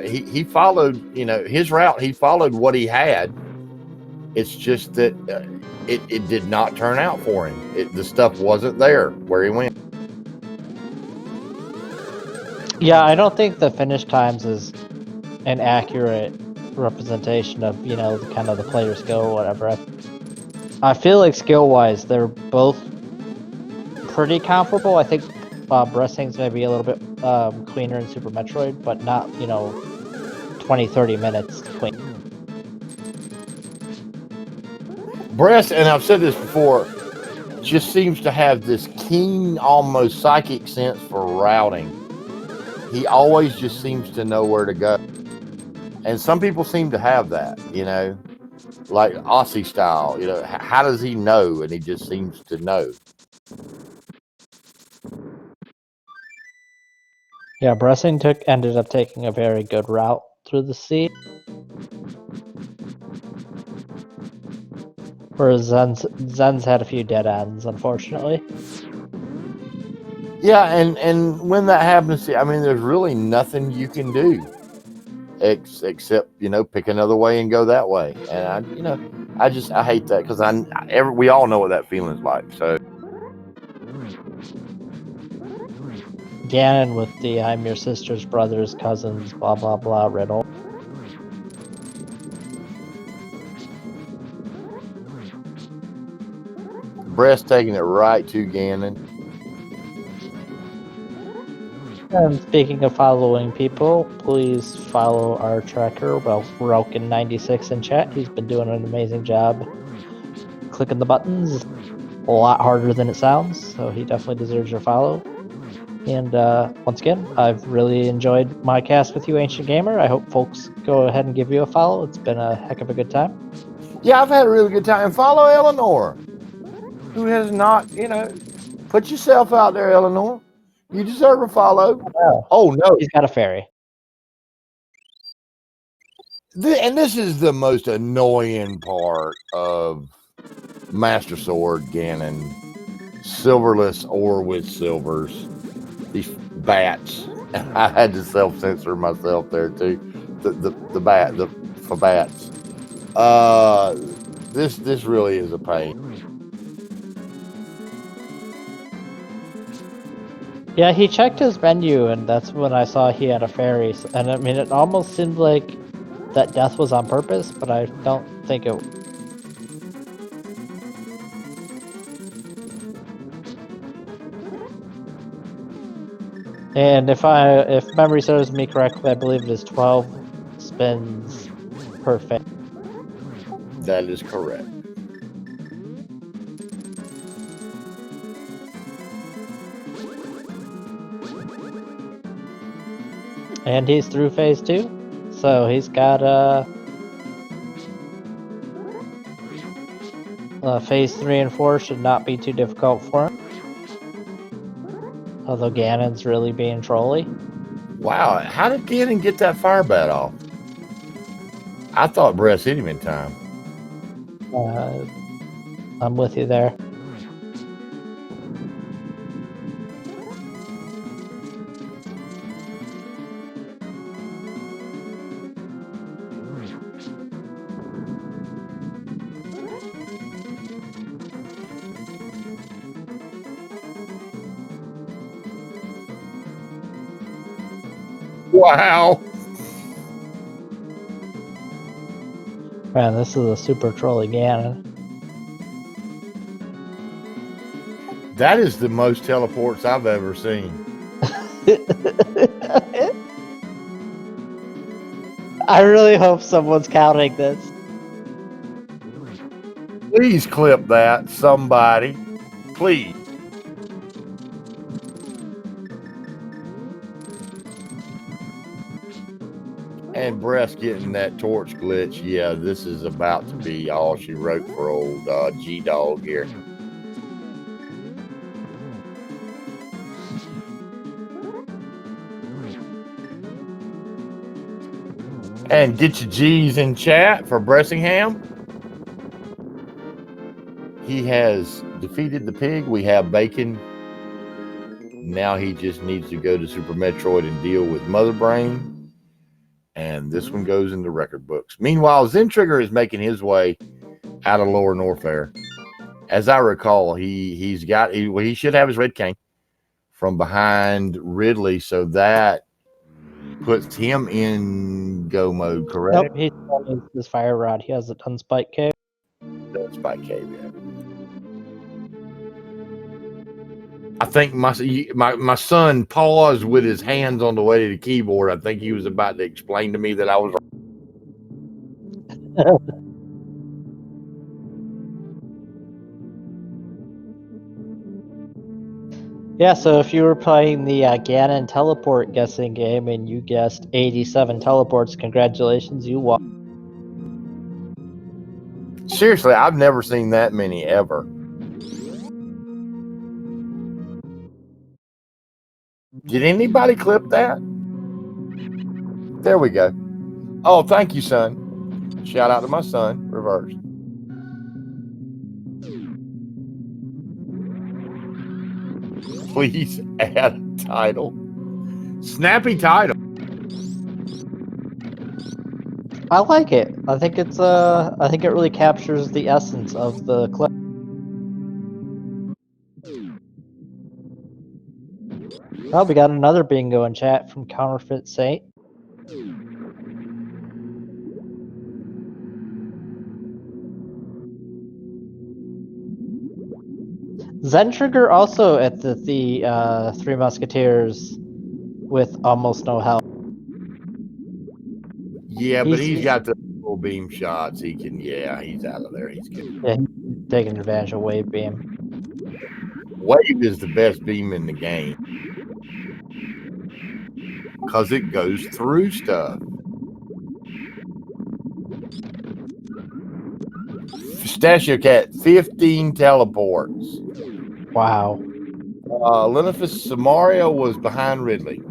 Speaker 1: He followed, his route. He followed what he had. It's just that it did not turn out for him. The stuff wasn't there where he went.
Speaker 2: Yeah, I don't think the finish times is an accurate representation of, the kind of the player skill or whatever. I feel like skill-wise, they're both pretty comparable. I think Bressing's maybe a little bit cleaner in Super Metroid, but not, 20-30 minutes clean.
Speaker 1: Bress, and I've said this before, just seems to have this keen, almost psychic sense for routing. He always just seems to know where to go. And some people seem to have that, like Aussie style. How does he know? And he just seems to know.
Speaker 2: Yeah, Bressing ended up taking a very good route through the sea. Whereas Zen's had a few dead ends, unfortunately.
Speaker 1: Yeah, and when that happens, there's really nothing you can do except pick another way and go that way. And I hate that because we all know what that feeling's like. So
Speaker 2: Ganon with the "I'm your sister's brother's cousin's blah blah blah" riddle.
Speaker 1: Bress taking it right to Ganon.
Speaker 2: And speaking of following people, please follow our tracker, Relkin96 in chat. He's been doing an amazing job clicking the buttons. A lot harder than it sounds, so he definitely deserves your follow. And once again, I've really enjoyed my cast with you, Ancient Gamer. I hope folks go ahead and give you a follow. It's been a heck of a good time.
Speaker 1: Yeah, I've had a really good time. And follow Eleanor, who has not, put yourself out there, Eleanor. You deserve a follow.
Speaker 2: Oh,
Speaker 1: Oh no!
Speaker 2: he's got a fairy.
Speaker 1: And this is the most annoying part of Master Sword Ganon, silverless or with silvers. These bats. I had to self-censor myself there too. The bat for bats. This really is a pain.
Speaker 2: Yeah, he checked his menu, and that's when I saw he had a fairy. And I mean, it almost seemed like that death was on purpose, but I don't think it. And if memory serves me correctly, I believe it is 12 spins per fairy.
Speaker 1: That is correct.
Speaker 2: And he's through phase 2, so he's got phase 3 and 4 should not be too difficult for him. Although Ganon's really being trolly.
Speaker 1: Wow, how did Ganon get that fire bat off? I thought Bress hit him in time.
Speaker 2: I'm with you there.
Speaker 1: Wow.
Speaker 2: Man, this is a super trolly Ganon.
Speaker 1: That is the most teleports I've ever seen.
Speaker 2: I really hope someone's counting this.
Speaker 1: Please clip that, somebody. Please. And Bress getting that torch glitch. Yeah, this is about to be all she wrote for old G-Dog here. And get your G's in chat for Bressingham. He has defeated the pig. We have Bacon. Now he just needs to go to Super Metroid and deal with Mother Brain. And this one goes in the record books. Meanwhile, Zentrigger is making his way out of Lower Norfair. As I recall, he should have his red cane from behind Ridley, so that puts him in go mode, correct?
Speaker 2: Nope, he's on his fire rod. He has a Unspike cave.
Speaker 1: No Spike Cave yet. I think my son paused with his hands on the way to the keyboard. I think he was about to explain to me that I was.
Speaker 2: Yeah, so if you were playing the Ganon teleport guessing game and you guessed 87 teleports, congratulations, you won.
Speaker 1: Seriously, I've never seen that many ever. Did anybody clip that? There we go. Oh, thank you, son. Shout out to my son. Reverse. Please add a title. Snappy title.
Speaker 2: I like it. I think it's I think it really captures the essence of the clip. Oh, we got another bingo in chat from Counterfeit Saint. Zentrigger also at the Three Musketeers with almost no health.
Speaker 1: Yeah, but he's got the full beam shots. He can, yeah, he's out of there. He's good.
Speaker 2: Yeah, he's taking advantage of Wave Beam.
Speaker 1: Wave is the best beam in the game because it goes through stuff. Pistachio Cat, 15 teleports.
Speaker 2: Wow.
Speaker 1: Linus Samaria was behind Ridley.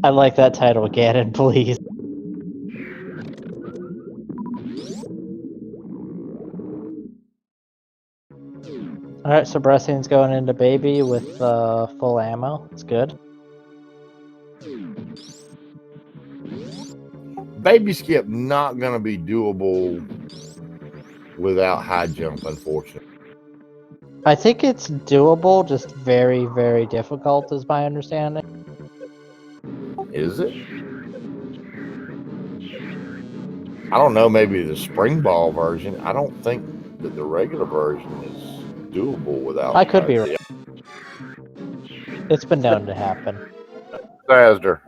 Speaker 2: I like that title, Ganon, please. Alright, so Bressing's going into Baby with full ammo. It's good.
Speaker 1: Baby skip not going to be doable without high jump, unfortunately.
Speaker 2: I think it's doable, just very, very difficult, is my understanding.
Speaker 1: Is it? I don't know, maybe the spring ball version. I don't think that the regular version is doable without.
Speaker 2: I could be right. It's been known to happen.
Speaker 1: Disaster.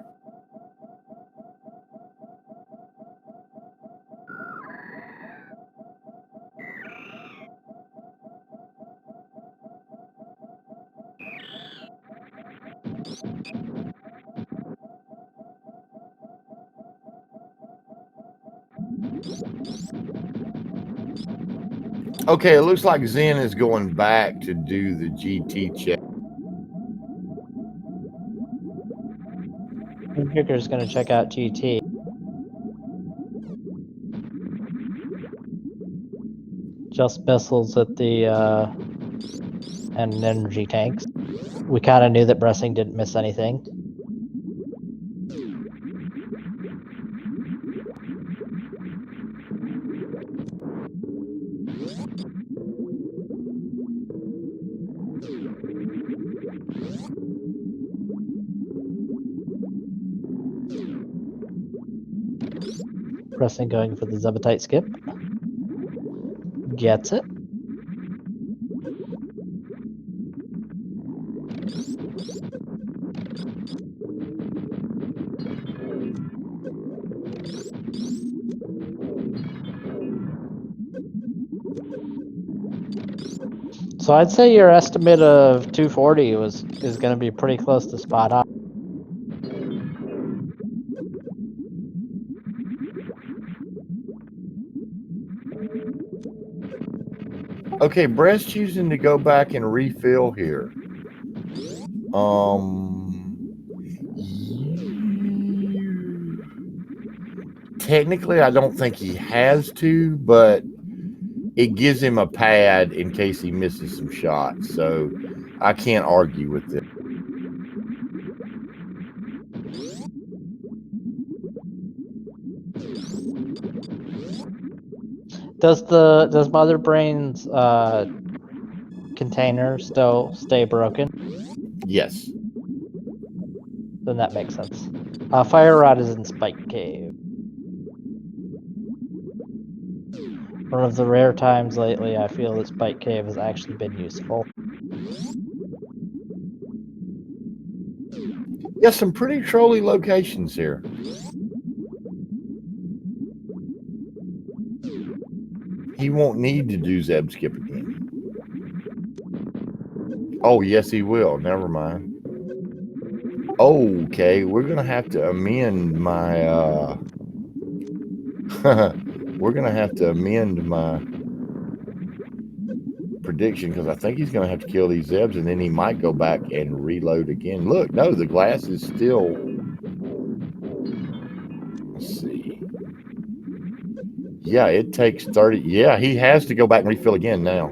Speaker 1: Okay, it looks like Zen is going back to do the GT check.
Speaker 2: Zentrigger's going to check out GT. Just missiles at the and energy tanks. We kind of knew that Bressing didn't miss anything. Bressing going for the Zebetite skip. Gets it. So I'd say your estimate of 240 is going to be pretty close to spot on.
Speaker 1: Okay, Brett's choosing to go back and refill here. Technically, I don't think he has to, but it gives him a pad in case he misses some shots. So I can't argue with it.
Speaker 2: Does Mother Brain's container still stay broken?
Speaker 1: Yes.
Speaker 2: Then that makes sense. Fire Rod is in Spike Cave. One of the rare times lately I feel that Spike Cave has actually been useful.
Speaker 1: Yeah, some pretty trolly locations here. He won't need to do Zeb skip again. Oh, yes, he will. Never mind. Okay, we're going to have to amend my... we're going to have to amend my prediction because I think he's going to have to kill these Zebs and then he might go back and reload again. Look, no, the glass is still... Let's see. Yeah, it takes 30. Yeah, he has to go back and refill again now.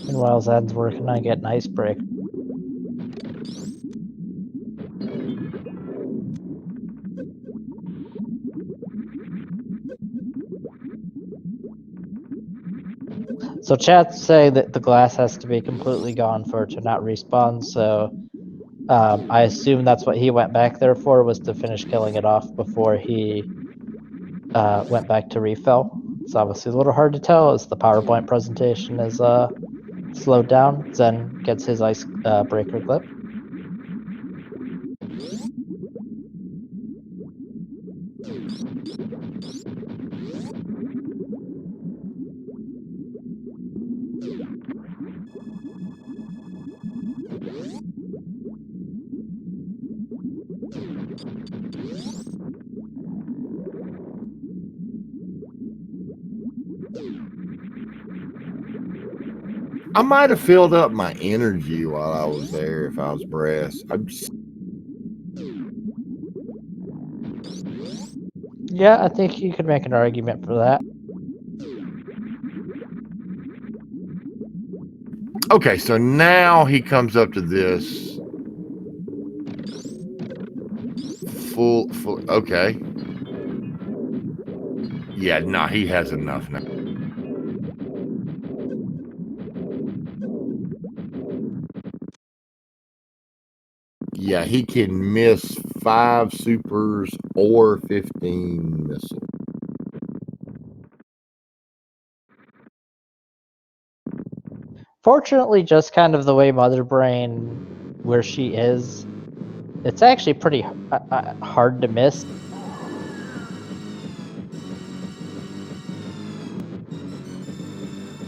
Speaker 2: Meanwhile, Zed's working on getting icebreak. So chat say that the glass has to be completely gone for it to not respawn, so I assume that's what he went back there for, was to finish killing it off before he went back to refill. It's obviously a little hard to tell as the PowerPoint presentation is slowed down. Zen gets his ice breaker clip.
Speaker 1: I might have filled up my energy while I was there if I was Bress.
Speaker 2: Yeah, I think you could make an argument for that.
Speaker 1: Okay, so now he comes up to this full. Okay. Yeah, nah, he has enough now. Yeah, he can miss 5 supers or 15 missiles.
Speaker 2: Fortunately, just kind of the way Mother Brain, where she is, it's actually pretty hard to miss.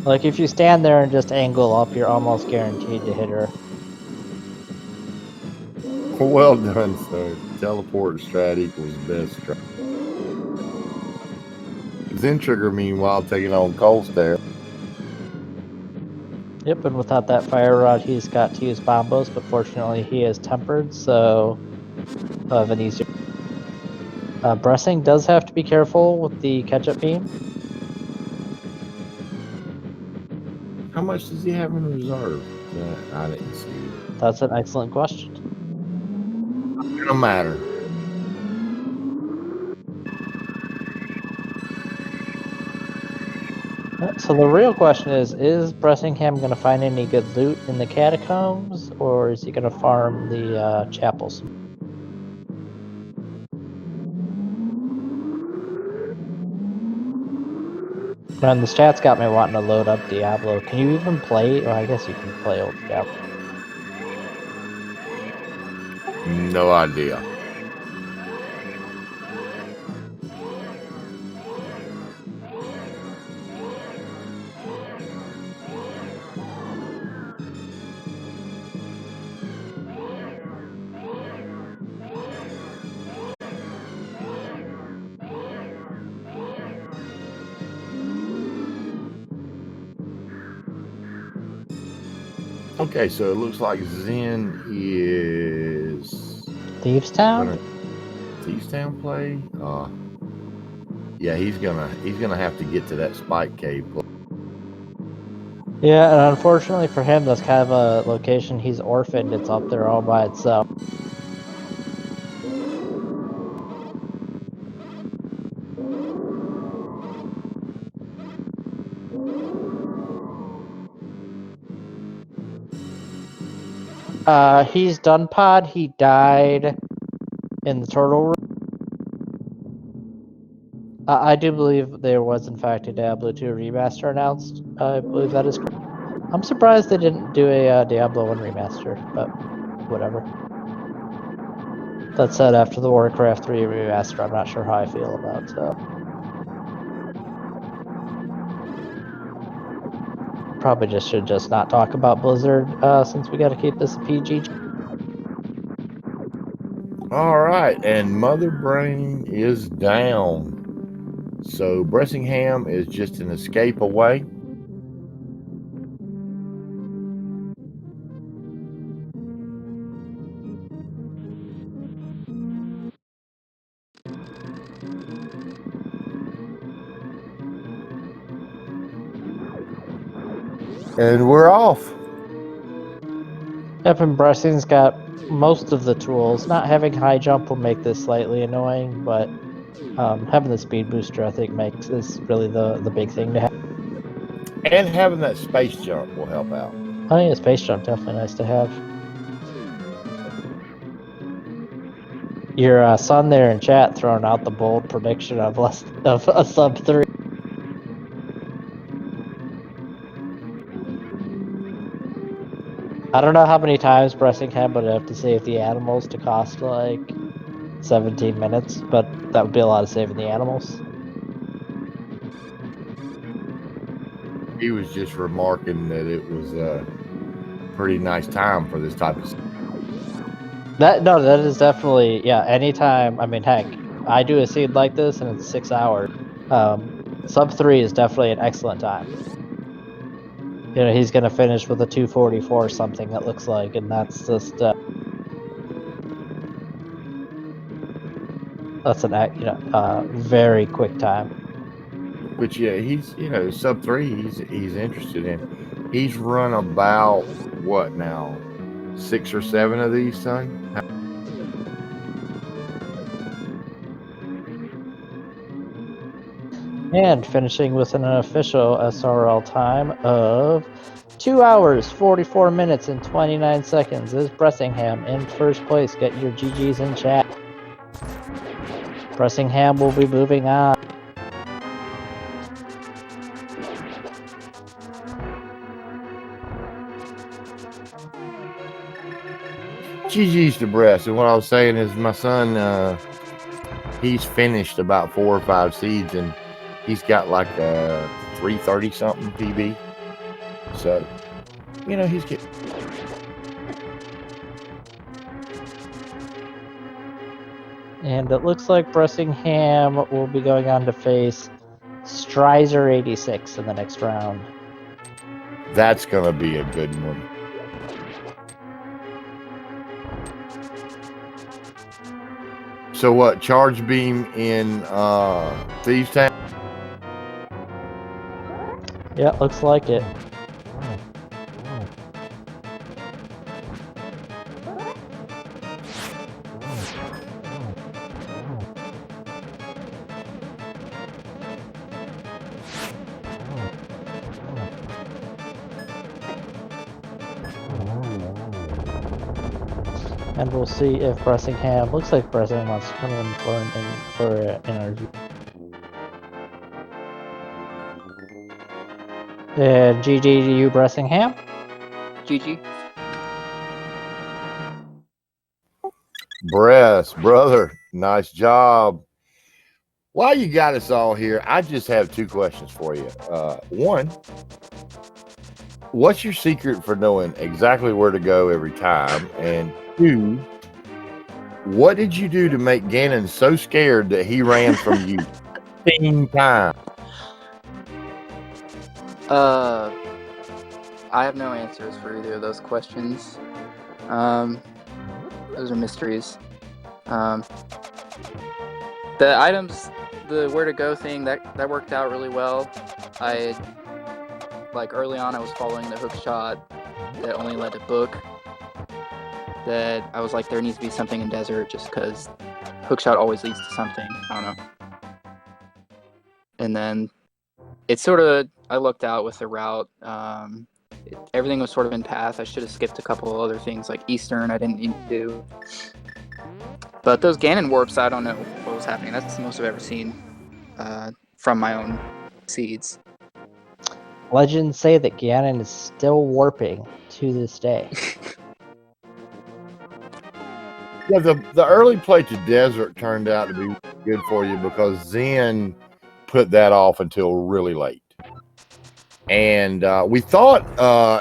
Speaker 2: Like, if you stand there and just angle up, you're almost guaranteed to hit her.
Speaker 1: Well done, sir. Teleport strat equals best strat. Zentrigger, meanwhile, taking on Cold Stare.
Speaker 2: Yep, and without that fire rod, he's got to use bombos, but fortunately he is tempered, so he'll have an easier. Bressing does have to be careful with the catch-up beam.
Speaker 1: How much does he have in reserve? I didn't see it.
Speaker 2: That's an excellent question.
Speaker 1: No matter.
Speaker 2: So the real question is Bressingham going to find any good loot in the catacombs, or is he going to farm the chapels? And the stats got me wanting to load up Diablo. Can you even play? Well, I guess you can play old Diablo.
Speaker 1: No idea. Okay, so it looks like Zen is
Speaker 2: Thieves Town?
Speaker 1: Thieves Town play? Yeah, he's gonna have to get to that spike cave.
Speaker 2: Yeah, and unfortunately for him, that's kind of a location he's orphaned. It's up there all by itself. He's done pod. He died in the turtle room. I do believe there was, in fact, a Diablo 2 remaster announced. I believe that is correct. I'm surprised they didn't do a Diablo 1 remaster, but whatever. That said, after the Warcraft 3 remaster, I'm not sure how I feel about so. Probably just should just not talk about Blizzard since we got to keep this a PG.
Speaker 1: All right, and Mother Brain is down. So Bressingham is just an escape away. And we're off.
Speaker 2: Yep, and Bressing's got most of the tools. Not having high jump will make this slightly annoying, but having the speed booster, I think, makes is really the big thing to have.
Speaker 1: And having that space jump will help out.
Speaker 2: Oh yeah, space jump, definitely nice to have. Your son there in chat throwing out the bold prediction of a sub 3. I don't know how many times Bressingham would have to save the animals to cost like 17 minutes, but that would be a lot of saving the animals.
Speaker 1: He was just remarking that it was a pretty nice time for this type of stuff.
Speaker 2: That is definitely, yeah, anytime. I mean, heck, I do a seed like this and it's 6 hours. Sub 3 is definitely an excellent time. You know, he's going to finish with a 2:44 something, it looks like, and that's just that's an very quick time.
Speaker 1: Which yeah, he's sub 3. He's interested in. He's run about what now, 6 or 7 of these, son.
Speaker 2: And finishing with an official SRL time of 2 hours, 44 minutes, and 29 seconds is Bressingham in first place. Get your GGs in chat. Bressingham will be moving on.
Speaker 1: GG's to Bress. And what I was saying is my son, he's finished about 4 or 5 seeds, and he's got like a 330 something PB. So, he's getting.
Speaker 2: And it looks like Bressingham will be going on to face Strizer86 in the next round.
Speaker 1: That's going to be a good one. So what, Charge Beam in Thieves Town?
Speaker 2: Yeah, looks like it. And we'll see if Bressingham, looks like Bressingham wants to come in for an interview. And GG to you, Bressingham.
Speaker 3: GG.
Speaker 1: Bress, brother, nice job. While you got us all here, I just have 2 questions for you. One, what's your secret for knowing exactly where to go every time? And 2, what did you do to make Gannon so scared that he ran from you 10 times?
Speaker 3: I have no answers for either of those questions. Those are mysteries. The items, the where to go thing, that worked out really well. Early on, I was following the hook shot that only led to book. That I was like, there needs to be something in desert, just because hookshot always leads to something. I don't know. And then I looked out with the route. Everything was sort of in path. I should have skipped a couple of other things like Eastern. I didn't need to do. But those Ganon warps, I don't know what was happening. That's the most I've ever seen from my own seeds.
Speaker 2: Legends say that Ganon is still warping to this day.
Speaker 1: Yeah, the early play to desert turned out to be good for you because Zen put that off until really late. And we thought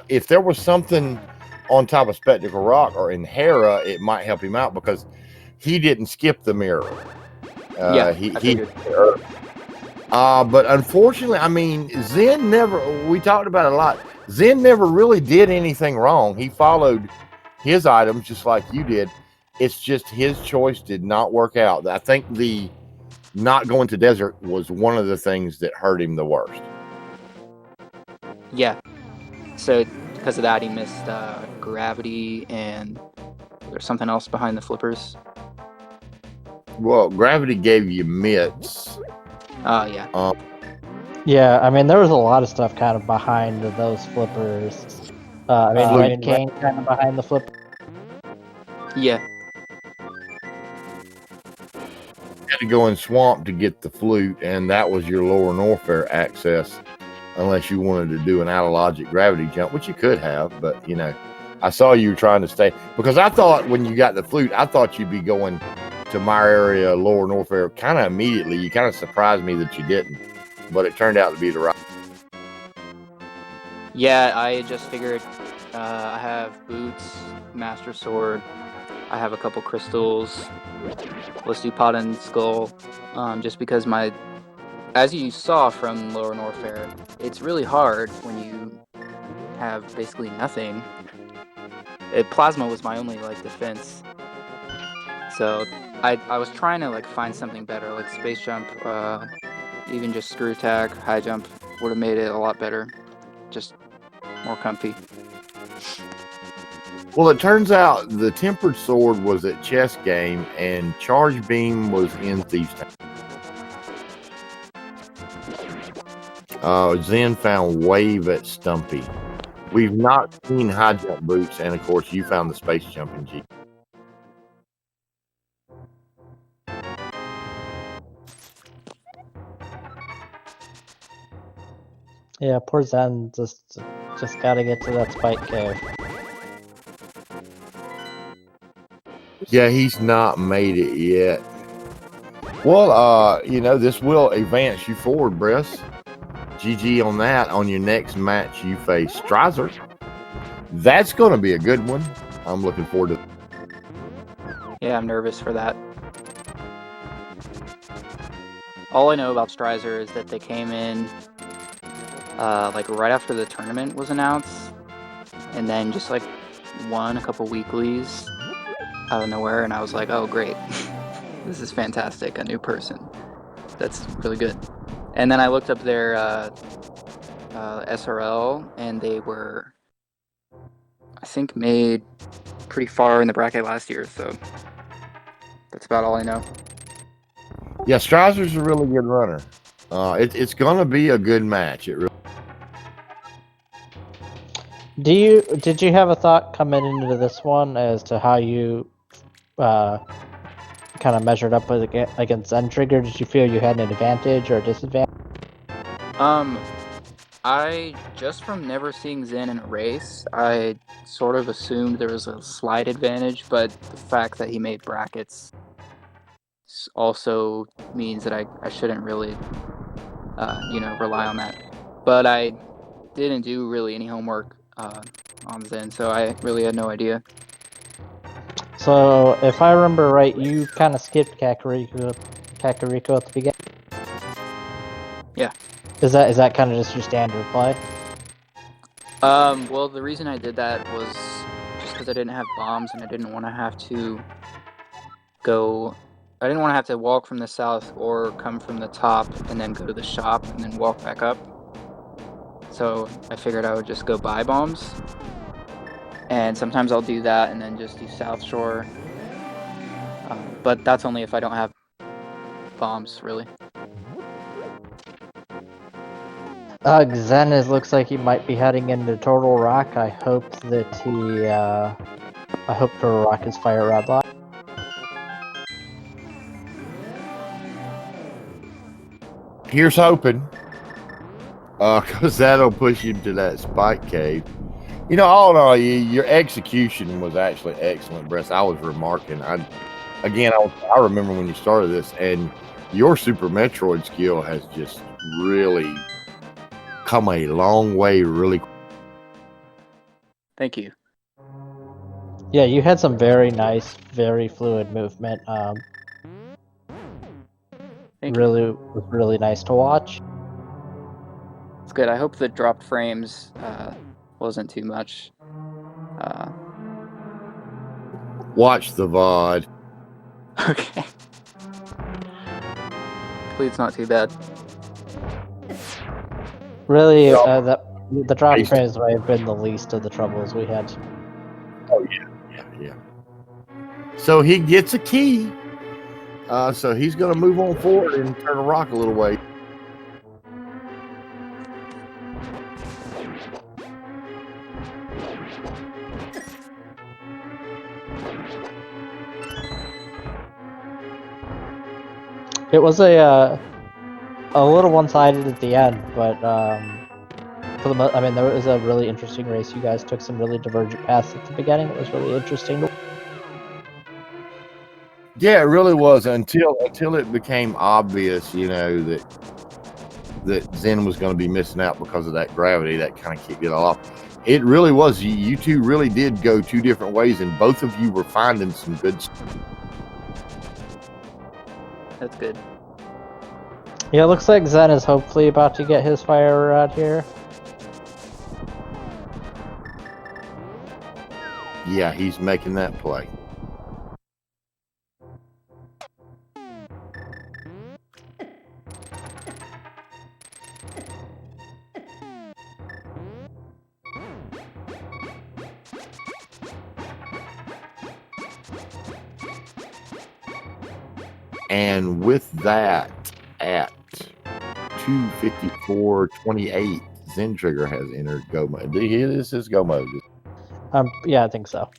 Speaker 1: if there was something on top of Spectacle Rock or in Hera, it might help him out because he didn't skip the mirror. But unfortunately, I mean, Zen never, we talked about it a lot. Zen never really did anything wrong. He followed his items just like you did. It's just his choice did not work out. I think the not going to desert was one of the things that hurt him the worst.
Speaker 3: Yeah. So because of that, he missed gravity and there's something else behind the flippers.
Speaker 1: Well, gravity gave you mitts.
Speaker 3: Oh, yeah.
Speaker 2: Yeah, I mean, there was a lot of stuff kind of behind those flippers. Red Cane kind of behind the flipper.
Speaker 3: Yeah.
Speaker 1: You had to go in swamp to get the flute, and that was your lower Norfair access, unless you wanted to do an out of logic gravity jump, which you could have, but I saw you trying to stay, because I thought when you got the flute, I thought you'd be going to my area, lower Norfair, kind of immediately. You kind of surprised me that you didn't, but it turned out to be the right.
Speaker 3: Yeah, I just figured I have boots, master sword, I have a couple crystals. Let's do pot and skull, just because my as you saw from Lower Norfair, it's really hard when you have basically nothing. Plasma was my only like defense, so I was trying to like find something better, like space jump, even just screw attack, high jump would have made it a lot better, just more comfy.
Speaker 1: Well, it turns out the tempered sword was at chess game and charge beam was in thieves town. Zen found wave at Stumpy. We've not seen high jump boots, and of course you found the space jumping G.
Speaker 2: Yeah, poor Zen just gotta get to that spike cave.
Speaker 1: Yeah, he's not made it yet. Well, you know, this will advance you forward, Bress. GG on that. On your next match, you face Stryzer. That's going to be a good one. I'm looking forward to it.
Speaker 3: Yeah, I'm nervous for that. All I know about Stryzer is that they came in like right after the tournament was announced, and then just like won a couple weeklies out of nowhere, and I was like, oh great, this is fantastic, a new person. That's really good. And then I looked up their SRL, and they were, I think, made pretty far in the bracket last year, so that's about all I know.
Speaker 1: Yeah, Stryzer's a really good runner. It's going to be a good match. It really.
Speaker 2: Did you have a thought coming into this one as to how you kind of measured up against zentrigger? Did you feel you had an advantage or a disadvantage?
Speaker 3: I just from never seeing Zen in a race, I sort of assumed there was a slight advantage, but the fact that he made brackets also means that I shouldn't really rely on that. But I didn't do really any homework on Zen, so I really had no idea.
Speaker 2: So if I remember right, you kind of skipped Kakariko at the beginning.
Speaker 3: Yeah.
Speaker 2: Is that kind of just your standard play?
Speaker 3: Well, the reason I did that was just because I didn't have bombs and I didn't want to have to I didn't want to have to walk from the south or come from the top and then go to the shop and then walk back up. So I figured I would just go buy bombs. And sometimes I'll do that and then just do South Shore. But that's only if I don't have bombs, really.
Speaker 2: Zen looks like he might be heading into Turtle Rock. I hope that I hope Turtle Rock is fire red lock.
Speaker 1: Here's hoping. Because that'll push you to that spike cave. You know, all in all, your execution was actually excellent, Bress. I was remarking. I remember when you started this, and your Super Metroid skill has just really come a long way, really.
Speaker 3: Thank you.
Speaker 2: Yeah, you had some very nice, very fluid movement. Was really nice to watch.
Speaker 3: It's good. I hope the dropped frames wasn't too much.
Speaker 1: Watch the VOD.
Speaker 3: Okay. Hopefully it's not too bad.
Speaker 2: Really, the drop frames might have been the least of the troubles we had.
Speaker 1: Oh yeah. So he gets a key. So he's going to move on forward and turn the rock a little way.
Speaker 2: It was a little one-sided at the end, but there was a really interesting race. You guys took some really divergent paths at the beginning. It was really interesting.
Speaker 1: Yeah, it really was until it became obvious, you know, that Zen was going to be missing out because of that gravity. That kind of kicked it all off. It really was. You two really did go two different ways, and both of you were finding some good stuff.
Speaker 3: That's good.
Speaker 2: Yeah, it looks like Zen is hopefully about to get his fire out here.
Speaker 1: Yeah, he's making that play. And with that, at 2:54:28, Zentrigger has entered go mode. This is go mode.
Speaker 2: Yeah, I think so.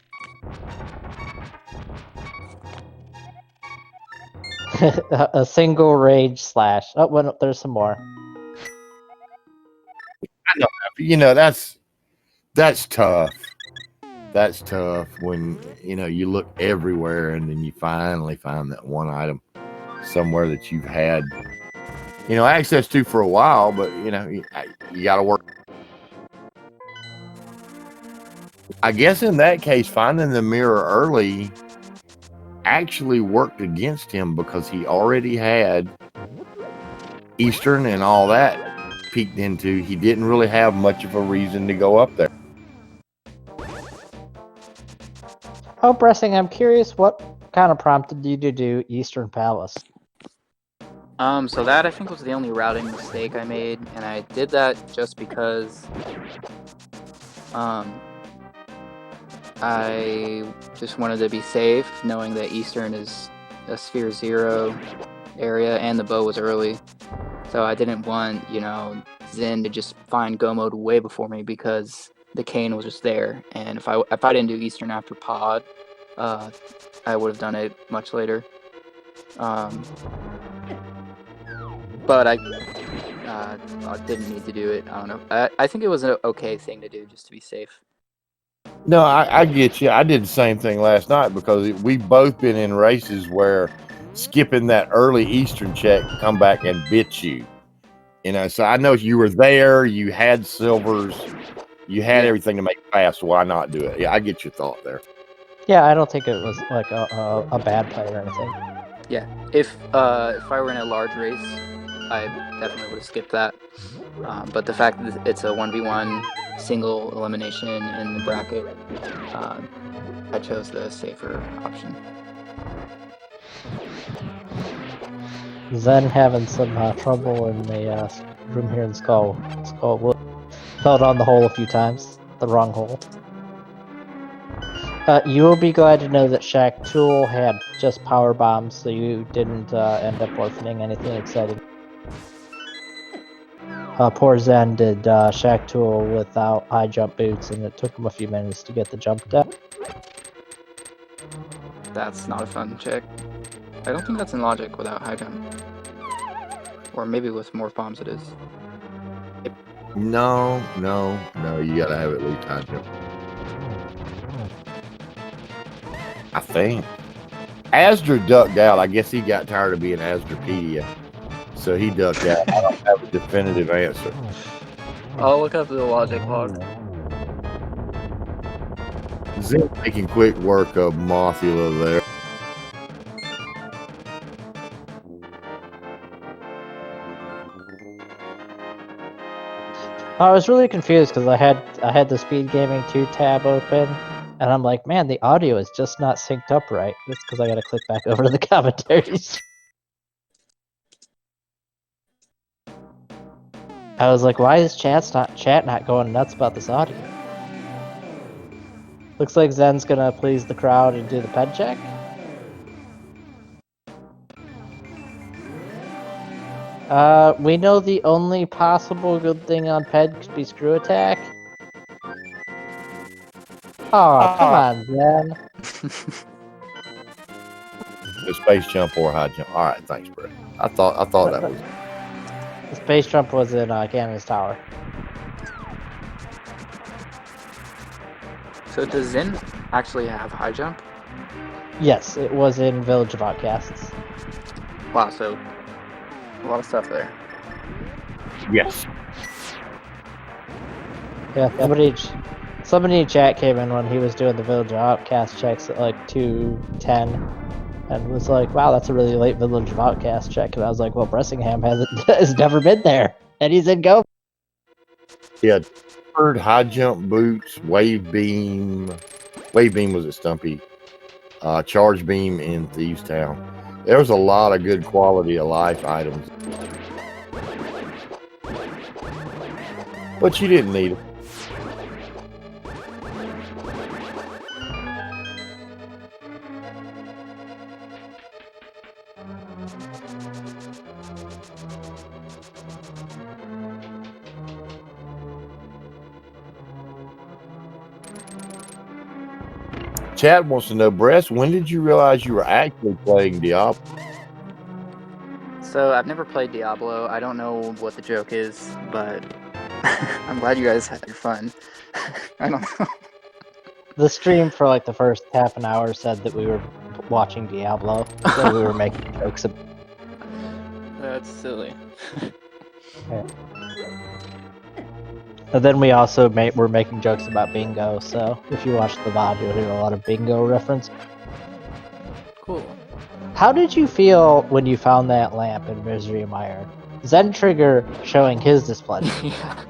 Speaker 2: A single rage slash. Oh, well, there's some more.
Speaker 1: I know, you know that's tough. That's tough when you look everywhere and then you finally find that one item somewhere that you've had access to for a while, but you got to work. I guess in that case, finding the mirror early actually worked against him because he already had Eastern and all that peeked into. He didn't really have much of a reason to go up there.
Speaker 2: Oh, Bressing, I'm curious what kind of prompted you to do Eastern Palace?
Speaker 3: So that I think was the only routing mistake I made, and I did that just because I just wanted to be safe, knowing that Eastern is a Sphere 0 area and the bow was early. So I didn't want, Zen to just find go mode way before me because the cane was just there. And if I didn't do Eastern after pod, I would have done it much later. But I didn't need to do it. I don't know. I think it was an okay thing to do just to be safe.
Speaker 1: No, I get you. I did the same thing last night because we've both been in races where skipping that early Eastern check come back and bit you. So I know you were there, you had silvers, you had everything to make it fast, so why not do it? Yeah, I get your thought there.
Speaker 2: Yeah, I don't think it was like a bad play or anything.
Speaker 3: Yeah, if I were in a large race, I definitely would have skipped that. But the fact that it's a 1v1 single elimination in the bracket, I chose the safer option.
Speaker 2: Zen having some trouble in the room here in Skull. Fell down the hole a few times. The wrong hole. You will be glad to know that Shaq Tool had just power bombs, so you didn't end up orphaning anything exciting. Poor Zen did Shaq Tool without high jump boots, and it took him a few minutes to get the jump down.
Speaker 3: That's not a fun check. I don't think that's in logic without high jump. Or maybe with more bombs it is.
Speaker 1: No, you gotta have at least high jump. I think. Asdra ducked out. I guess he got tired of being Asdrapedia. So he ducked out. I don't have a definitive answer.
Speaker 3: I'll look up the logic log.
Speaker 1: Zen making quick work of Mothula there.
Speaker 2: I was really confused because I had the SpeedGaming 2 tab open, and I'm like, man, the audio is just not synced up right. It's because I gotta click back over to the commentaries. I was like, why is chat not going nuts about this audio? Looks like Zen's gonna please the crowd and do the pen check. We know the only possible good thing on Ped could be screw attack. Oh, come on, Zen.
Speaker 1: The space jump or high jump. All right, thanks, Brett. I thought that was.
Speaker 2: The space jump was in Cannon's Tower.
Speaker 3: So does Zen actually have high jump?
Speaker 2: Yes, it was in Village of Outcasts.
Speaker 3: Wow, so a lot of stuff there.
Speaker 1: Yes.
Speaker 2: Yeah, somebody in chat came in when he was doing the Village of Outcasts checks at like 2:10, and was like, "Wow, that's a really late Village of Outcast check." And I was like, "Well, Bressingham has never been there," and he's in Go.
Speaker 1: Yeah, high jump boots, wave beam. Wave beam was at Stumpy. Charge beam in Thieves Town. There was a lot of good quality of life items, but you didn't need it. Chad wants to know, Bress, when did you realize you were actually playing Diablo?
Speaker 3: So I've never played Diablo. I don't know what the joke is, but I'm glad you guys had your fun. I don't know.
Speaker 2: The stream for like the first half an hour said that we were watching Diablo, so we were making jokes about.
Speaker 3: That's silly.
Speaker 2: And then we also were making jokes about bingo, so if you watch the VOD, you'll hear a lot of bingo reference.
Speaker 3: Cool.
Speaker 2: How did you feel when you found that lamp in Misery of Mire? Zentrigger showing his displeasure.
Speaker 3: Yeah.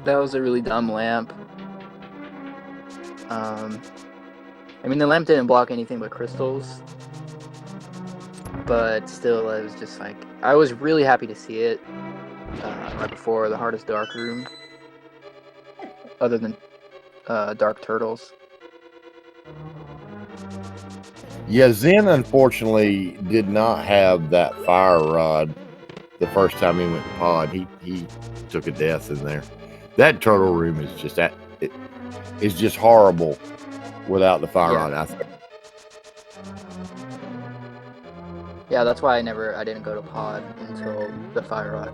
Speaker 3: That was a really dumb lamp. I mean, the lamp didn't block anything but crystals. But still, it was just like... I was really happy to see it right before the Hardest Dark room. Other than Dark Turtles.
Speaker 1: Yeah, Zen unfortunately did not have that fire rod the first time he went to pod. He took a death in there. That turtle room is just it's just horrible without the fire rod. I think.
Speaker 3: Yeah, that's why I didn't go to pod until the fire rod.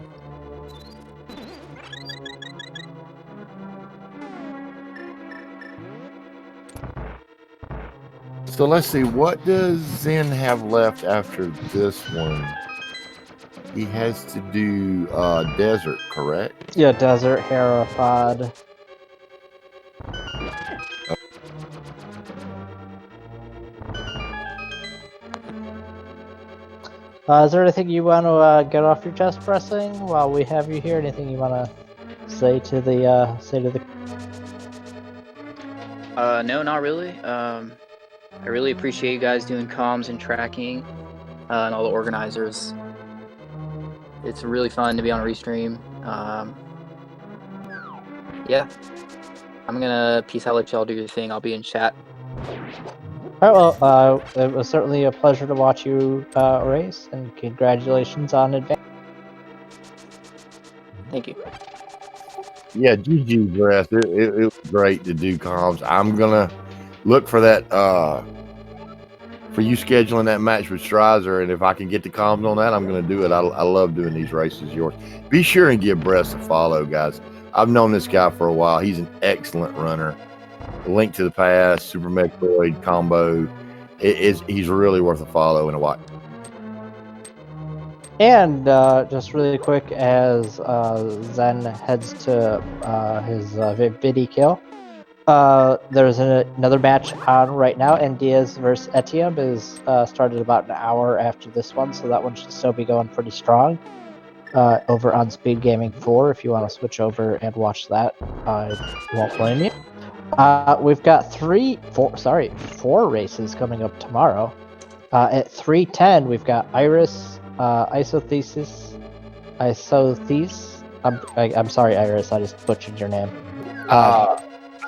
Speaker 1: So let's see, what does Zen have left after this one? He has to do desert, correct?
Speaker 2: Yeah, Desert, Hereford. Is there anything you want to get off your chest, Pressing, while we have you here? Anything you want to say to the
Speaker 3: No, not really. I really appreciate you guys doing comms and tracking, and all the organizers. It's really fun to be on a restream. Yeah. I'm gonna peace out, let y'all do your thing. I'll be in chat.
Speaker 2: Alright, well, it was certainly a pleasure to watch you race, and congratulations on advance.
Speaker 3: Thank you.
Speaker 1: Yeah, GG, Bress. It was great to do comms. I'm gonna look for that for you scheduling that match with Streiser, and if I can get the comms on that, I'm gonna do it. I love doing these races. Yours. Be sure and give Bress a follow, guys. I've known this guy for a while. He's an excellent runner. Link to the Past, Super Metroid combo. He's really worth a follow and a watch.
Speaker 2: And just really quick, as Zen heads to his biddy kill, there's another match on right now, and Diaz versus Etienne is started about an hour after this one, so that one should still be going pretty strong. Over on SpeedGaming 4, if you want to switch over and watch that, I won't blame you. We've got four races coming up tomorrow. At 3:10, we've got Iris, Isothes. I'm sorry, Iris. I just butchered your name.
Speaker 1: I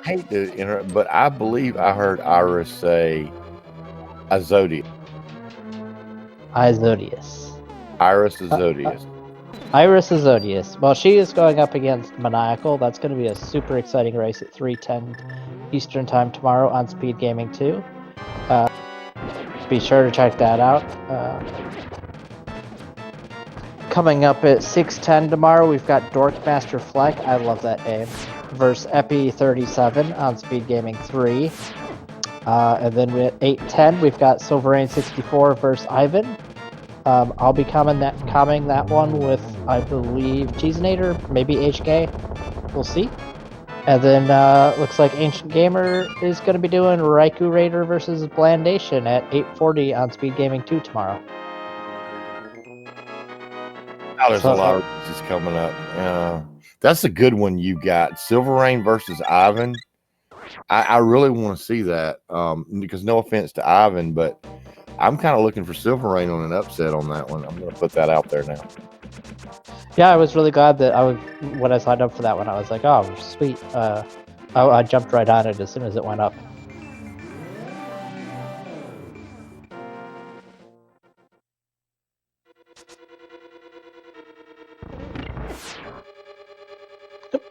Speaker 1: hate to interrupt, but I believe I heard Iris say Azodius.
Speaker 2: Isodius.
Speaker 1: Iris Azodius.
Speaker 2: Iris Azodius. Well, she is going up against Maniacal. That's going to be a super exciting race at 3:10 Eastern Time tomorrow on SpeedGaming 2. Be sure to check that out. Coming up at 6:10 tomorrow, we've got Dorkmaster Fleck. I love that name. Versus Epi37 on SpeedGaming 3. And then at 8:10, we've got Silverain64 versus Ivan. I'll be coming that one with, I believe, Cheesenator, maybe HK. We'll see. And then looks like Ancient Gamer is going to be doing Raikou Raider versus Blandation at 8:40 on Speed Gaming 2 tomorrow.
Speaker 1: Oh, there's a lot of races coming up. That's a good one you got. Silver Rain versus Ivan. I really want to see that because no offense to Ivan, but I'm kind of looking for Silver Rain on an upset on that one. I'm going to put that out there now.
Speaker 2: Yeah, I was really glad that when I signed up for that one, I was like, oh, sweet. I jumped right on it as soon as it went up.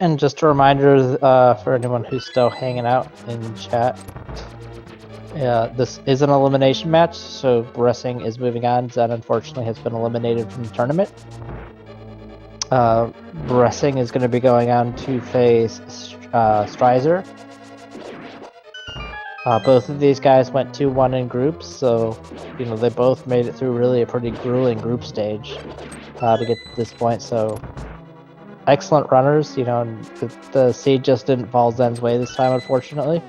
Speaker 2: And just a reminder for anyone who's still hanging out in chat, this is an elimination match, so Bressing is moving on. Zen unfortunately has been eliminated from the tournament. Bressing is going to be going on to face Strizer. Both of these guys went 2-1 in groups, so they both made it through really a pretty grueling group stage to get to this point. So excellent runners, and the seed just didn't fall Zen's way this time, unfortunately.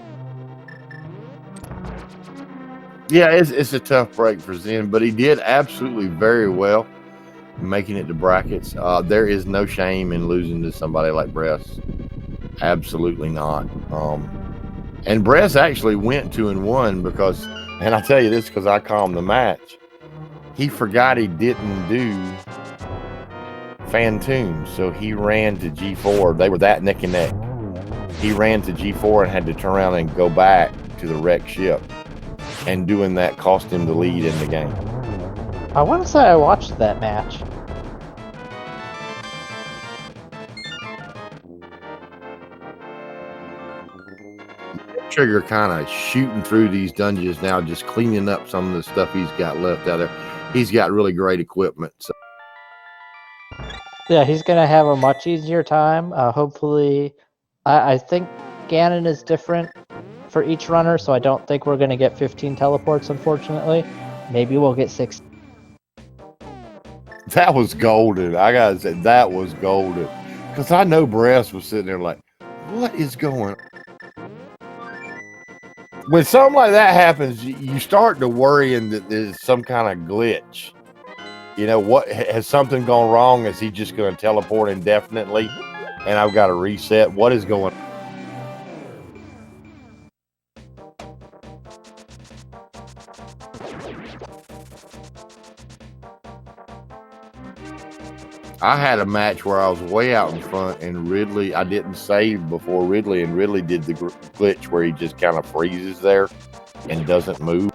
Speaker 1: Yeah, it's a tough break for Zen, but he did absolutely very well making it to brackets. There is no shame in losing to somebody like Bress. Absolutely not. And Bress actually went 2-1 because, and I tell you this because I calmed the match, he forgot he didn't do Fantoon, so he ran to G4. They were that neck and neck. He ran to G4 and had to turn around and go back to the wrecked ship, and doing that cost him the lead in the game.
Speaker 2: I want to say I watched that match.
Speaker 1: Trigger kind of shooting through these dungeons now, just cleaning up some of the stuff he's got left out there. He's got really great equipment. So.
Speaker 2: Yeah, he's going to have a much easier time. Hopefully, I think Ganon is different for each runner, so I don't think we're going to get 15 teleports, unfortunately. Maybe we'll get 6.
Speaker 1: That was golden. I got to say, that was golden. Because I know Bress was sitting there like, what is going on? When something like that happens, you start to worrying that there's some kind of glitch. What has something gone wrong? Is he just going to teleport indefinitely and I've got to reset? What is going on? I had a match where I was way out in front and Ridley, I didn't save before Ridley, and Ridley did the glitch where he just kind of freezes there and doesn't move.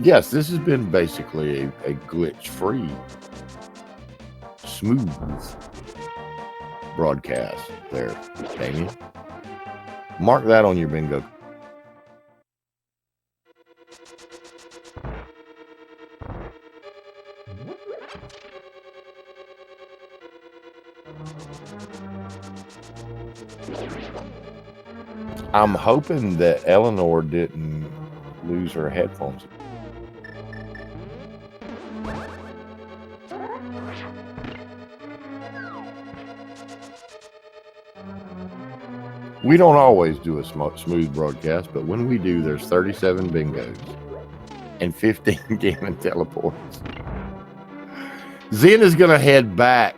Speaker 1: Yes, this has been basically a glitch-free, smooth broadcast there, Damien. Mark that on your bingo. I'm hoping that Eleanor didn't lose her headphones. We don't always do a smooth broadcast, but when we do, there's 37 bingos and 15 Ganon teleports. Zen is going to head back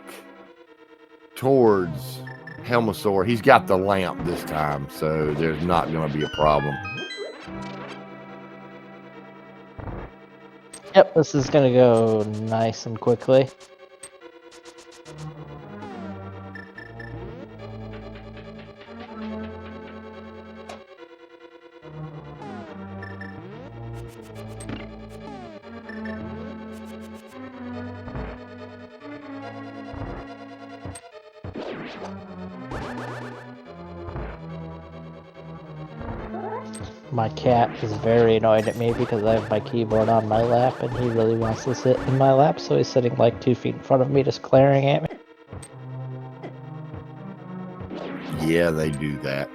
Speaker 1: towards Helmosaur. He's got the lamp this time, so there's not going to be a problem.
Speaker 2: Yep, this is going to go nice and quickly. My cat is very annoyed at me because I have my keyboard on my lap and he really wants to sit in my lap, so he's sitting like 2 feet in front of me just glaring at me.
Speaker 1: Yeah, they do that.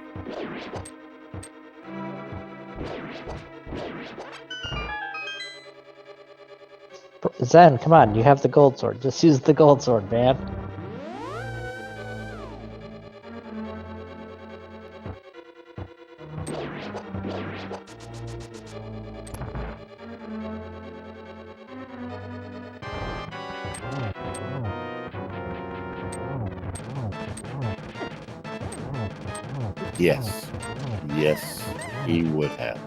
Speaker 2: Zen, come on, you have the gold sword. Just use the gold sword, man.
Speaker 1: Yes. Yes, he would have.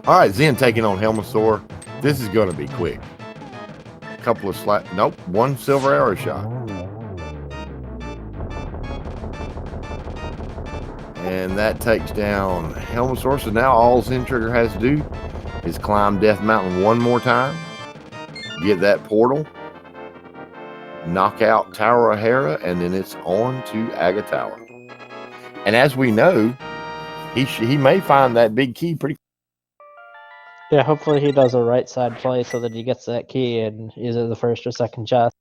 Speaker 1: All right, Zen taking on Helmosaur. This is going to be quick. Couple of nope, one silver arrow shot. And that takes down Helmosaur. So now all Zentrigger has to do is climb Death Mountain one more time, get that portal, knock out Tower of Hera, and then it's on to Aga Tower. And as we know, he may find that big key pretty.
Speaker 2: Yeah, hopefully he does a right side play so that he gets that key in either the first or second chest.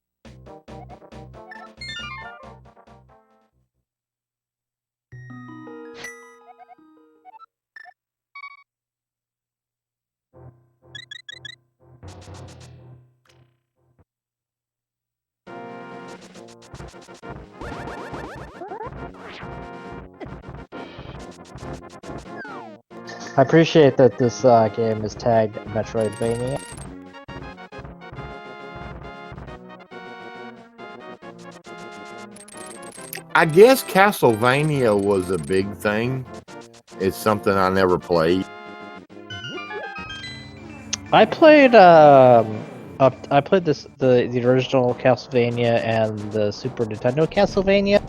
Speaker 2: I appreciate that this game is tagged Metroidvania.
Speaker 1: I guess Castlevania was a big thing. It's something I never played.
Speaker 2: I played the original Castlevania and the Super Nintendo Castlevania.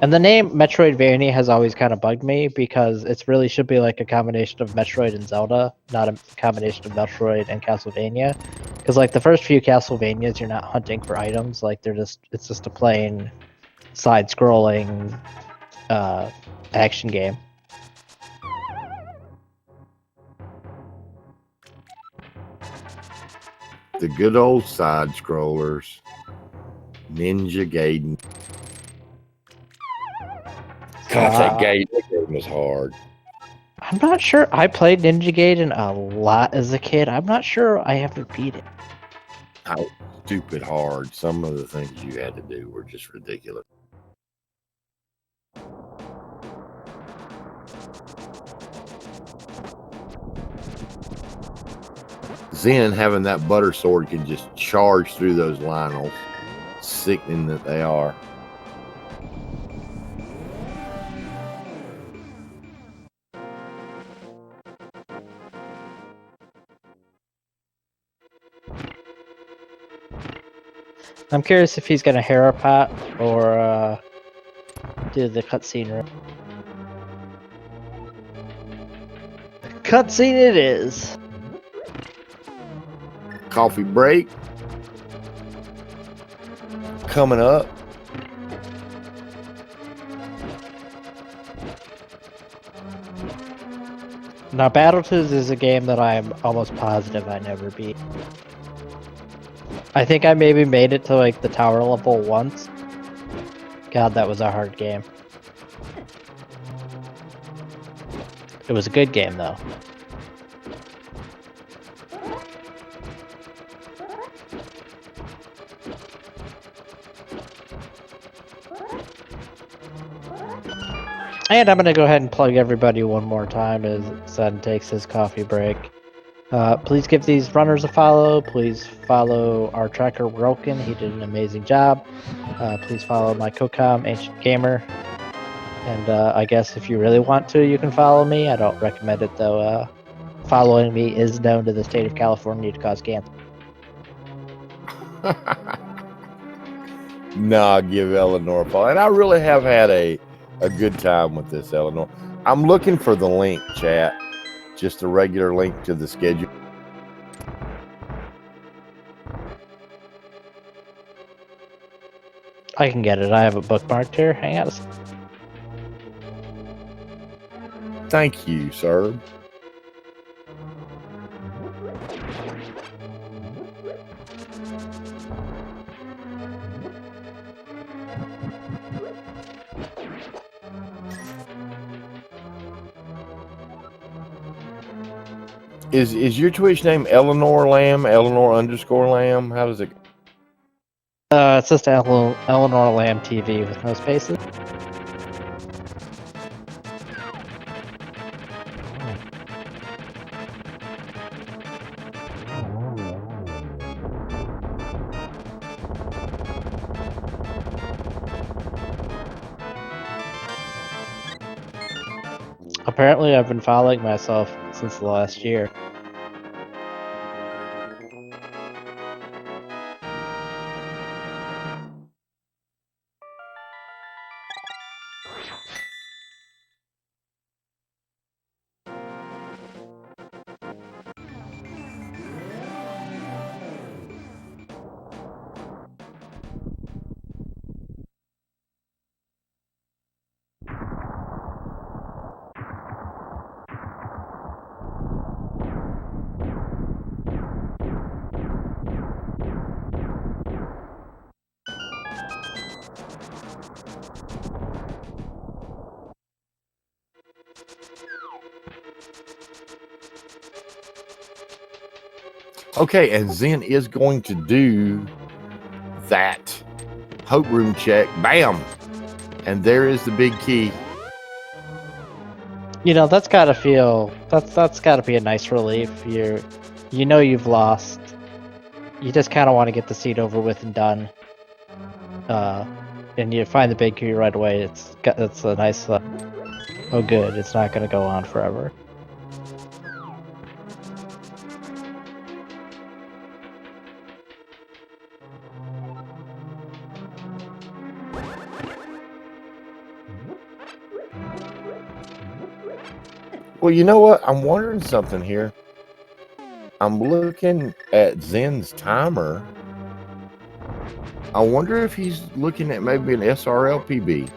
Speaker 2: And the name Metroidvania has always kind of bugged me because it really should be like a combination of Metroid and Zelda, not a combination of Metroid and Castlevania. Because like the first few Castlevanias, you're not hunting for items; like it's just a plain side-scrolling action game.
Speaker 1: The good old side scrollers, Ninja Gaiden. God, that game was hard.
Speaker 2: I'm not sure. I played Ninja Gaiden a lot as a kid. I'm not sure I ever beat it.
Speaker 1: How stupid hard. Some of the things you had to do were just ridiculous. Zen, having that butter sword, can just charge through those Lionels. Sickening that they are.
Speaker 2: I'm curious if he's gonna Hera pot or do the cutscene room. Cutscene it is.
Speaker 1: Coffee break coming up.
Speaker 2: Now, Battletoads is a game that I'm almost positive I never beat. I think I maybe made it to like the tower level once. God, that was a hard game. It was a good game though. And I'm going to go ahead and plug everybody one more time as Zen takes his coffee break. Please give these runners a follow. Please follow our tracker Broken. He did an amazing job. Please follow my co-com Ancient Gamer. And I guess if you really want to, you can follow me. I don't recommend it though. Following me is known to the state of California to cause cancer.
Speaker 1: Nah, give Eleanor a follow. And I really have had a good time with this, Eleanor. I'm looking for the link, chat. Just a regular link to the schedule.
Speaker 2: I can get it. I have it bookmarked here. Hang on a second.
Speaker 1: Thank you, sir. Is your Twitch name Eleanor Lamb? Eleanor _ Lamb? How does it?
Speaker 2: It's just Eleanor Lamb TV with no spaces. Apparently, I've been following myself since the last year.
Speaker 1: Okay, and Zen is going to do that hope room check. Bam! And there is the big key.
Speaker 2: You know, that's gotta feel that's gotta be a nice relief. You know you've lost. You just kind of want to get the seed over with and done. And you find the big key right away. It's a nice. Oh, good. It's not gonna go on forever.
Speaker 1: Well, you know what? I'm wondering something here. I'm looking at Zen's timer. I wonder if he's looking at maybe an SRL PB.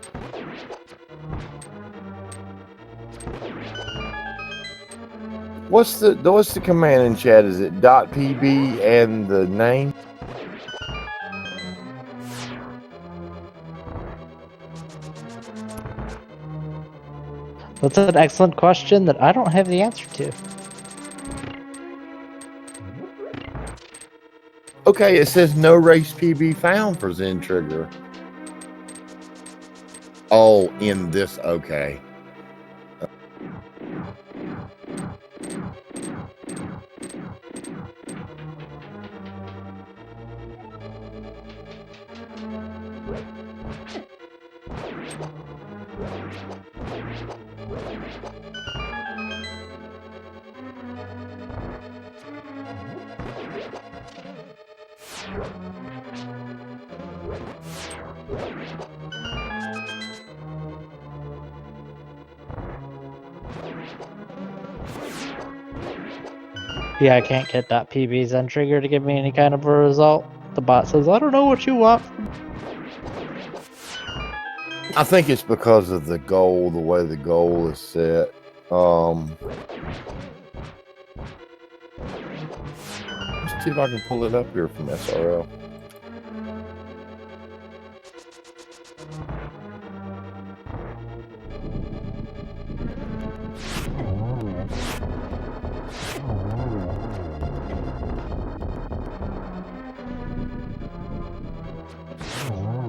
Speaker 1: What's the command in chat? Is it .pb and the name?
Speaker 2: That's an excellent question that I don't have the answer to.
Speaker 1: Okay, it says no race PB found for Zentrigger. Oh, in this, okay.
Speaker 2: Yeah, I can't get .pb zentrigger to give me any kind of a result. The bot says, I don't know what you want.
Speaker 1: I think it's because of the goal, the way the goal is set. Let's see if I can pull it up here from SRL.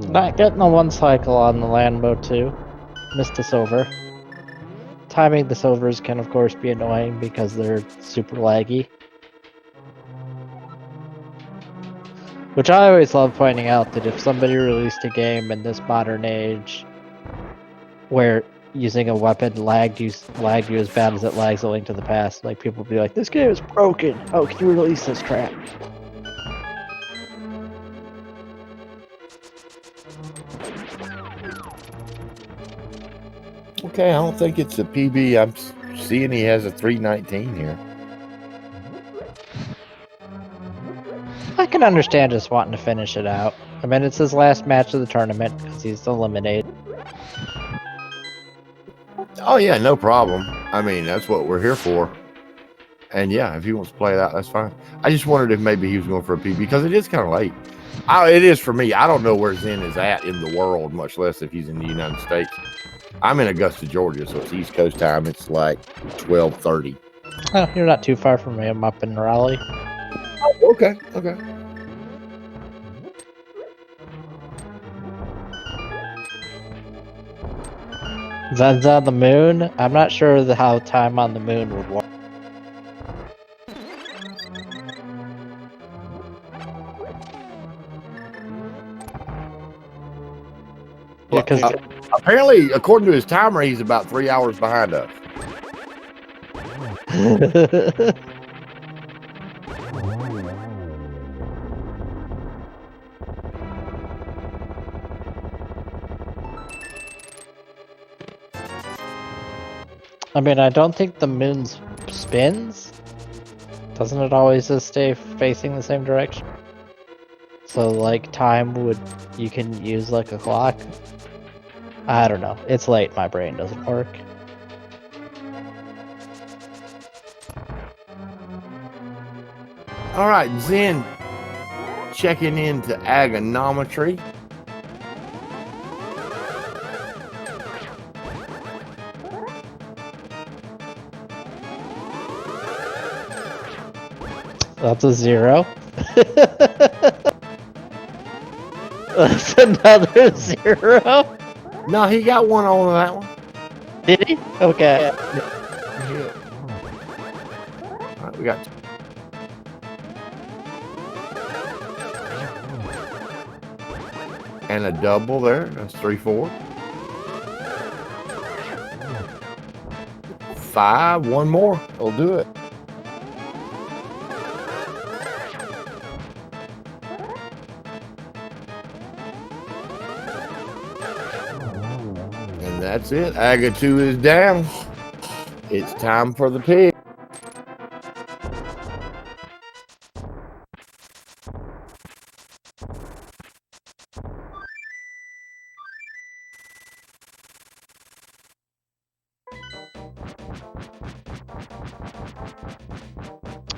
Speaker 2: Not getting a one cycle on the land mode too. Missed the silver. Timing the silvers can of course be annoying because they're super laggy. Which I always love pointing out that if somebody released a game in this modern age where using a weapon lagged you as bad as it lags A Link to the Past, like people would be like, this game is broken. How can you release this crap?
Speaker 1: Okay, I don't think it's a PB. I'm seeing he has a 319 here.
Speaker 2: I can understand just wanting to finish it out. I mean, it's his last match of the tournament because he's eliminated.
Speaker 1: Oh yeah, no problem. I mean, that's what we're here for. And yeah, if he wants to play it out, that's fine. I just wondered if maybe he was going for a PB because it is kind of late. It is for me. I don't know where Zen is at in the world, much less if he's in the United States. I'm in Augusta, Georgia, so it's East Coast time. It's like 12:30.
Speaker 2: Oh, you're not too far from me. I'm up in Raleigh.
Speaker 1: Oh, okay, okay.
Speaker 2: Zen's on the moon. I'm not sure how time on the moon would work.
Speaker 1: Well, apparently, according to his timer, he's about 3 hours behind us.
Speaker 2: I mean, I don't think the moon spins. Doesn't it always just stay facing the same direction? So, like, you can use like a clock? I don't know. It's late, my brain doesn't work.
Speaker 1: All right, Zen checking into agonometry.
Speaker 2: That's a 0. That's another 0.
Speaker 1: No, he got one on that one.
Speaker 2: Did he? Okay.
Speaker 1: Yeah. All right, we got. And a double there. That's 3-4. 5. One more. It'll do it. And that's it. Aga 2 is down. It's time for the pig.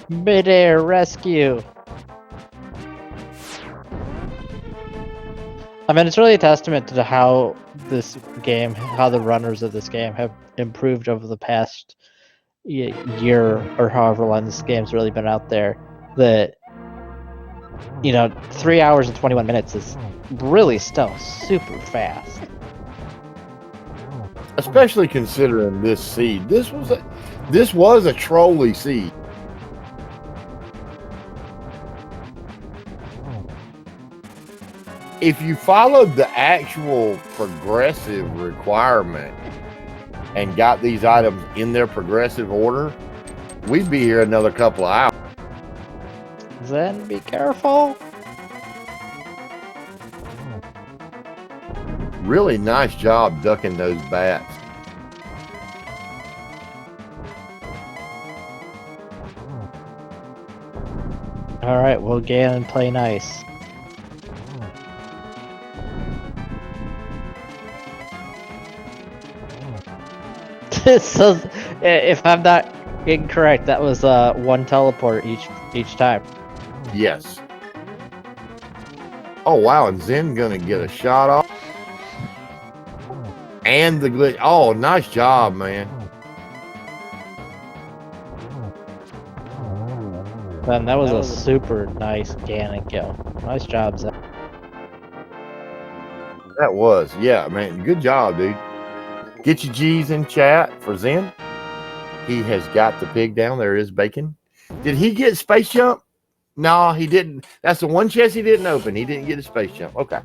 Speaker 2: Midair rescue. I mean, it's really a testament to how how the runners of this game have improved over the past year or however long this game's really been out there. That, 3 hours and 21 minutes is really still super fast.
Speaker 1: Especially considering this seed. This was a trolley seed. If you followed the actual progressive requirement and got these items in their progressive order, we'd be here another couple of hours.
Speaker 2: Then be careful.
Speaker 1: Really nice job ducking those bats.
Speaker 2: All right, we'll get and play nice. So, if I'm not incorrect, that was one teleport each time.
Speaker 1: Yes. Oh wow, and Zen gonna get a shot off. And the glitch. Oh, nice job, man.
Speaker 2: Man, that was a super nice Ganon kill. Nice job, Zach.
Speaker 1: That was, yeah, man. Good job, dude. Get your G's in chat for Zen. He has got the pig down. There is bacon. Did he get space jump? No, he didn't. That's the one chest he didn't open. He didn't get a space jump. Okay.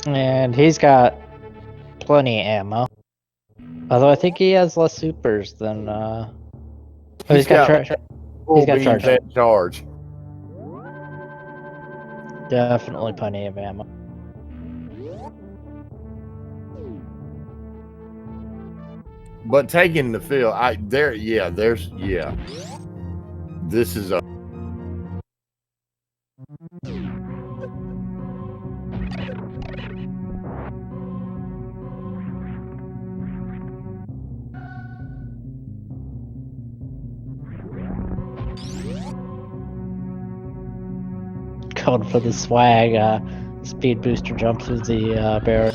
Speaker 2: And he's got plenty of ammo. Although I think he has less supers than he's got charge.
Speaker 1: Charge.
Speaker 2: Definitely plenty of ammo.
Speaker 1: But taking the field, this is a
Speaker 2: going for the swag. Speed booster jump through the barrier.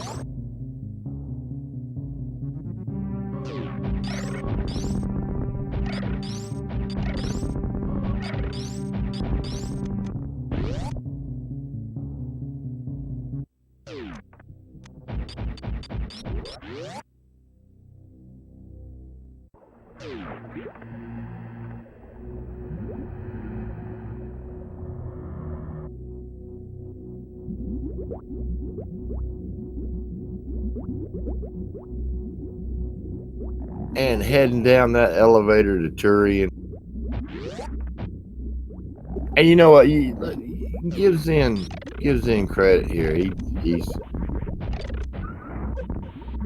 Speaker 1: And heading down that elevator to Turian. And you know what? He gives in credit here. He's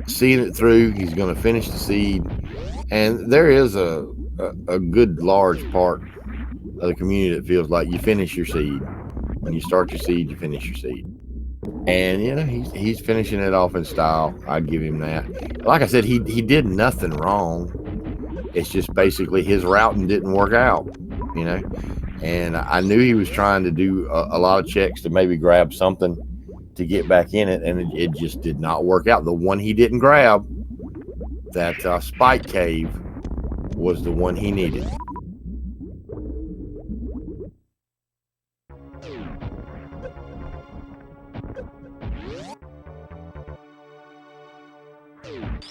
Speaker 1: seeing it through. He's going to finish the seed. And there is a good large part of the community that feels like you finish your seed. When you start your seed, you finish your seed. And you know, he's finishing it off in style. I give him that. Like I said, he did nothing wrong. It's just basically his routing didn't work out, you know. And I knew he was trying to do a lot of checks to maybe grab something to get back in it, and it just did not work out. The one he didn't grab, that spike cave, was the one he needed.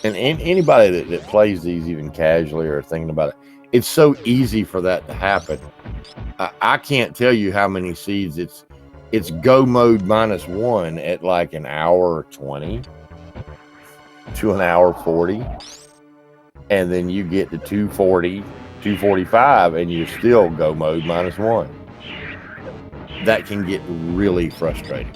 Speaker 1: And anybody that plays these even casually or thinking about it, it's so easy for that to happen. I can't tell you how many seeds it's go mode -1 at like an hour 20 to an hour 40, and then you get to 240, 245, and you're still go mode -1. That can get really frustrating.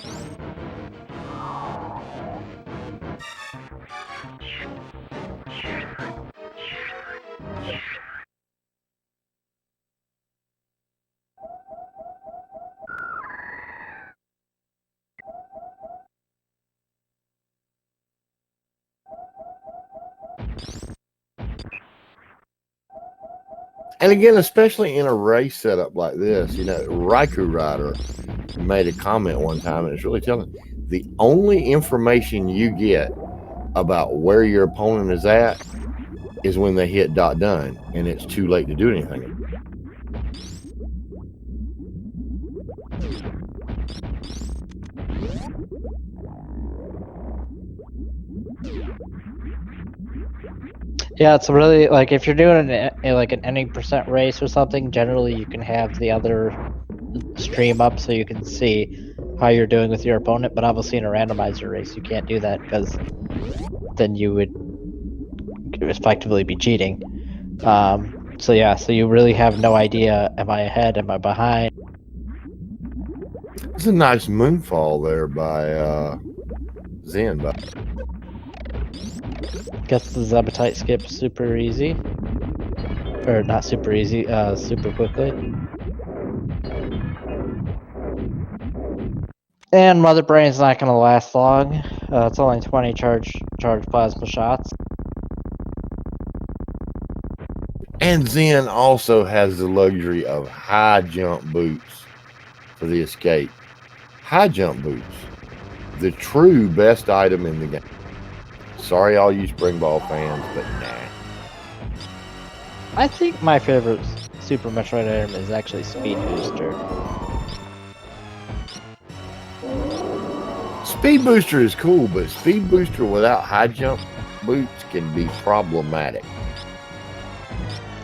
Speaker 1: And again, especially in a race setup like this, you know, Raikou Rider made a comment one time, and it's really telling. The only information you get about where your opponent is at is when they hit .done, and it's too late to do anything.
Speaker 2: Yeah, it's really like if you're doing like an any percent race or something, generally you can have the other stream up so you can see how you're doing with your opponent. But obviously in a randomizer race, you can't do that because then you would effectively be cheating. So yeah, so you really have no idea, am I ahead, am I behind?
Speaker 1: It's a nice moonfall there by Zen.
Speaker 2: Gets the Zebetite skip super easy. Or not super easy, super quickly. And Mother Brain's not going to last long. It's only 20 charge plasma shots.
Speaker 1: And Zen also has the luxury of high jump boots for the escape. High jump boots, the true best item in the game. Sorry, all you Spring Ball fans, but nah.
Speaker 2: I think my favorite Super Metroid item is actually Speed Booster.
Speaker 1: Speed Booster is cool, but Speed Booster without high jump boots can be problematic.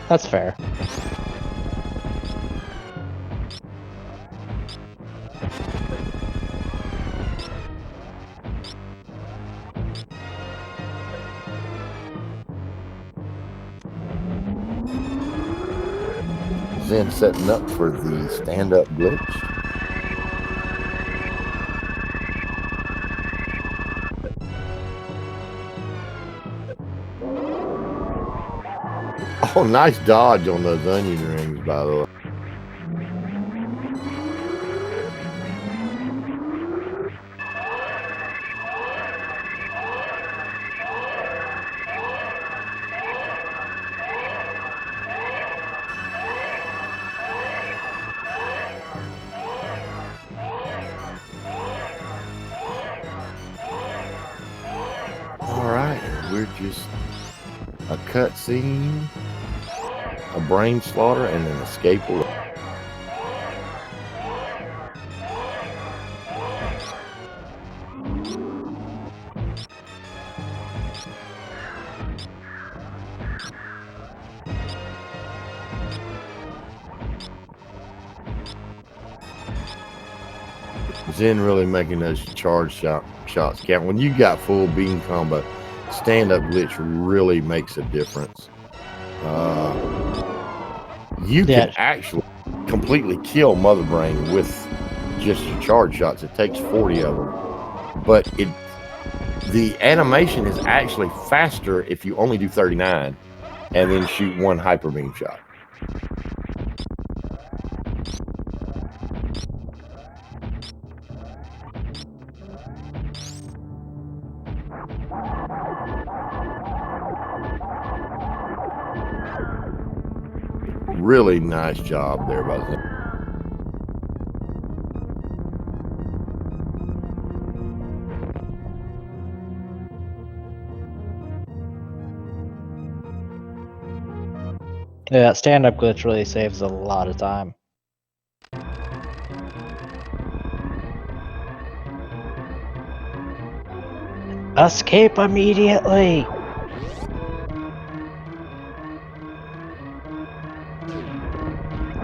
Speaker 2: That's fair.
Speaker 1: Zen setting up for the stand-up glitch. Oh, nice dodge on those onion rings, by the way. All right, we're just a cutscene, a brain slaughter, and an escape away. Zen really making those charge shots count. When you got full beam combo, stand-up glitch really makes a difference. You can actually completely kill Mother Brain with just your charge shots. It takes 40 of them, but the animation is actually faster if you only do 39 and then shoot one hyper beam shot. Really nice job there by Zen.
Speaker 2: Yeah, stand-up glitch really saves a lot of time. Escape immediately!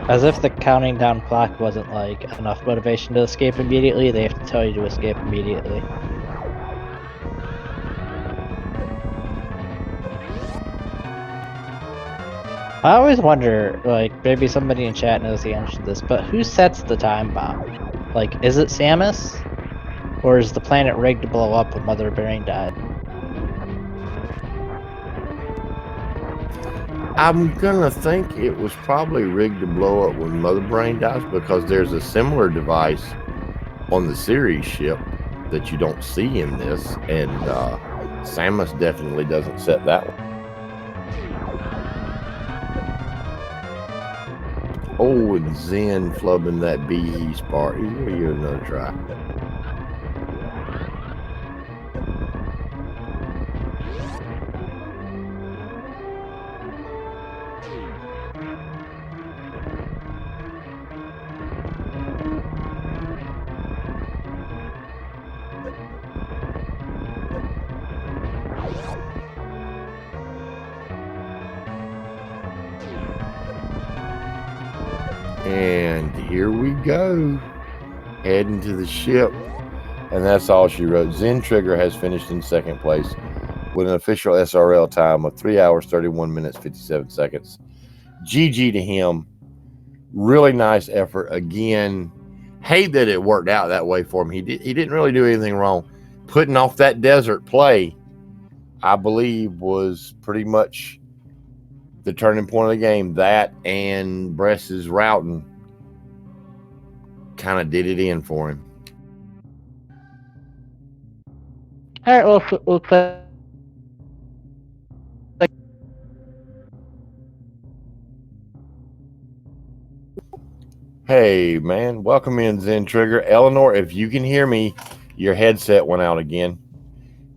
Speaker 2: As if the counting down clock wasn't like enough motivation to escape immediately, they have to tell you to escape immediately. I always wonder, like, maybe somebody in chat knows the answer to this, but who sets the time bomb? Like, is it Samus? Or is the planet rigged to blow up when Mother Brain died?
Speaker 1: I'm gonna think it was probably rigged to blow up when Mother Brain dies, because there's a similar device on the series ship that you don't see in this, and Samus definitely doesn't set that one. Oh, and Zen flubbing that BE spark. He's gonna give it another try. And here we go, heading to the ship, and that's all she wrote. Zentrigger has finished in second place with an official SRL time of 3 hours, 31 minutes, 57 seconds. GG to him. Really nice effort. Again, hate that it worked out that way for him. He didn't really do anything wrong. Putting off that desert play, I believe, was pretty much the turning point of the game. That and Bress's routing kind of did it in for him.
Speaker 2: Alright, we'll play.
Speaker 1: Hey, man. Welcome in, Zentrigger. Eleanor, if you can hear me, your headset went out again.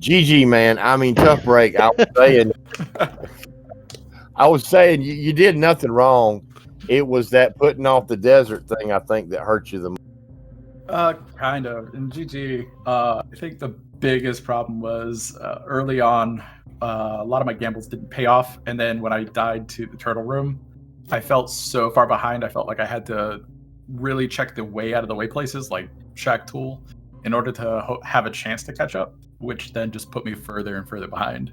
Speaker 1: GG, man. I mean, tough break. I was saying you did nothing wrong. It was that putting off the desert thing, I think, that hurt you the most.
Speaker 4: Kind of. In GG, I think the biggest problem was early on, a lot of my gambles didn't pay off. And then when I died to the turtle room, I felt so far behind. I felt like I had to really check the way out of the way places, like Shack Tool, in order to have a chance to catch up, which then just put me further and further behind.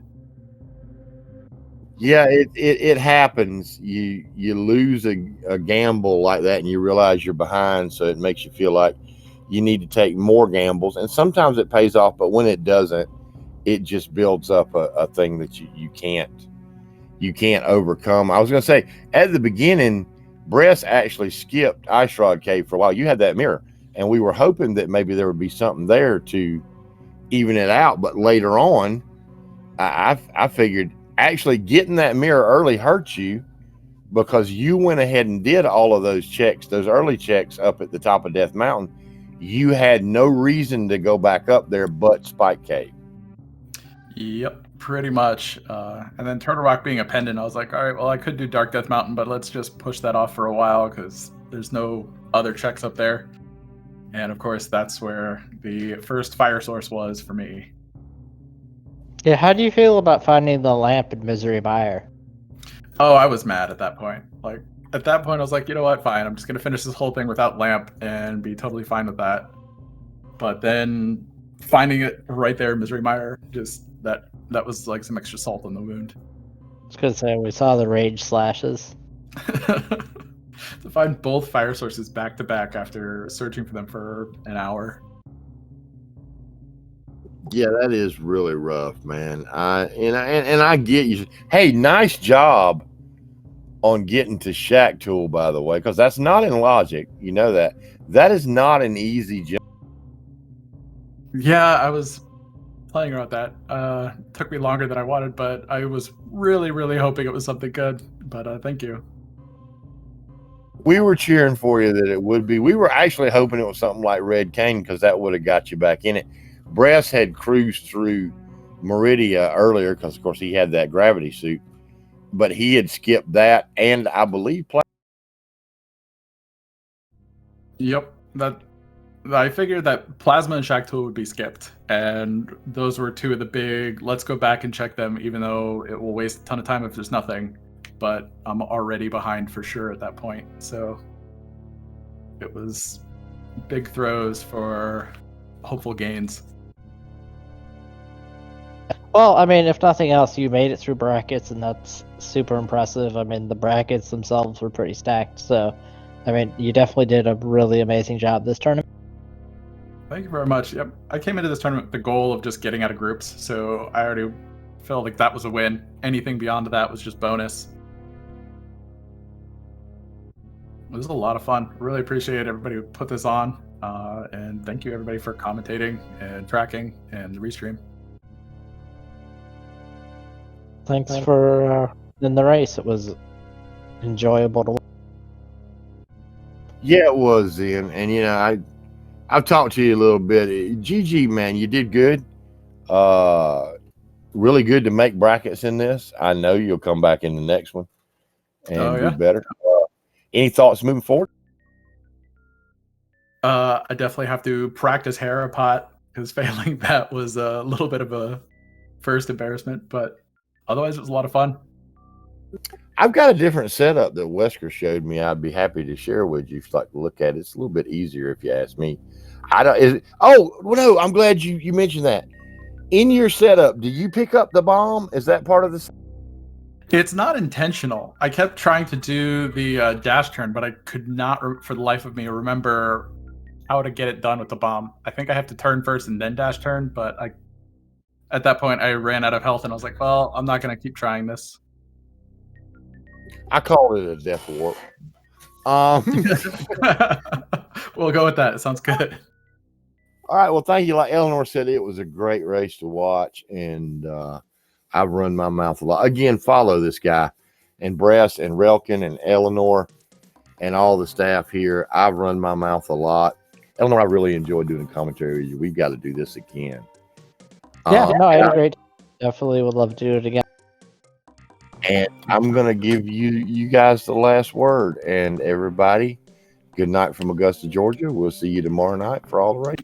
Speaker 1: Yeah, it happens. You lose a gamble like that, and you realize you're behind, so it makes you feel like you need to take more gambles. And sometimes it pays off, but when it doesn't, it just builds up a thing that you can't overcome. I was going to say, at the beginning, Bress actually skipped Ice Rod Cave for a while. You had that mirror, and we were hoping that maybe there would be something there to even it out. But later on, I figured actually getting that mirror early hurt you, because you went ahead and did all of those checks, those early checks up at the top of Death Mountain. You had no reason to go back up there but Spike Cave.
Speaker 4: Yep, pretty much. And then Turtle Rock being a pendant, I was like, all right, well, I could do Dark Death Mountain, but let's just push that off for a while because there's no other checks up there. And of course, that's where the first fire source was for me.
Speaker 2: Yeah, how do you feel about finding the lamp in Misery Mire?
Speaker 4: Oh, I was mad at that point. Like at that point, I was like, you know what? Fine, I'm just gonna finish this whole thing without lamp and be totally fine with that. But then finding it right there in Misery Mire, just that was like some extra salt on the wound.
Speaker 2: I was gonna say we saw the rage slashes.
Speaker 4: To find both fire sources back to back after searching for them for an hour.
Speaker 1: Yeah, that is really rough, man. I get you. Hey, nice job on getting to Shack Tool, by the way, because that's not in Logic. You know that. That is not an easy job.
Speaker 4: Yeah, I was playing around with that. Took me longer than I wanted, but I was really, really hoping it was something good. But thank you.
Speaker 1: We were cheering for you that it would be. We were actually hoping it was something like Red Cane because that would have got you back in it. Bress had cruised through Meridia earlier because, of course, he had that gravity suit, but he had skipped that and I believe.
Speaker 4: Yep, that I figured that Plasma and Shack Tool would be skipped, and those were two of the big. Let's go back and check them, even though it will waste a ton of time if there's nothing. But I'm already behind for sure at that point, so it was big throws for hopeful gains.
Speaker 2: Well, I mean, if nothing else, you made it through brackets, and that's super impressive. I mean, the brackets themselves were pretty stacked, so I mean, you definitely did a really amazing job this tournament.
Speaker 4: Thank you very much. Yep, I came into this tournament with the goal of just getting out of groups, so I already felt like that was a win. Anything beyond that was just bonus. It was a lot of fun. Really appreciate everybody who put this on, and thank you everybody for commentating and tracking and the restream.
Speaker 2: Thanks for in the race. It was enjoyable to watch.
Speaker 1: Yeah, it was, Zen. And you know, I've talked to you a little bit. GG, man, you did good. Really good to make brackets in this. I know you'll come back in the next one and do better. Any thoughts moving forward?
Speaker 4: I definitely have to practice Harapot because failing that was a little bit of a first embarrassment, but otherwise it was a lot of fun.
Speaker 1: I've got a different setup that Wesker showed me. I'd be happy to share with you if you'd like to look at it. It's a little bit easier if you ask me. Oh, well, no, I'm glad you mentioned that. In your setup, do you pick up the bomb? Is that part of the?
Speaker 4: It's not intentional. I kept trying to do the dash turn, but I could not, for the life of me, remember how to get it done with the bomb. I think I have to turn first and then dash turn, but at that point, I ran out of health, and I was like, well, I'm not going to keep trying this.
Speaker 1: I call it a death warp.
Speaker 4: We'll go with that. It sounds good.
Speaker 1: All right. Well, thank you. Like Eleanor said, it was a great race to watch, and I've run my mouth a lot. Again, follow this guy, and Bress and Relkin and Eleanor and all the staff here. I've run my mouth a lot. Eleanor, I really enjoyed doing commentary with you. We've got to do this again.
Speaker 2: Yeah, no, I had a great time. Definitely would love to do it again.
Speaker 1: And I'm going to give you guys the last word. And everybody, good night from Augusta, Georgia. We'll see you tomorrow night for all the race.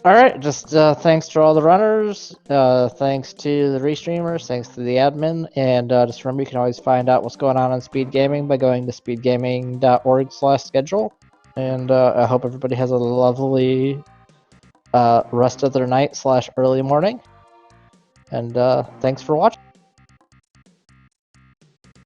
Speaker 2: All right, just thanks to all the runners, thanks to the restreamers, thanks to the admin, and just remember you can always find out what's going on SpeedGaming by going to speedgaming.org/schedule. And I hope everybody has a lovely rest of their night/early morning. And thanks for watching.